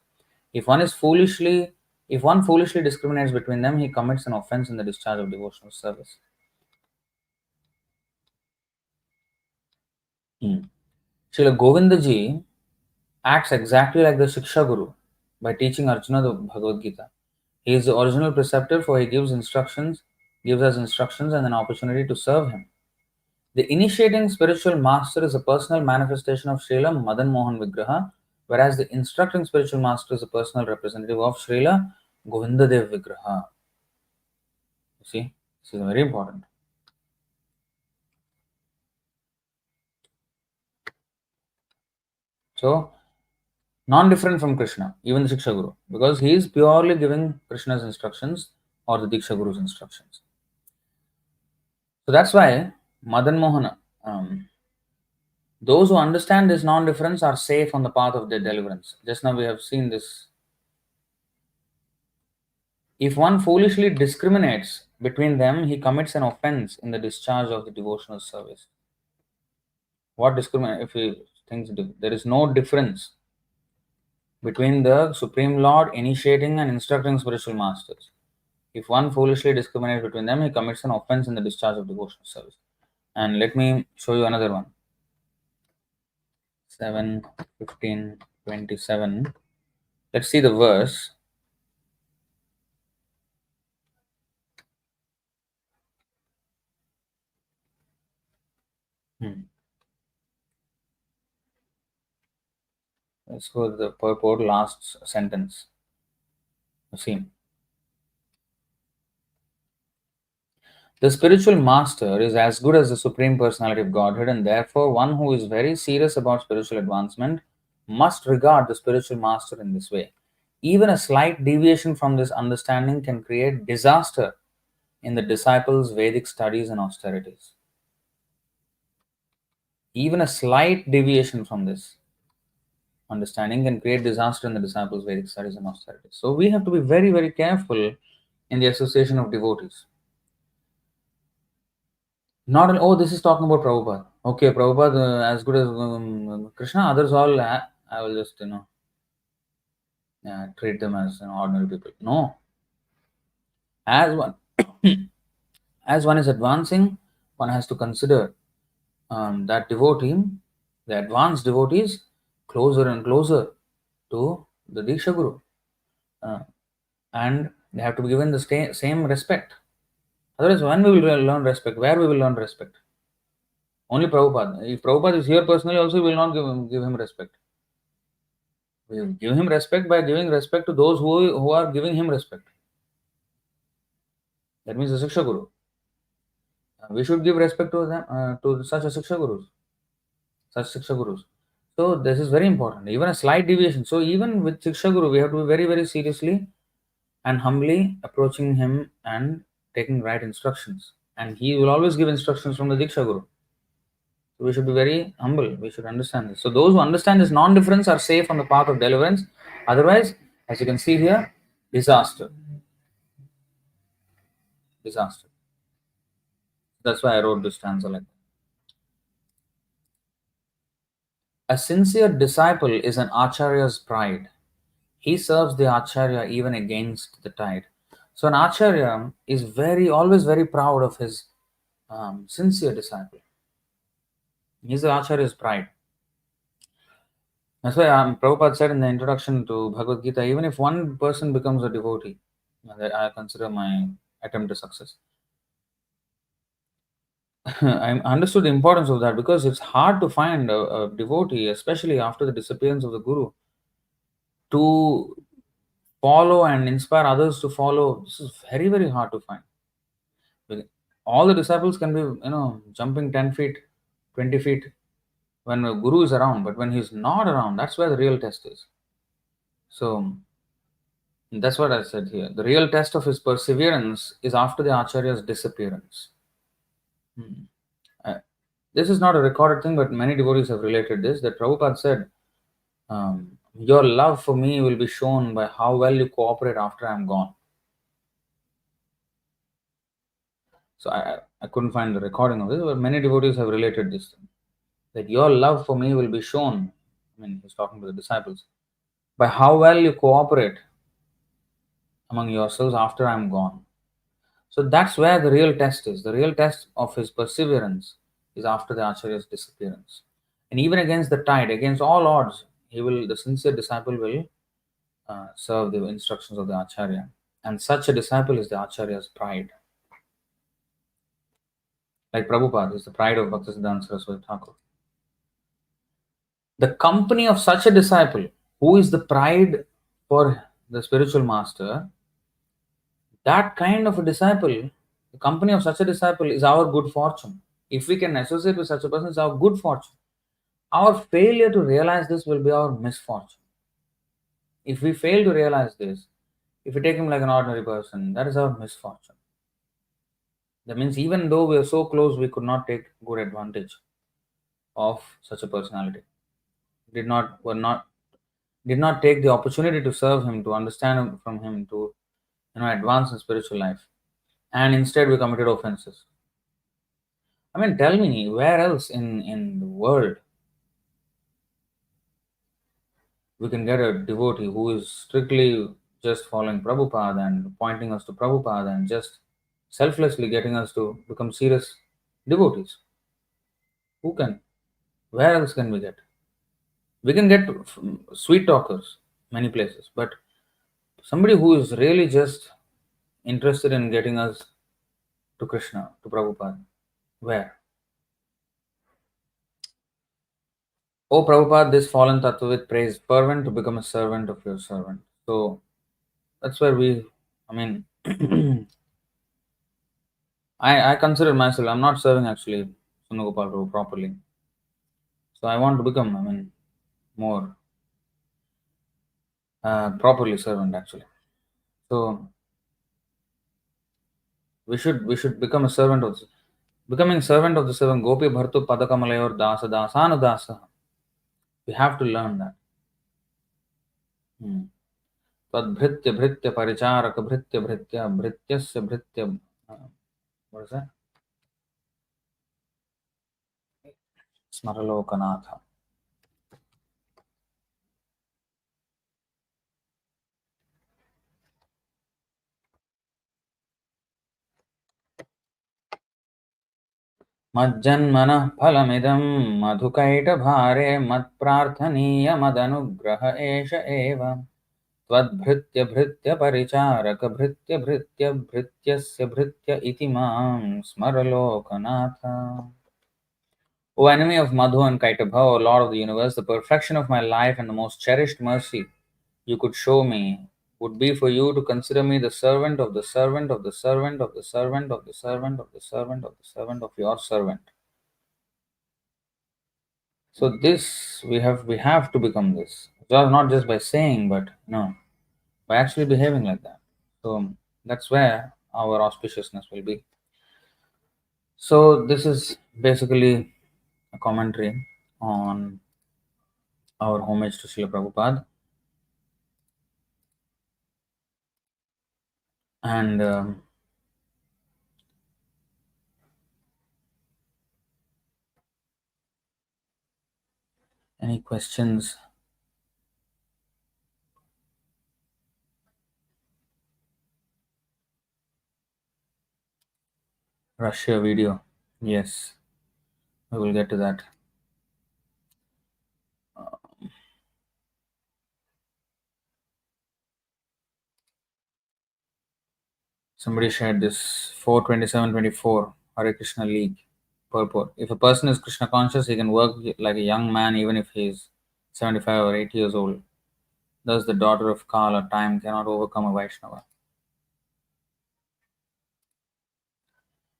If one is foolishly if one foolishly discriminates between them, he commits an offense in the discharge of devotional service. Srila Govindaji acts exactly like the Shiksha Guru by teaching Arjuna the Bhagavad Gita. He is the original preceptor, for he gives us instructions and an opportunity to serve him. The initiating spiritual master is a personal manifestation of Srila Madan Mohan Vigraha, whereas the instructing spiritual master is a personal representative of Srila Govindadev Vigraha. You see, this is very important. So, non-different from Krishna, even the Shiksha Guru, because he is purely giving Krishna's instructions or the Diksha Guru's instructions. So that's why Madan Mohana, those who understand this non-difference are safe on the path of their deliverance. Just now we have seen this. If one foolishly discriminates between them, he commits an offense in the discharge of the devotional service. What discriminate? If he thinks there is no difference between the Supreme Lord initiating and instructing spiritual masters. If one foolishly discriminates between them, he commits an offense in the discharge of devotional service. And let me show you another one. 7, 15, 27. Let's see the verse. Let's go to the purport, last sentence. See. The spiritual master is as good as the Supreme Personality of Godhead, and therefore one who is very serious about spiritual advancement must regard the spiritual master in this way. Even a slight deviation from this understanding can create disaster in the disciples' Vedic studies and austerities. Even a slight deviation from this understanding can create disaster in the disciples' Vedic studies and austerities. So we have to be very, very careful in the association of devotees. Not an, oh, this is talking about Prabhupada. Okay, Prabhupada as good as Krishna, others all, I will just, treat them as ordinary people. No. As one, as one is advancing, one has to consider that devotee, the advanced devotees, closer and closer to the Diksha Guru. And they have to be given the same respect. Otherwise, when we will learn respect? Where we will learn respect? Only Prabhupada. If Prabhupada is here personally, also we will not give him respect. We will give him respect by giving respect to those who are giving him respect. That means the Shiksha Guru. We should give respect to them, to such a Shiksha Gurus. Such Shiksha Gurus. So this is very important. Even a slight deviation. So even with Shiksha Guru, we have to be very, very seriously and humbly approaching him and taking right instructions. And he will always give instructions from the Diksha Guru. So we should be very humble. We should understand this. So those who understand this non-difference are safe on the path of deliverance. Otherwise, as you can see here, disaster. Disaster. That's why I wrote this stanza like that. A sincere disciple is an acharya's pride. He serves the acharya even against the tide. So an acharya is always very proud of his sincere disciple. He's the acharya's pride. That's why Prabhupada said in the introduction to Bhagavad Gita, even if one person becomes a devotee, I consider my attempt a success. I understood the importance of that because it's hard to find a devotee, especially after the disappearance of the Guru, to follow and inspire others to follow. This is very, very hard to find. All the disciples can be, jumping 10 feet, 20 feet when the Guru is around, but when he's not around, that's where the real test is. So that's what I said here. The real test of his perseverance is after the Acharya's disappearance. This is not a recorded thing, but many devotees have related this, that Prabhupada said, your love for me will be shown by how well you cooperate after I'm gone. So I couldn't find the recording of this, but many devotees have related this, that your love for me will be shown. I mean, he's talking to the disciples, by how well you cooperate among yourselves after I'm gone. So that's where the real test is. The real test of his perseverance is after the Acharya's disappearance. And even against the tide, against all odds, the sincere disciple will serve the instructions of the Acharya. And such a disciple is the Acharya's pride. Like Prabhupada is the pride of Bhaktisiddhanta Saraswati Thakur. The company of such a disciple, who is the pride for the spiritual master, that kind of a disciple, the company of such a disciple is our good fortune. If we can associate with such a person, it's our good fortune. Our failure to realize this will be our misfortune. If we fail to realize this, if we take him like an ordinary person, that is our misfortune. That means even though we are so close, we could not take good advantage of such a personality. Did not take the opportunity to serve him, to understand from him, to advance in spiritual life, and instead we committed offenses. I mean, tell me, where else in the world we can get a devotee who is strictly just following Prabhupada and pointing us to Prabhupada and just selflessly getting us to become serious devotees? Who can? Where else can we get? We can get sweet talkers many places, but somebody who is really just interested in getting us to Krishna, to Prabhupada, where? Oh Prabhupada, this fallen Tattvavit prays fervent to become a servant of your servant. So that's where I mean, I consider myself, I'm not serving actually Sunagopal Prabhu properly. So I want to become, more properly servant actually. So we should become a servant of becoming servant of the seven Gopi Bhartu Padakamalayur Dasa Dasanu Dasa. We have to learn that. Tadbhritya Bhritya Paricharak Bhritya Bhritya Bhrityasya Bhritya. What is that? Smaralokanatha. मज्जन्मनः फलमिदं मधुकैटभारे मत्प्रार्थनीयमदनुग्रह एष एव त्वद्भृत्य भृत्य परिचारक भृत्य भृत्य भृत्यस्य भृत्य इति मां स्मर Loknath. O enemy of Madhu and Kaitabha, O Lord of the universe, the perfection of my life and the most cherished mercy you could show me would be for you to consider me the servant of the servant of the servant of the servant of the servant of the servant of the servant of your servant. So this we have to become this. Not just by saying, but no, by actually behaving like that. So that's where our auspiciousness will be. So this is basically a commentary on our homage to Śrīla Prabhupada. And any questions? Russia video. Yes, we will get to that. Somebody shared this 42724 Hare Krishna League purport. If a person is Krishna conscious, he can work like a young man even if he is 75 or 80 years old. Thus, the daughter of Kala, time, cannot overcome a Vaishnava.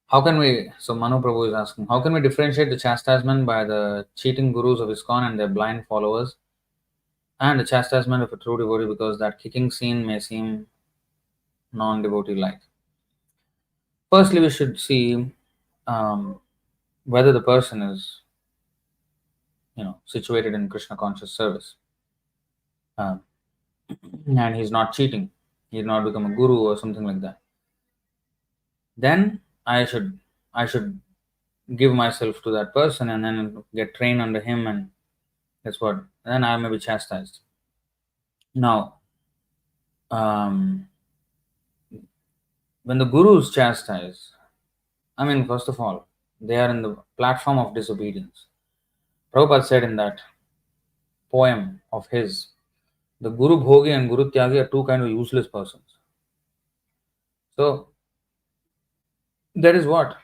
How can we, so Manu Prabhu is asking, how can we differentiate the chastisement by the cheating gurus of ISKCON and their blind followers and the chastisement of a true devotee, because that kicking scene may seem non-devotee like? Firstly, we should see whether the person is, situated in Krishna conscious service. uh, and he's not cheating, he's not become a guru or something like that, then I should give myself to that person and then get trained under him, and that's what. Then I may be chastised. Now, um, when the gurus chastise, I mean, first of all, they are in the platform of disobedience. Prabhupada said in that poem of his, the Guru Bhogi and Guru Tyagi are two kind of useless persons. So that is what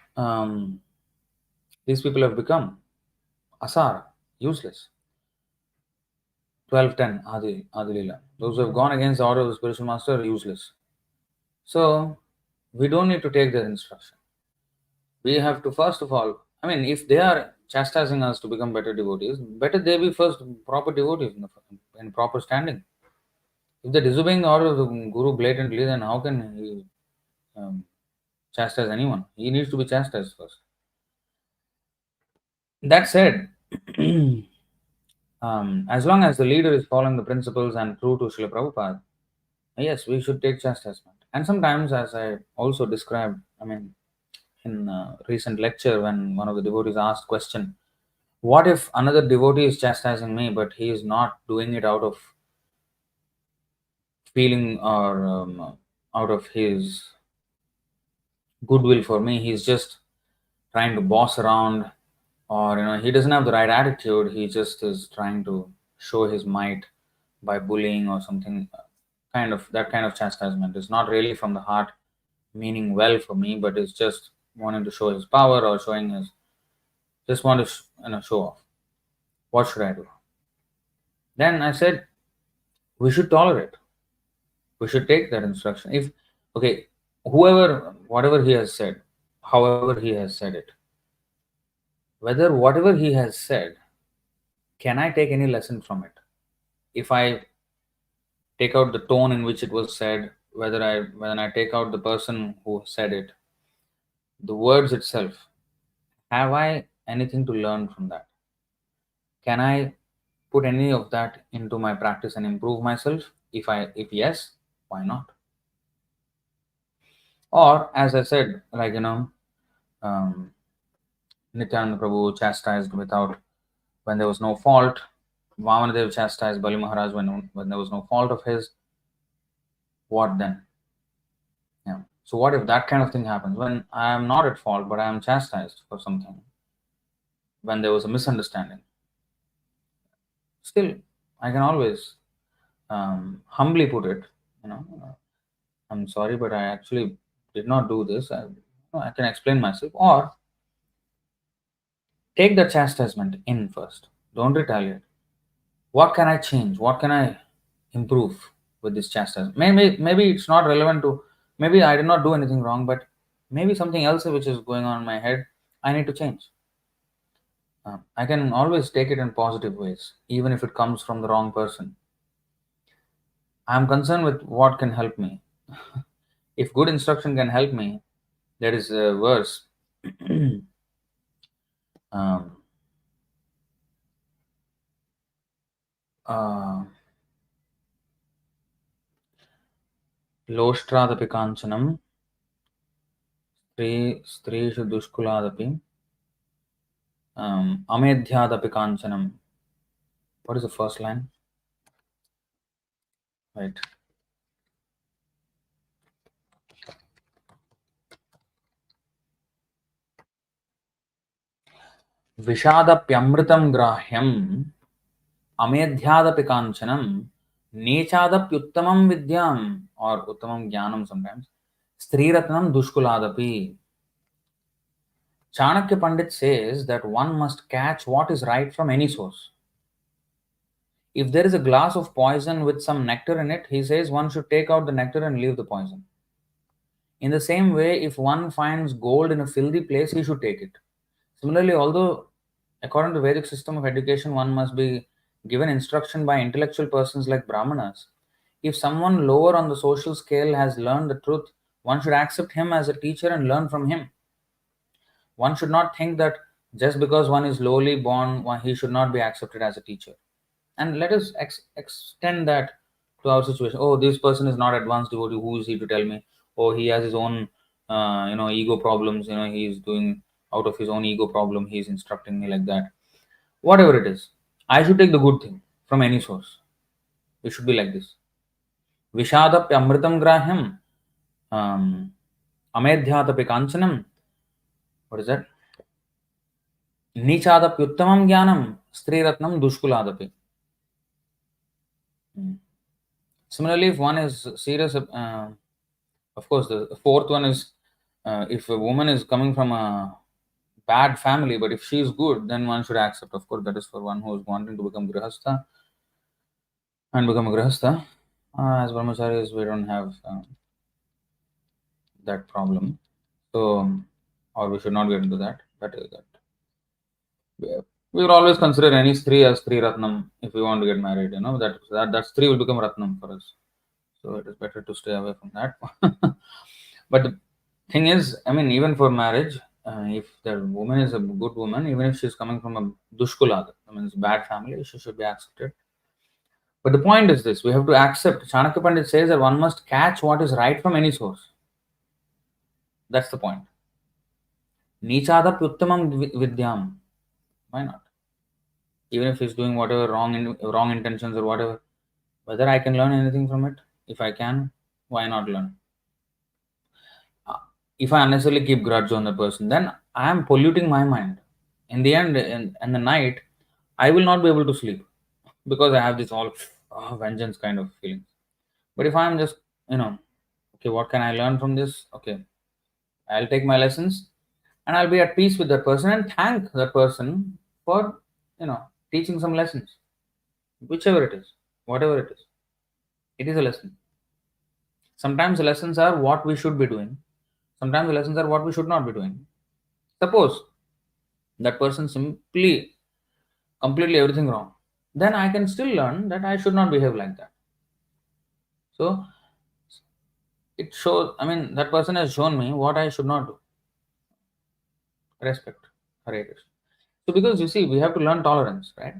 these people have become. Asar, useless. 12:10 Adi Leela. Those who have gone against the order of the spiritual master are useless. So we don't need to take their instruction. We have to, first of all, I mean, if they are chastising us to become better devotees, better they be first proper devotees in proper standing. If they're disobeying the order of the Guru blatantly, then how can he chastise anyone? He needs to be chastised first. That said, as long as the leader is following the principles and true to Śrīla Prabhupāda, yes, we should take chastisement. And sometimes, as I also described, I mean, in a recent lecture, when one of the devotees asked question, what if another devotee is chastising me, but he is not doing it out of feeling or out of his goodwill for me? He's just trying to boss around, or he doesn't have the right attitude. He just is trying to show his might by bullying or something. That kind of chastisement is not really from the heart, meaning well for me, but it's just wanting to show his power or showing his, just want to show off. What should I do? Then I said we should tolerate. We should take that instruction. If okay, whatever he has said, however he has said it, whether whatever he has said, can I take any lesson from it? If I take out the tone in which it was said, when I take out the person who said it, the words itself, have I anything to learn from that? Can I put any of that into my practice and improve myself? If yes, why not? Or as I said, like Nityananda Prabhu chastised when there was no fault. Vamanadev chastised Bali Maharaj when there was no fault of his. What then? Yeah. So what if that kind of thing happens when I am not at fault but I am chastised for something, when there was a misunderstanding? Still, I can always humbly put it, I'm sorry, but I actually did not do this. I can explain myself, or take the chastisement in first. Don't retaliate. What can I change? What can I improve with this chastisement? Maybe it's not relevant to. Maybe I did not do anything wrong, but maybe something else which is going on in my head, I need to change. I can always take it in positive ways, even if it comes from the wrong person. I am concerned with what can help me. If good instruction can help me, that is a verse. लोष्ट्रादपि काञ्चनं स्त्रीषु दुष्कुलादपि अमेध्यादपि काञ्चनं. What is the first line? Right. विषादप्यमृतं ग्राह्यम् अमेध्यादपि काञ्चनं नीचादप्युत्तमं विद्याम्, or उत्तमं ज्ञानं sometimes, स्त्रीरत्नं दुष्कुलादपि. Chanakya Pandit says that one must catch what is right from any source. If there is a glass of poison with some nectar in it, he says one should take out the nectar and leave the poison. In the same way, if one finds gold in a filthy place, he should take it. Similarly, although according to Vedic system of education, one must be given instruction by intellectual persons like Brahmanas, if someone lower on the social scale has learned the truth, one should accept him as a teacher and learn from him. One should not think that just because one is lowly born, he should not be accepted as a teacher. And let us extend that to our situation. Oh, this person is not advanced devotee. Who is he to tell me? Oh, he has his own, ego problems. He's doing out of his own ego problem. He's instructing me like that. Whatever it is, I should take the good thing from any source. It should be like this. Vishadapi amritam grahyam, amedhyatapi kanchanam. What is that? Nichadapi uttamam jnanam, striratnam dushkuladapi. Similarly, if one is serious, of course, the fourth one is if a woman is coming from a bad family, but if she is good, then one should accept. Of course, that is for one who is wanting to become grihastha and become a grihastha. As brahmacharis, we don't have that problem. So, or we should not get into that. That is that. We will always consider any stri as Sri Ratnam if we want to get married. That stri will become Ratnam for us. So it is better to stay away from that. But the thing is, I mean, even for marriage, if the woman is a good woman, even if she is coming from a dushkulada, I mean, it's a bad family, she should be accepted. But the point is this: we have to accept. Chanakya Pandit says that one must catch what is right from any source. That's the point. Nichada pyuttamam vidyam. Why not? Even if he's doing whatever wrong intentions or whatever, whether I can learn anything from it, if I can, why not learn? If I unnecessarily keep grudge on the person, then I am polluting my mind. In the end, in the night, I will not be able to sleep because I have this all vengeance kind of feeling. But if I am just, okay, what can I learn from this? Okay, I'll take my lessons and I'll be at peace with that person and thank that person for, teaching some lessons, whichever it is, whatever it is a lesson. Sometimes the lessons are what we should be doing. Sometimes the lessons are what we should not be doing. Suppose that person simply completely everything wrong, then I can still learn that I should not behave like that. So it shows, I mean, that person has shown me what I should not do. Respect. Hare Krishna. So because you see, we have to learn tolerance, right?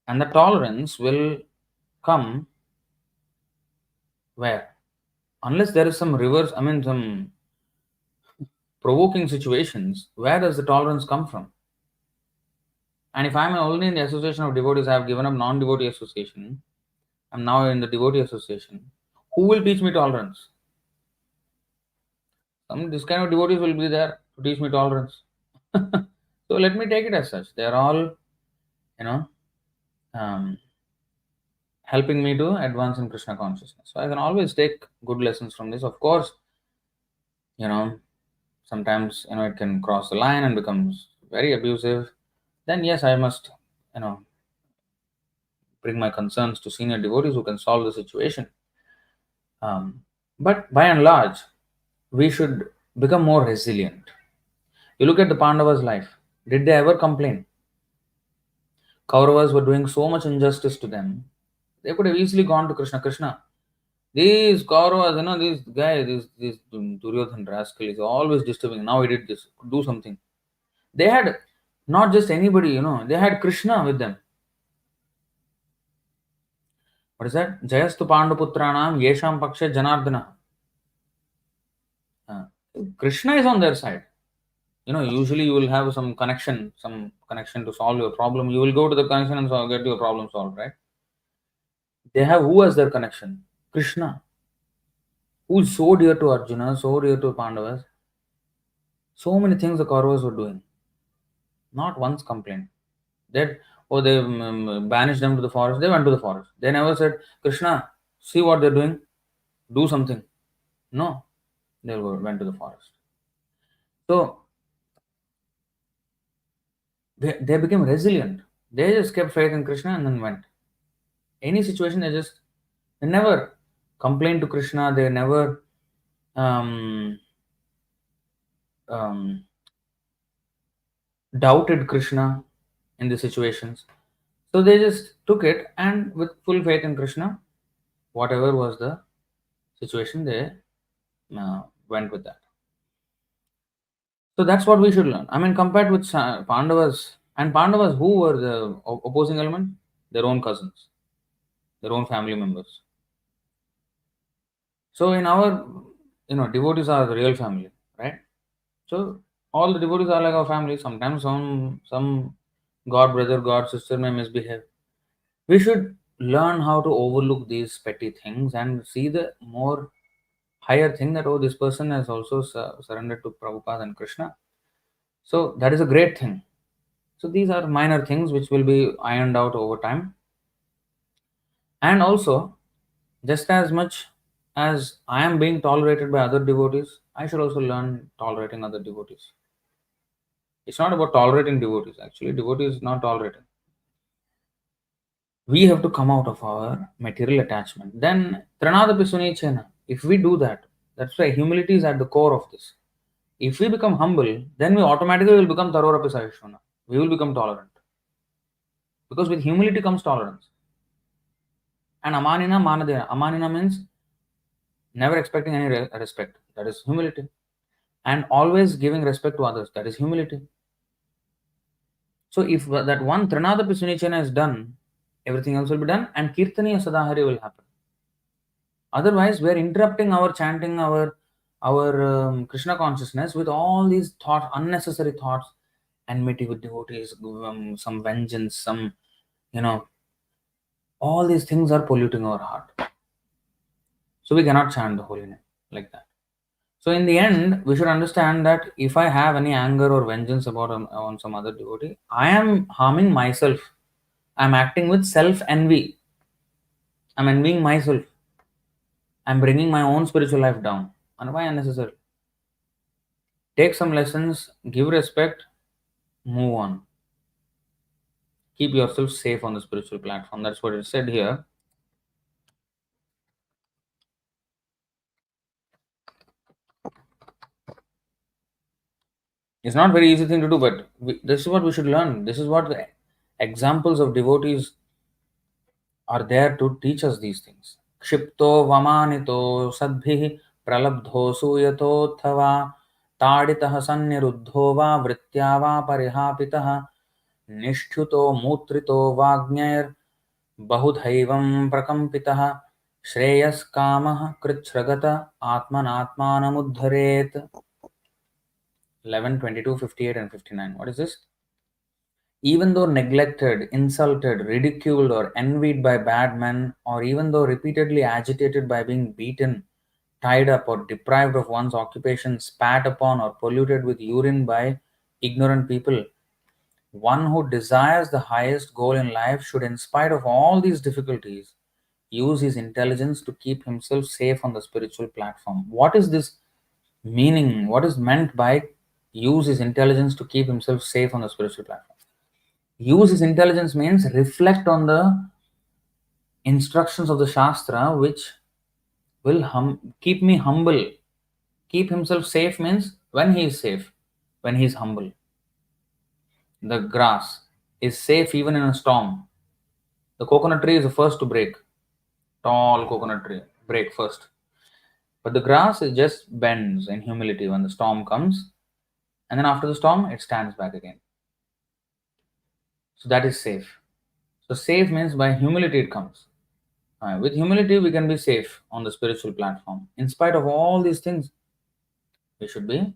And the tolerance will come where? Unless there is some reverse, I mean, some provoking situations, where does the tolerance come from? And if I'm only in the association of devotees, I have given up non-devotee association, I'm now in the devotee association, who will teach me tolerance? This kind of devotees will be there to teach me tolerance. So let me take it as such. They are all, helping me to advance in Krishna consciousness. So I can always take good lessons from this. Of course, sometimes it can cross the line and becomes very abusive. Then yes, I must, bring my concerns to senior devotees who can solve the situation. But by and large, we should become more resilient. You look at the Pandavas' life. Did they ever complain? Kauravas were doing so much injustice to them. They could have easily gone to Krishna. Krishna, these Kauravas, this guy, this Duryodhan rascal is always disturbing. Now he did this. Do something. They had not just anybody, they had Krishna with them. What is that? Jayastu Pandaputranam Yesham Paksha Janardana. Krishna is on their side. Usually you will have some connection to solve your problem. You will go to the connection and get your problem solved, right? They have who as their connection? Krishna, who is so dear to Arjuna, so dear to Pandavas. So many things the Kauravas were doing. Not once complained. That, they banished them to the forest. They went to the forest. They never said, Krishna, see what they're doing. Do something. No. They went to the forest. So, they became resilient. They just kept faith in Krishna and then went. Any situation, they never complained to Krishna. They never doubted Krishna in the situations. So they just took it and with full faith in Krishna, whatever was the situation, they went with that. So that's what we should learn. I mean, compared with Pandavas, and Pandavas, who were the opposing element? their own cousins, their own family members. So in our, devotees are the real family, right? So all the devotees are like our family. Sometimes some god brother, god sister may misbehave. We should learn how to overlook these petty things and see the more higher thing that, oh, this person has also surrendered to Prabhupada and Krishna. So that is a great thing. So these are minor things which will be ironed out over time. And also, just as much as I am being tolerated by other devotees, I should also learn tolerating other devotees. It's not about tolerating devotees, actually. Devotees is not tolerating. We have to come out of our material attachment. Then, Tranadapi Sunichena, if we do that, that's why humility is at the core of this. If we become humble, then we automatically will become Tarorapi Sahishvana. We will become tolerant. Because with humility comes tolerance. And Amanina Manadena. Amanina means never expecting any respect. That is humility. And always giving respect to others. That is humility. So if that one Tranadapi Sunichena is done, everything else will be done and Kirtaniya Sadahari will happen. Otherwise, we are interrupting our chanting, our Krishna consciousness with all these thoughts, unnecessary thoughts, enmity with devotees, some vengeance, some, you know, all these things are polluting our heart. So we cannot chant the holy name like that. So in the end, we should understand that if I have any anger or vengeance about on some other devotee, I am harming myself. I am acting with self envy. I am envying myself. I am bringing my own spiritual life down. And why unnecessary? Take some lessons, give respect, move on. Keep yourself safe on the spiritual platform. That's what it said here. It's not very easy thing to do, but this is what we should learn. This is what the examples of devotees are there to teach us these things. Kshipto vamanito sadbhi pralabdho suyatothava taditah sanniruddho va vrittya va parihapitah निष्ठुतो मूत्रितो वाग्ञैर् बहुधैवं प्रकम्पितः श्रेयस्कामः कृच्छ्रगत आत्मनात्मानमुद्धरेत्. 11, 22, 58 and 59. What is this? Even though neglected, insulted, ridiculed or envied by bad men, or even though repeatedly agitated by being beaten, tied up or deprived of one's occupation, spat upon or polluted with urine by ignorant people, one who desires the highest goal in life should, in spite of all these difficulties, use his intelligence to keep himself safe on the spiritual platform. What is this meaning? What is meant by use his intelligence to keep himself safe on the spiritual platform? Use his intelligence means reflect on the instructions of the Shastra, which will keep me humble. Keep himself safe means when he is safe, when he is humble. The grass is safe even in a storm. The coconut tree is the first to break. Tall coconut tree, break first. But the grass is just bends in humility when the storm comes, and then after the storm, it stands back again. So that is safe. So safe means by humility it comes. With humility, we can be safe on the spiritual platform. In spite of all these things, we should be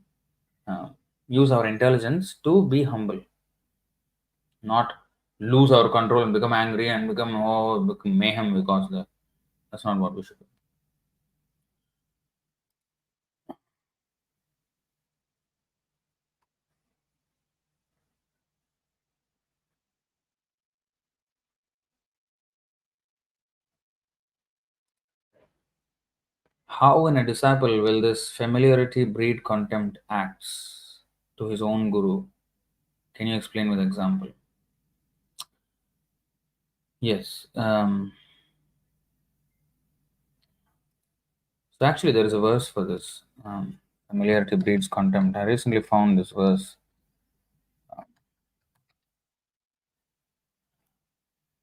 uh, use our intelligence to be humble, not lose our control and become angry and become mayhem because that's not what we should do. How in a disciple will this familiarity breed contempt acts to his own guru? Can you explain with example? Yes. So actually, there is a verse for this. Familiarity breeds contempt. I recently found this verse.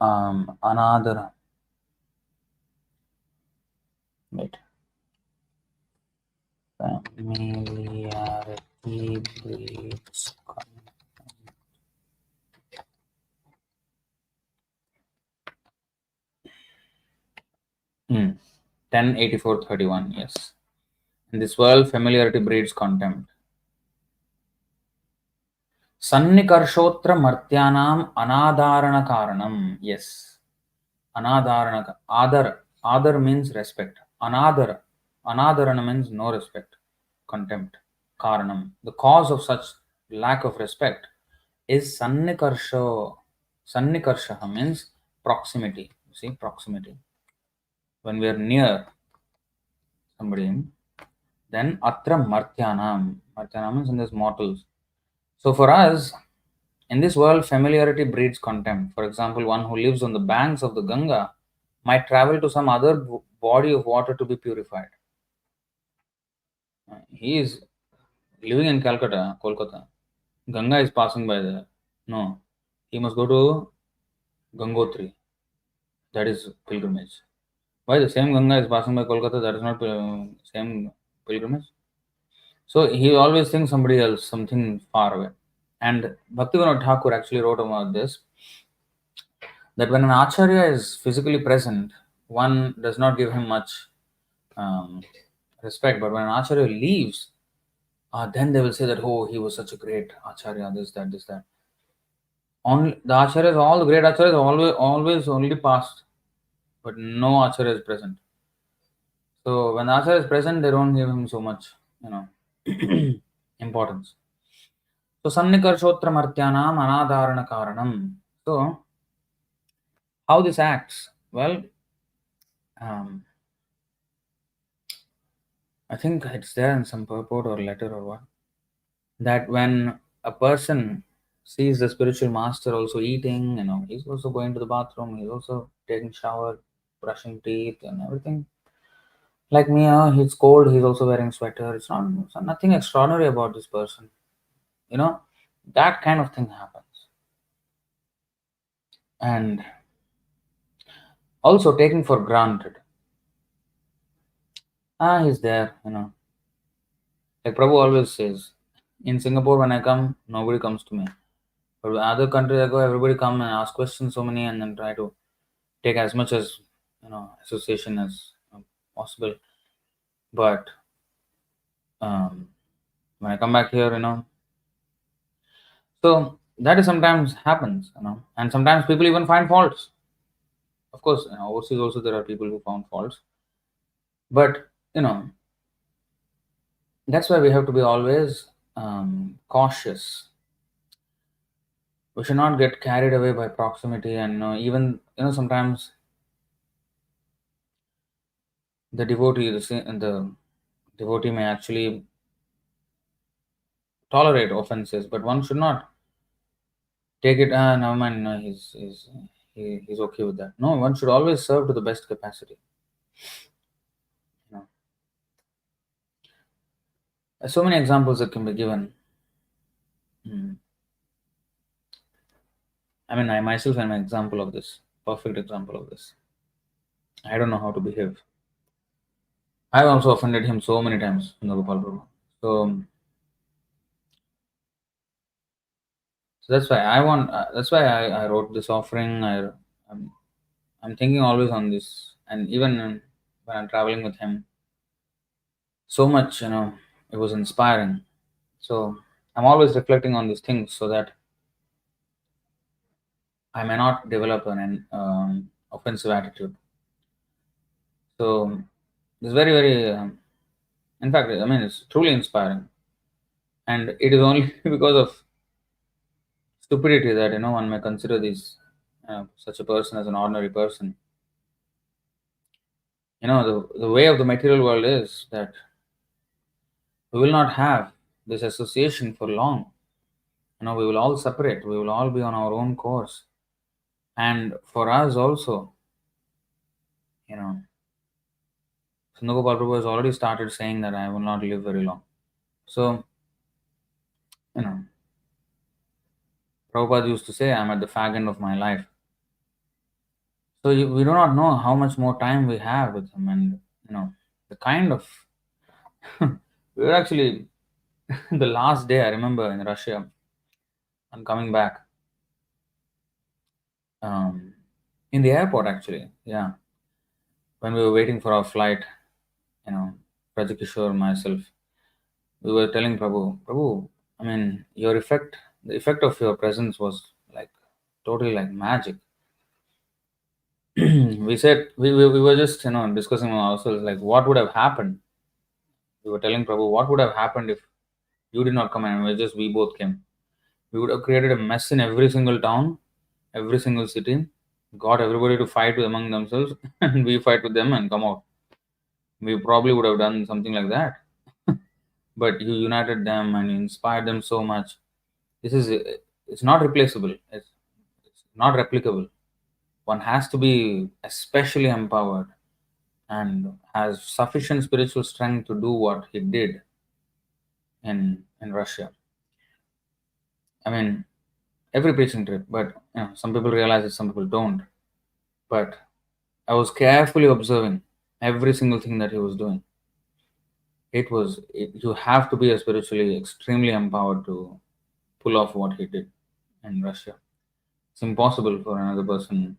Another. Wait. Familiarity breeds contempt. 108431. Yes. In this world, familiarity breeds contempt. Sannikarshotra martyanam anadharana karanam. Yes. Anadharana. Adar means respect. Anadharana means no respect. Contempt. Karanam. The cause of such lack of respect is sannikarsha. Sannikarsha means proximity. You see, proximity. When we are near somebody, then atra martyanam. Martyanam means in this mortals. So for us, in this world, familiarity breeds contempt. For example, one who lives on the banks of the Ganga might travel to some other body of water to be purified. He is living in Calcutta, Kolkata. Ganga is passing by there. No, he must go to Gangotri. That is pilgrimage. Why the same Ganga is passing by Kolkata? That is not same pilgrimage. So he always thinks somebody else, something far away. And Bhaktivinoda Thakur actually wrote about this, that when an acharya is physically present, one does not give him much um, respect. But when an acharya leaves, then they will say that, oh, he was such a great acharya, this, that, this, that. Only the acharyas, all the great acharyas, always only past, but no acharya is present. So when the acharya is present, they don't give him so much, importance. So Sannikarshotra Martyanam Anadharana Karanam. So how this acts? Well, um, I think it's there in some purport or letter or what. That when a person sees the spiritual master also eating, he's also going to the bathroom, he's also taking shower, brushing teeth and everything. Like me, he's cold, he's also wearing sweater. It's nothing extraordinary about this person. You know, that kind of thing happens. And also taking for granted. He's there. Like Prabhu always says, in Singapore when I come, nobody comes to me. But with other countries I go, everybody come and ask questions so many and then try to take as much as association as possible. But when I come back here, so that is sometimes happens, and sometimes people even find faults. Of course, overseas also there are people who found faults, but that's why we have to be always cautious. We should not get carried away by proximity, and even sometimes the devotee may actually tolerate offenses, but one should not take it. Never mind. No, he's okay with that. No, one should always serve to the best capacity. You know, There's so many examples that can be given. I mean, I myself am an example of this, perfect example of this. I don't know how to behave. I've also offended him so many times in the Gopal Prabhu. So that's why I want. That's why I wrote this offering. I'm, I'm thinking always on this, and even when I'm traveling with him, so much it was inspiring. So I'm always reflecting on these things so that I may not develop an offensive attitude. So it's very, very, in fact, I mean, it's truly inspiring. And it is only because of stupidity that, one may consider such a person as an ordinary person. The way of the material world is that we will not have this association for long. We will all separate. We will all be on our own course. And for us also, Sundar Prabhu has already started saying that I will not live very long. So, you know, Prabhupada used to say, I'm at the fag end of my life. So we do not know how much more time we have with him, and the kind of we were actually the last day I remember in Russia. I'm coming back in the airport actually, yeah. when we were waiting for our flight, Prajakishore, myself, we were telling Prabhu, I mean, the effect of your presence was like totally like magic. We said we were just discussing among ourselves like what would have happened. We were telling Prabhu what would have happened if you did not come and we both came. We would have created a mess in every single town, every single city, got everybody to fight among themselves, and we fight with them and come out. We probably would have done something like that. But you united them and inspired them so much. This is it's not replaceable. It's not replicable. One has to be especially empowered and has sufficient spiritual strength to do what he did in Russia. I mean, every preaching trip, but some people realize it, some people don't. But I was carefully observing every single thing that he was doing. You have to be a spiritually extremely empowered to pull off what he did in Russia. It's impossible for another person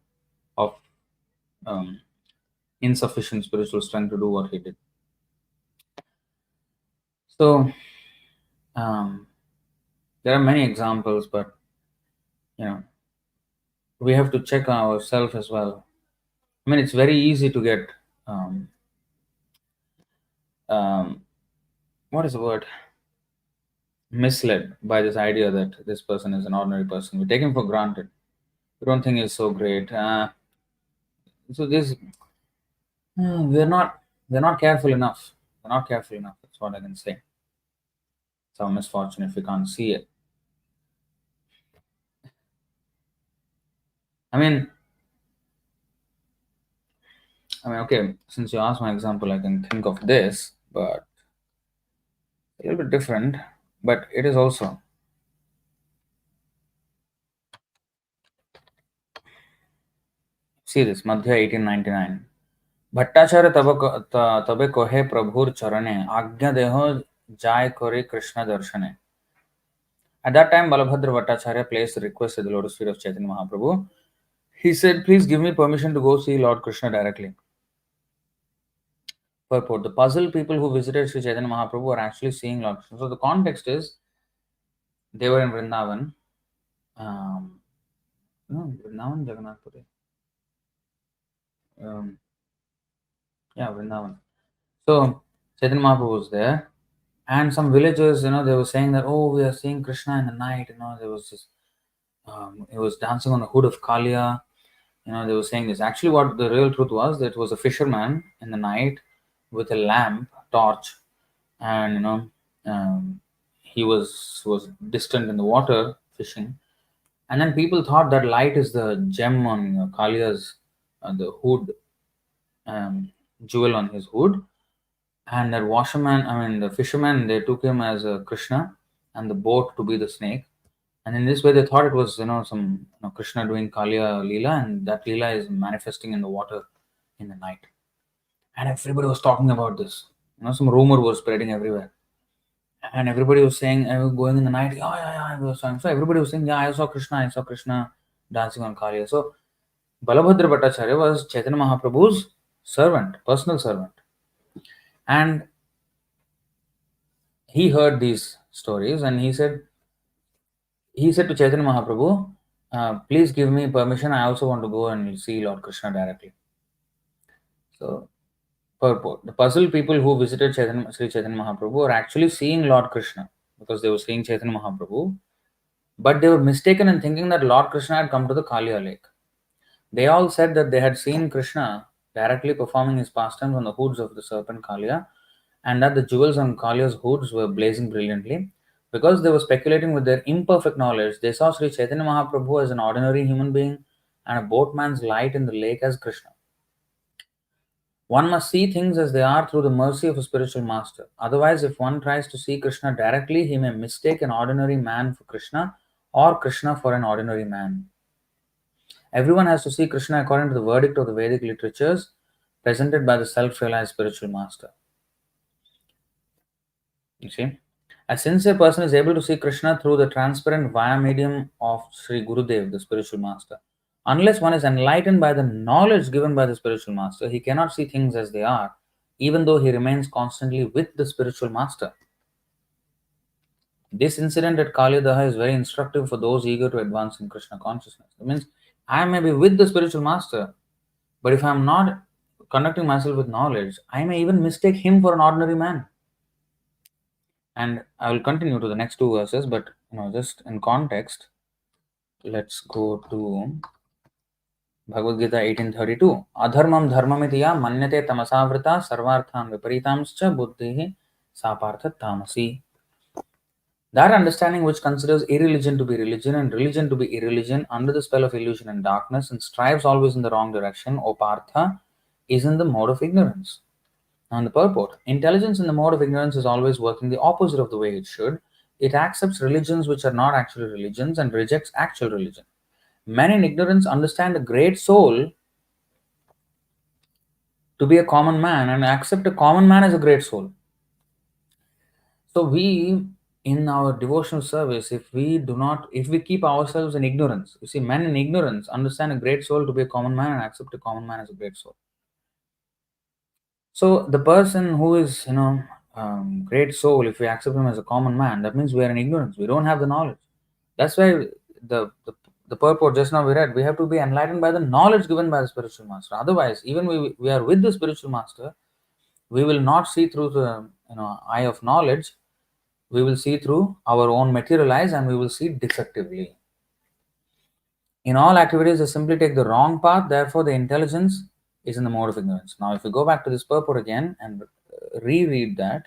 of um, insufficient spiritual strength to do what he did. So there are many examples, but you know we have to check ourselves as well. I mean, it's very easy to get um, um, what is the word? Misled by this idea that this person is an ordinary person. We take him for granted. We don't think he's so great. So this we're not careful enough. We're not careful enough. That's what I can say. It's our misfortune if we can't see it. I mean, okay. Since you asked my example, I can think of this, but a little bit different. But it is also. See this, Madhya 1899. Bhattacharya तबे कहे प्रभुर चरणे आज्ञा देह जाय करे कृष्ण दर्शने. At that time, Balabhadra Bhattacharya placed a request at the lotus feet of Chaitanya Mahaprabhu. He said, "Please give me permission to go see Lord Krishna directly." Purport: the puzzled people who visited Sri Chaitanya Mahaprabhu were actually seeing Lord Krishna. So the context is they were in Vrindavan. No, Vrindavan, Jagannath Puri. Yeah, Vrindavan. So Chaitanya Mahaprabhu was there, and some villagers, they were saying that, oh, we are seeing Krishna in the night. There was this, he was dancing on the hood of Kalia. They were saying this. Actually, what the real truth was, that it was a fisherman in the night with a lamp, torch, and he was distant in the water fishing, and then people thought that light is the gem on Kalia's the hood, jewel on his hood, and that the fisherman, they took him as a Krishna, and the boat to be the snake. And in this way, they thought it was, some Krishna doing Kaliya Leela, and that Leela is manifesting in the water in the night. And everybody was talking about this. Some rumor was spreading everywhere. And everybody was saying, I was going in the night, yeah. So everybody was saying, yeah, I saw Krishna dancing on Kaliya. So Balabhadra Bhattacharya was Chaitanya Mahaprabhu's servant, personal servant. And he heard these stories and he said to Chaitanya Mahaprabhu, please give me permission. I also want to go and see Lord Krishna directly. So, purport: the puzzled people who visited Sri Chaitanya Mahaprabhu were actually seeing Lord Krishna because they were seeing Chaitanya Mahaprabhu, but they were mistaken in thinking that Lord Krishna had come to the Kaliya lake. They all said that they had seen Krishna directly performing his pastimes on the hoods of the serpent Kaliya, and that the jewels on Kaliya's hoods were blazing brilliantly. Because they were speculating with their imperfect knowledge, they saw Sri Chaitanya Mahaprabhu as an ordinary human being and a boatman's light in the lake as Krishna. One must see things as they are through the mercy of a spiritual master. Otherwise, if one tries to see Krishna directly, he may mistake an ordinary man for Krishna or Krishna for an ordinary man. Everyone has to see Krishna according to the verdict of the Vedic literatures presented by the self-realized spiritual master. You see? A sincere person is able to see Krishna through the transparent via medium of Sri Gurudev, the spiritual master. Unless one is enlightened by the knowledge given by the spiritual master, he cannot see things as they are, even though he remains constantly with the spiritual master. This incident at Kaliyadaha is very instructive for those eager to advance in Krishna consciousness. It means I may be with the spiritual master, but if I am not conducting myself with knowledge, I may even mistake him for an ordinary man. And I will continue to the next two verses, but just in context, let's go to Bhagavad Gita 18:32. Adharmam dharmamiti ya manyate tamasavrita sarvarthan viparitamscha buddhihi sapartha tamasi. That understanding which considers irreligion to be religion and religion to be irreligion under the spell of illusion and darkness and strives always in the wrong direction, O Partha, is in the mode of ignorance. And the purport: intelligence in the mode of ignorance is always working the opposite of the way it should. It accepts religions which are not actually religions and rejects actual religion. Men in ignorance understand a great soul to be a common man and accept a common man as a great soul. So we, in our devotional service, if we keep ourselves in ignorance, you see, men in ignorance understand a great soul to be a common man and accept a common man as a great soul. So the person who is, great soul, if we accept him as a common man, that means we are in ignorance. We don't have the knowledge. That's why the the, the purport just now we read, we have to be enlightened by the knowledge given by the spiritual master. Otherwise, even we are with the spiritual master, we will not see through the eye of knowledge. We will see through our own material eyes and we will see defectively. In all activities, they simply take the wrong path, therefore, the intelligence is in the mode of ignorance. Now, if we go back to this purport again and reread that,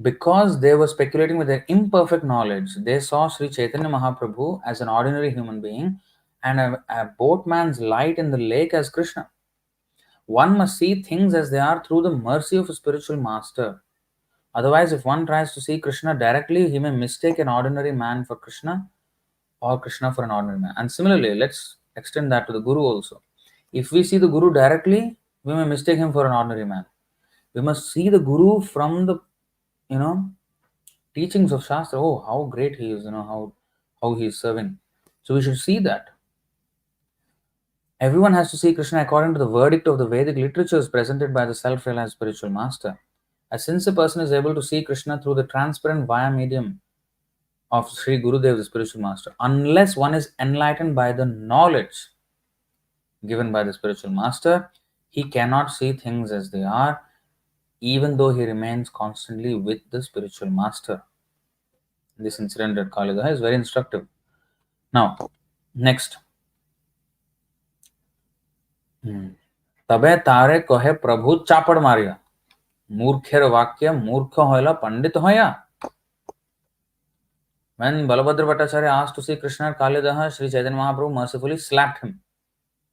because they were speculating with their imperfect knowledge, they saw Sri Chaitanya Mahaprabhu as an ordinary human being and a boatman's light in the lake as Kṛṣṇa. One must see things as they are through the mercy of a spiritual master. Otherwise, if one tries to see Kṛṣṇa directly, he may mistake an ordinary man for Kṛṣṇa or Kṛṣṇa for an ordinary man. And similarly, let's extend that to the Guru also. If we see the Guru directly, we may mistake him for an ordinary man. We must see the Guru from the, teachings of Shastra. Oh, how great he is, how he is serving. So we should see that. Everyone has to see Kṛṣṇa according to the verdict of the Vedic literatures presented by the self-realized spiritual master. A sincere person is able to see Kṛṣṇa through the transparent via medium of Sri Gurudev, the spiritual master, unless one is enlightened by the knowledge given by the spiritual master. He cannot see things as they are, even though he remains constantly with the spiritual master. This incident at Kaliyadaha is very instructive. Now, next. तबे तारे कहे प्रभु चापड़ मारिया मूर्खेर वाक्य मूर्ख होयला पंडित होया. When Balabhadra Bhattacharya asked to see Krishna at Kaliyadaha, Sri Chaitanya Mahaprabhu mercifully slapped him.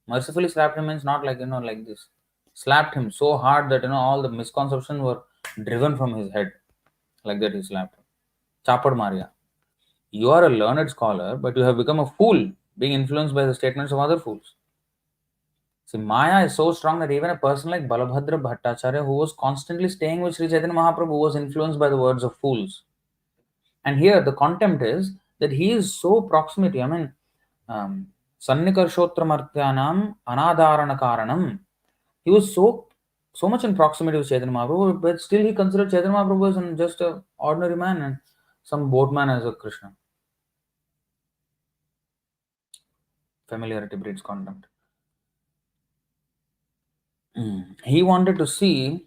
Mercifully slapped him means not like like this. Slapped him so hard that all the misconceptions were driven from his head. Like that he slapped him. Chapad Maria. You are a learned scholar, but you have become a fool, being influenced by the statements of other fools. See, Maya is so strong that even a person like Balabhadra Bhattacharya, who was constantly staying with Sri Chaitanya Mahaprabhu, was influenced by the words of fools. And here the contempt is that he is so proximity. Sannikarshotramartyanam Anādhārana-kāranam. He was so much in proximity with Chaitanya Mahaprabhu, but still he considered Chaitanya Mahaprabhu as just an ordinary man and some boatman as a Kṛṣṇa. Familiarity breeds contempt. He wanted to see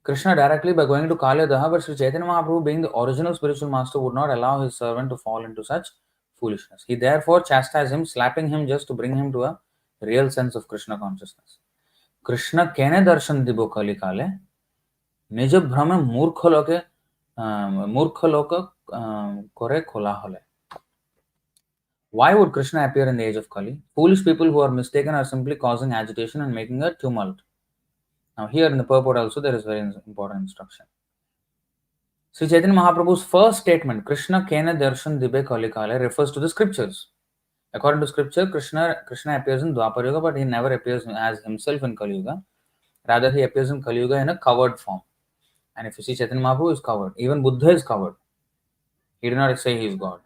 Kṛṣṇa directly by going to Kaliyadaha, but Sri Chaitanya Mahaprabhu, being the original spiritual master, would not allow his servant to fall into such foolishness. He therefore chastised him, slapping him just to bring him to a real sense of Kṛṣṇa consciousness. Kṛṣṇa kene darshan dibo kali kale, निज भ्रमे मूर्ख लोक करे खोला hole. Why would Kṛṣṇa appear in the age of Kali? Foolish people who are mistaken are simply causing agitation and making a tumult. Now here in the purport also there is very important instruction. Sri Chaitanya Mahaprabhu's first statement, Kṛṣṇa kene darshan dibe kali kale, refers to the scriptures. According to scripture, Kṛṣṇa appears in Dwapara Yuga, but he never appears as himself in Kali Yuga. Rather, he appears in Kali Yuga in a covered form. And if you see Chaitanya Mahaprabhu is covered, even Buddha is covered. He did not say he is God.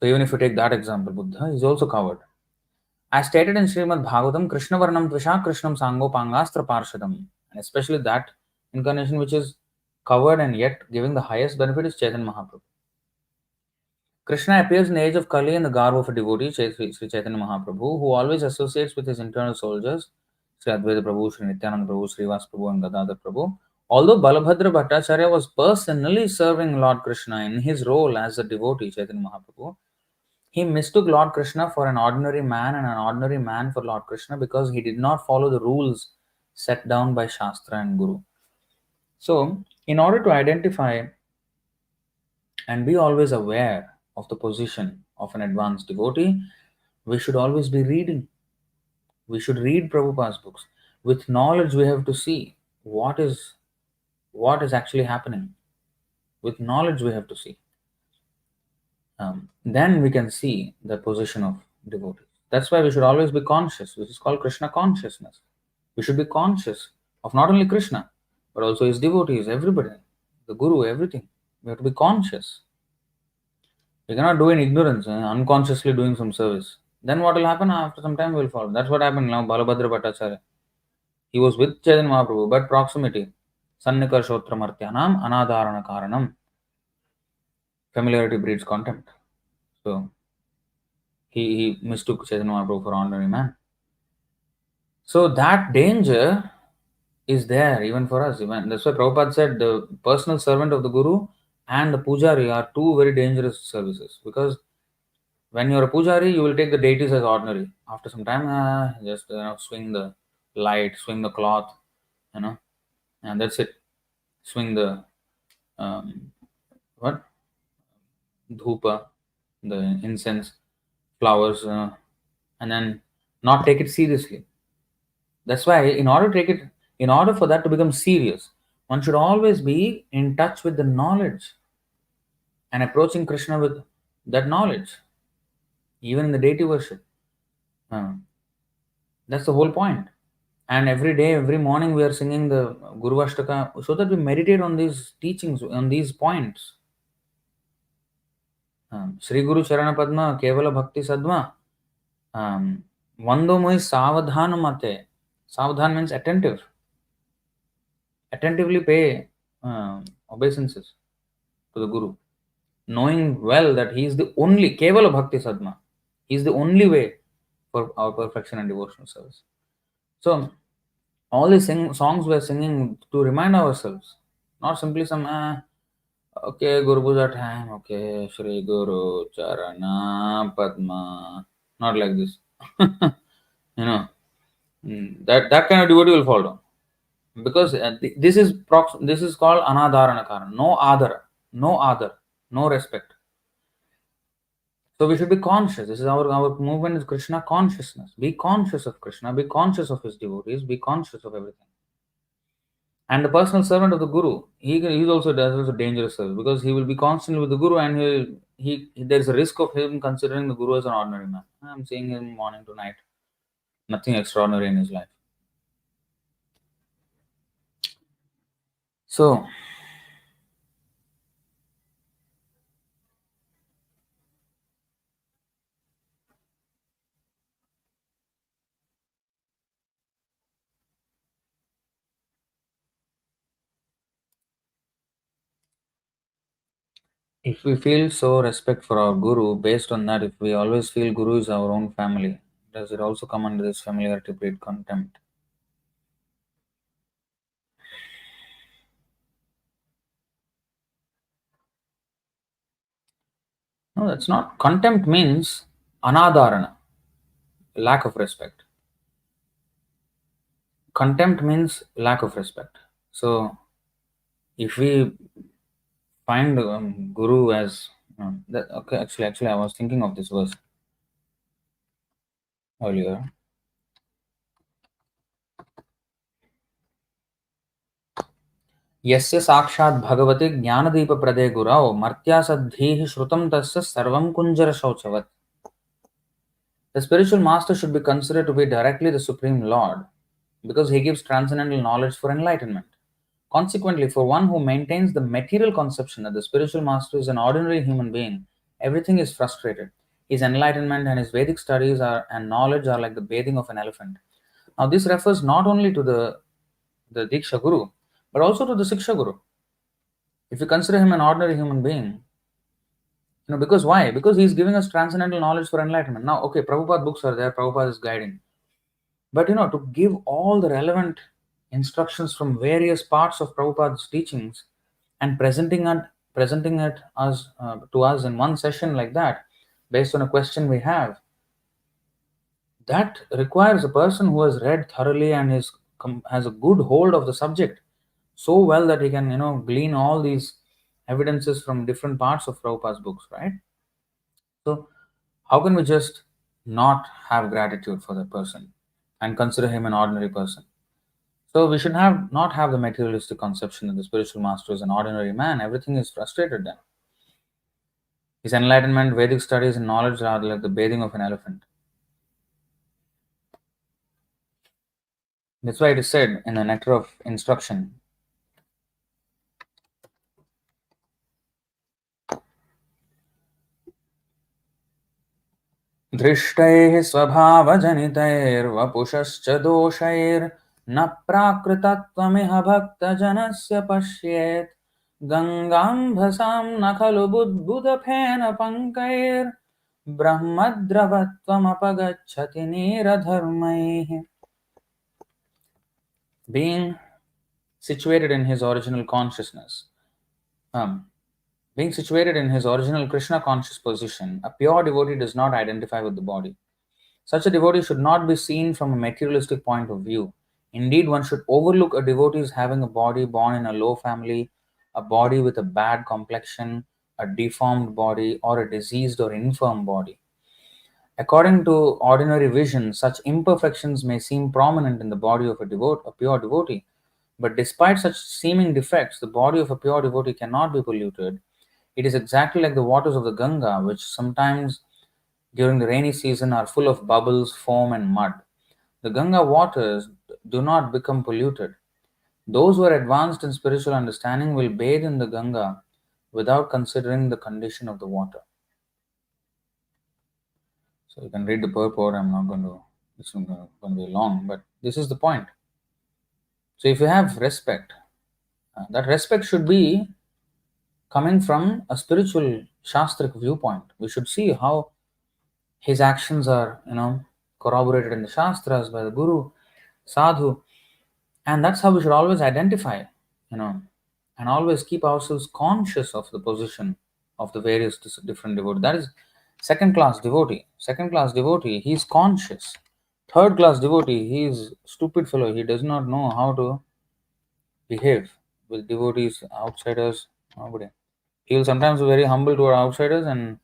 So even if you take that example, Buddha is also covered. As stated in Srimad Bhagavatam, Krishna Varnam Tvisha Krishnam Sango Pangastra Parshadam. And especially that incarnation which is covered and yet giving the highest benefit is Chaitanya Mahaprabhu. Krishna appears in the age of Kali in the garb of a devotee, Sri Chaitanya Mahaprabhu, who always associates with his internal soldiers, Sri Advaita Prabhu, Sri Nityananda Prabhu, Sri Vyāsa Prabhu, and Gadadhar Prabhu. Although Balabhadra Bhattacharya was personally serving Lord Krishna in his role as a devotee, Chaitanya Mahaprabhu, he mistook Lord Krishna for an ordinary man and an ordinary man for Lord Krishna because he did not follow the rules set down by Shastra and Guru. So, in order to identify and be always aware of the position of an advanced devotee, we should always be reading. We should read Prabhupada's books. With knowledge, we have to see what is actually happening. With knowledge, we have to see. Then we can see the position of devotees. That's why we should always be conscious, which is called Krishna consciousness. We should be conscious of not only Krishna, but also his devotees, everybody, the Guru, everything. We have to be conscious. We cannot do in ignorance, unconsciously doing some service. Then what will happen? After some time, we will fall. That's what happened now. Balabhadra Bhattacharya. He was with Chaitanya Mahaprabhu, but proximity. Sannikarshotramartyanam anadharana karanam. Familiarity breeds contempt. So he mistook Chaitanya Mahaprabhu for ordinary man. So that danger is there even for us. Even that's why Prabhupada said the personal servant of the Guru and the Pujari are two very dangerous services, because when you're a Pujari, you will take the deities as ordinary. After some time, just swing the light, swing the cloth, and that's it. Swing the what dhupa, the incense, flowers, and then not take it seriously. That's why, in order for that to become serious, one should always be in touch with the knowledge and approaching Krishna with that knowledge, even in the deity worship. Uh, that's the whole point. And every day, every morning, we are singing the Guru Ashtaka so that we meditate on these teachings, on these points. Sri Guru Charana Padma, Kevala Bhakti Sadma, Vando Moi Savadhan Mate. Savadhan means attentive. Attentively pay obeisances to the Guru, knowing well that he is the only Kevala Bhakti Sadma. He is the only way for our perfection and devotional service. So, all these songs we are singing to remind ourselves, not simply some, okay, Guru Puja time, okay, Shri Guru Charana Padma. Not like this. That kind of devotee will fall down. Because this is called anadharana karan, no other, no respect. So we should be conscious. This is our movement is Krishna consciousness. Be conscious of Krishna, be conscious of his devotees, be conscious of everything. And the personal servant of the Guru, he also does also dangerous service, because he will be constantly with the Guru, and there is a risk of him considering the Guru as an ordinary man. I'm seeing him morning to night, nothing extraordinary in his life. So if we feel so respect for our Guru, based on that, if we always feel Guru is our own family, does it also come under this familiarity breed contempt? No, that's not. Contempt means anadharana, lack of respect. Contempt means lack of respect. So if we find Guru as okay, actually, I was thinking of this verse earlier. यस्य साक्षात् भगवति ज्ञानदीपप्रदे गुरौ मर्त्यासद्धीः श्रुतं तस्य सर्वं कुञ्जरशौचवत्. The spiritual master should be considered to be directly the Supreme Lord, because he gives transcendental knowledge for enlightenment. Consequently, for one who maintains the material conception that the spiritual master is an ordinary human being, everything is frustrated. His enlightenment and his Vedic studies and knowledge are like the bathing of an elephant. Now, this refers not only to the Diksha Guru, but also to the Siksha Guru. If you consider him an ordinary human being, because why? Because he's giving us transcendental knowledge for enlightenment. Now, okay, Prabhupada books are there, Prabhupada is guiding. But to give all the relevant instructions from various parts of Prabhupada's teachings and presenting it to us in one session like that, based on a question we have, that requires a person who has read thoroughly and has a good hold of the subject so well that he can glean all these evidences from different parts of Prabhupada's books, right? So how can we just not have gratitude for that person and consider him an ordinary person? So we should not have the materialistic conception that the spiritual master is an ordinary man. Everything is frustrated then. His enlightenment, Vedic studies, and knowledge are like the bathing of an elephant. That's why it is said in the Nectar of Instruction. दृष्टैः स्वभावजनितैर्वपुषश्च दोषैर्न प्राकृतत्वमिह भक्तजनस्य पश्येत् गङ्गाम्भसां न खलु बुद्बुदफेन पङ्कैर्ब्रह्मद्रवत्वमपगच्छति नीरधर्मैः. Being situated in his original consciousness, being situated in his original Krishna conscious position, a pure devotee does not identify with the body. Such a devotee should not be seen from a materialistic point of view. Indeed, one should overlook a devotee as having a body born in a low family, a body with a bad complexion, a deformed body, or a diseased or infirm body. According to ordinary vision, such imperfections may seem prominent in the body of a pure devotee. But despite such seeming defects, the body of a pure devotee cannot be polluted. It is exactly like the waters of the Ganga, which sometimes during the rainy season are full of bubbles, foam, and mud. The Ganga waters do not become polluted. Those who are advanced in spiritual understanding will bathe in the Ganga without considering the condition of the water. So you can read the purport. It's not going to be long, but this is the point. So if you have respect, that respect should be coming from a spiritual shastric viewpoint. We should see how his actions are, corroborated in the Shastras by the Guru, Sadhu, and that's how we should always identify, and always keep ourselves conscious of the position of the various different devotees. That is second class devotee. Second class devotee, he is conscious. Third class devotee, he is stupid fellow. He does not know how to behave with devotees, outsiders, nobody. He will sometimes be very humble to our outsiders, and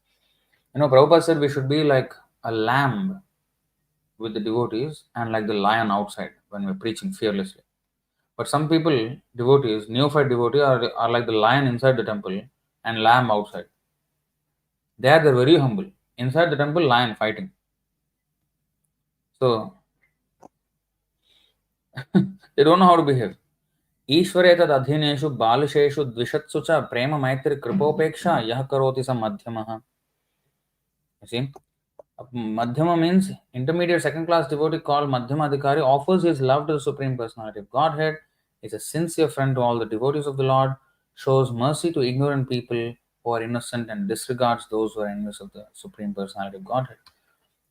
Prabhupada said we should be like a lamb with the devotees and like the lion outside when we're preaching fearlessly. But some people, devotees, neophyte devotees, are like the lion inside the temple and lamb outside. They're very humble. Inside the temple, lion fighting. So they don't know how to behave. ईश्वरे तद अधीनेषु बालशेषु द्विषत्सु च प्रेम मैत्री कृपोपेक्षा यः करोति स मध्यमः. You see, Madhyama means intermediate second class devotee called Madhyama Adhikari offers his love to the Supreme Personality of Godhead, is a sincere friend to all the devotees of the Lord, shows mercy to ignorant people who are innocent, and disregards those who are enemies of the Supreme Personality of Godhead.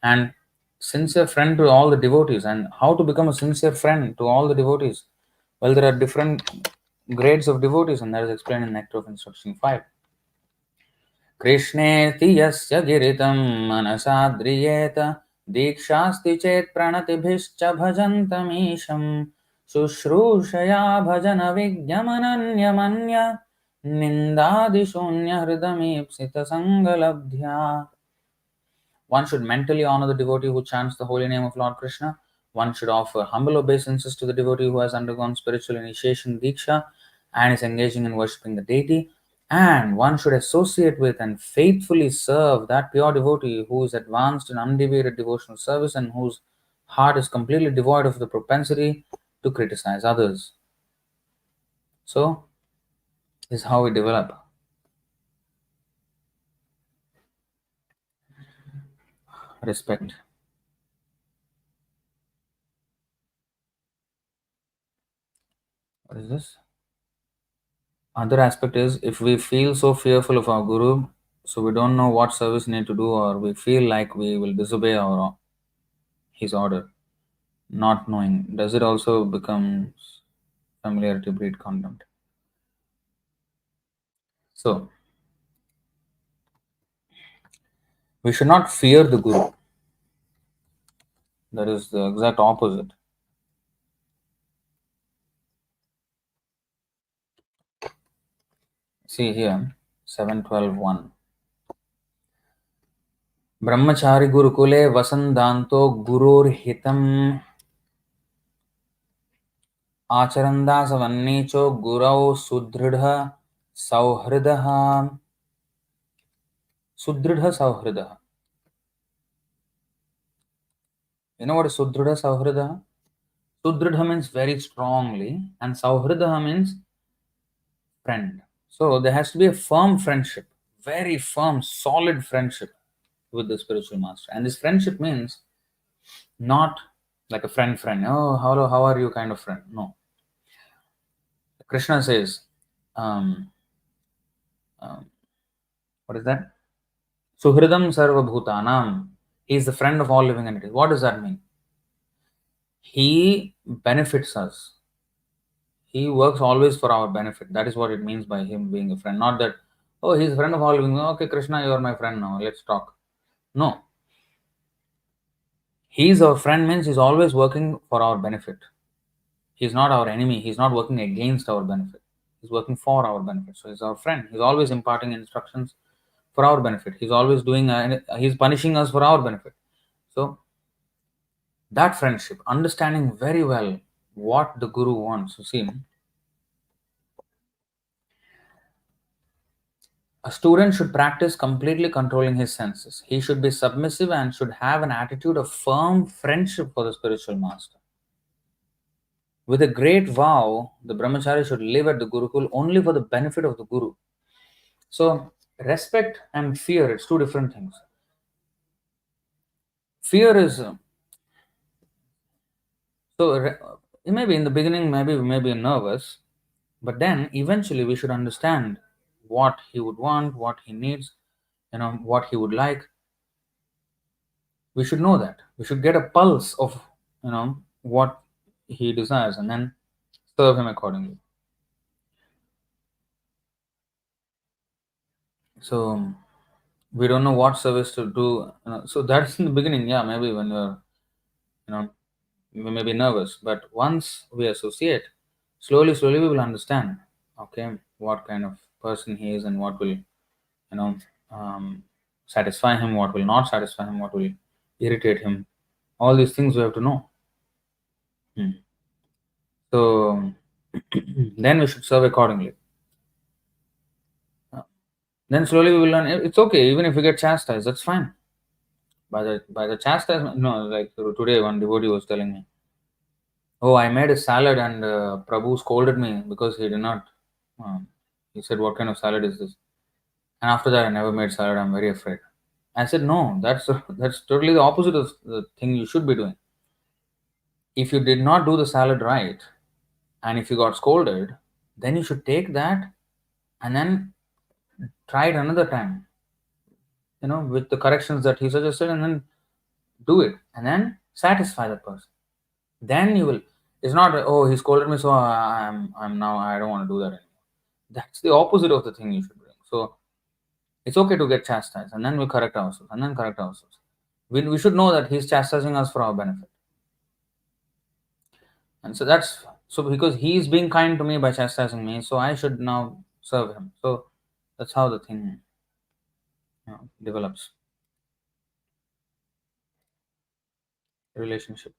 And sincere friend to all the devotees. And how to become a sincere friend to all the devotees? Well, there are different grades of devotees, and that is explained in Nectar of Instruction 5. कृष्णेति यस्य गिरितं मनसा द्रियेत दीक्षास्ति चेत् प्रणतिभिश्च भजन्तमीशं शुश्रूषया भजनविज्ञमनन्यमन्य निन्दादिशून्यहृदमीप्सितसङ्गलब्ध्या. One should mentally honor the devotee who chants the holy name of Lord Krishna. One should offer humble obeisances to the devotee who has undergone spiritual initiation Diksha and is engaging in worshipping the deity. And one should associate with and faithfully serve that pure devotee who is advanced in undeviated devotional service and whose heart is completely devoid of the propensity to criticize others. So, this is how we develop respect. What is this? Other aspect is if we feel so fearful of our guru, so we don't know what service we need to do, or we feel like we will disobey our his order, not knowing, does it also become familiarity breed contempt? So we should not fear the guru. That is the exact opposite. See here, 7:12:1. ब्रह्मचारी गुरुकुले वसन्दान्तो गुरोर्हितम् आचरन्दासवन्नीचो गुरौ सुदृढ सौहृदः सुदृढ सौहृदः. You know what is Sudrudha Sauhrida? Sudrudha means very strongly, and Sauhrida means friend. So there has to be a firm friendship, very firm, solid friendship with the spiritual master. And this friendship means not like a friend. Oh, hello, how are you kind of friend. No. Krishna says, um, um, what is that? Suhridam Sarva Bhutanam. He is the friend of all living entities. What does that mean? He benefits us. He works always for our benefit. That is what it means by him being a friend. Not that, oh, he's a friend of all living. Okay, Krishna, you are my friend now. Let's talk. No. He's our friend means he's always working for our benefit. He's not our enemy. He's not working against our benefit. He's working for our benefit. So he's our friend. He's always imparting instructions for our benefit. He's always doing, he's punishing us for our benefit. So that friendship, understanding very well what the Guru wants. You see, a student should practice completely controlling his senses. He should be submissive and should have an attitude of firm friendship for the spiritual master. With a great vow, the brahmachari should live at the Gurukul only for the benefit of the Guru. So, respect and fear, it's two different things. Fear is, maybe in the beginning, maybe we may be nervous, but then eventually we should understand what he would want, what he needs, what he would like. We should know that. We should get a pulse of, what he desires and then serve him accordingly. So we don't know what service to do. So that's in the beginning. Yeah, maybe when you're, you know, we may be nervous, but once we associate, slowly we will understand. Okay, what kind of person he is and what will, know, satisfy him, what will not satisfy him, what will irritate him. All these things we have to know. Hmm. So then we should serve accordingly. Then slowly we will learn. It's okay, even if we get chastised, that's fine. By the chastisement, no, like today, one devotee was telling me, "Oh, I made a salad and Prabhu scolded me because he did not." Um, he said, "What kind of salad is this?" And after that, I never made salad. I'm very afraid. I said, "No, that's totally the opposite of the thing you should be doing. If you did not do the salad right, and if you got scolded, then you should take that and then try it another time, with the corrections that he suggested, and then do it, and then satisfy that person. Then you will. It's not, oh, he scolded me, so I'm now I don't want to do that anymore. That's the opposite of the thing you should bring. So it's okay to get chastised, and then we correct ourselves, and then correct ourselves. We should know that he's chastising us for our benefit, and so because he's being kind to me by chastising me, so I should now serve him. So that's how the thing develops. Relationship.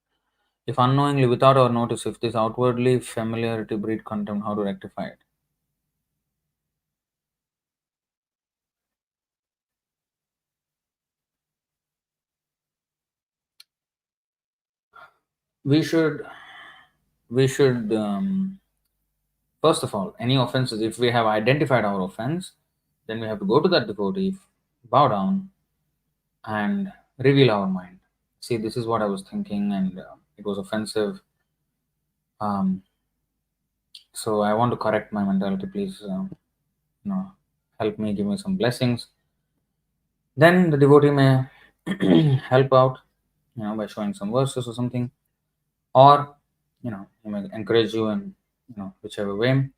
If unknowingly, without our notice, if this outwardly familiarity breed contempt, how to rectify it? We should we should First of all, any offenses, if we have identified our offense, then we have to go to that devotee, bow down, and reveal our mind. See, this is what I was thinking, and it was offensive. Um, so I want to correct my mentality. Please, help me, give me some blessings. Then the devotee may help out, by showing some verses or something, or he may encourage you in whichever way, and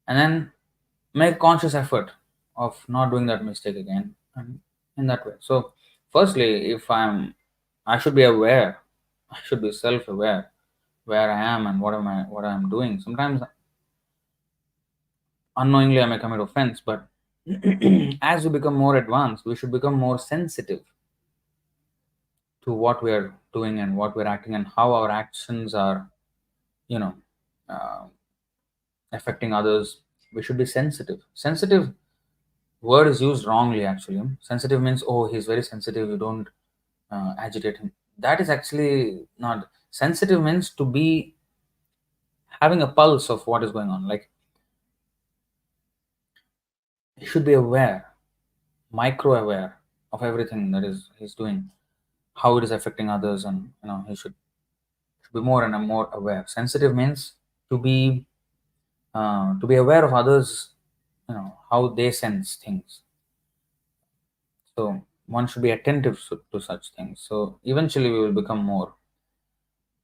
then make conscious effort of not doing that mistake again, and in that way. So, firstly, if I should be aware, I should be self-aware where I am and what I'm doing. Sometimes unknowingly I may commit offense, but as we become more advanced, we should become more sensitive to what we are doing and what we're acting and how our actions are, you know, uh, affecting others. We should be sensitive. Sensitive word is used wrongly actually. Sensitive means, oh, he's very sensitive, you don't agitate him. That is actually not. Sensitive means to be having a pulse of what is going on. Like, he should be aware, micro aware of everything that is he's doing, how it is affecting others, and he should be more and more aware. Sensitive means to be aware of others, how they sense things. So one should be attentive to such things. So eventually we will become more.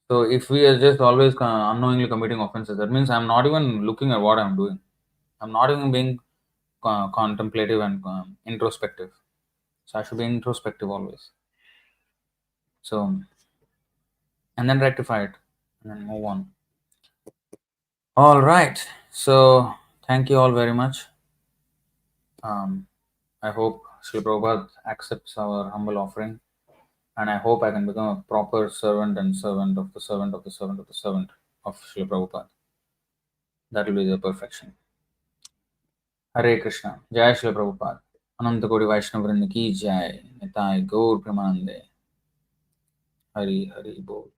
So if we are just always unknowingly committing offenses, that means I'm not even looking at what I'm doing. I'm not even being contemplative and introspective. So I should be introspective always. So, and then rectify it and then move on. All right. So thank you all very much. I hope Śrīla Prabhupada accepts our humble offering, and I hope I can become a proper servant and servant of the servant of the servant of the servant of Śrīla Prabhupada. That will be the perfection. Hare Krishna. Jai Śrīla Prabhupada. Ananta Koti Vaishnava Vrinda ki Jai. Nitai Gaur Pramanande. Hari Hari Bol.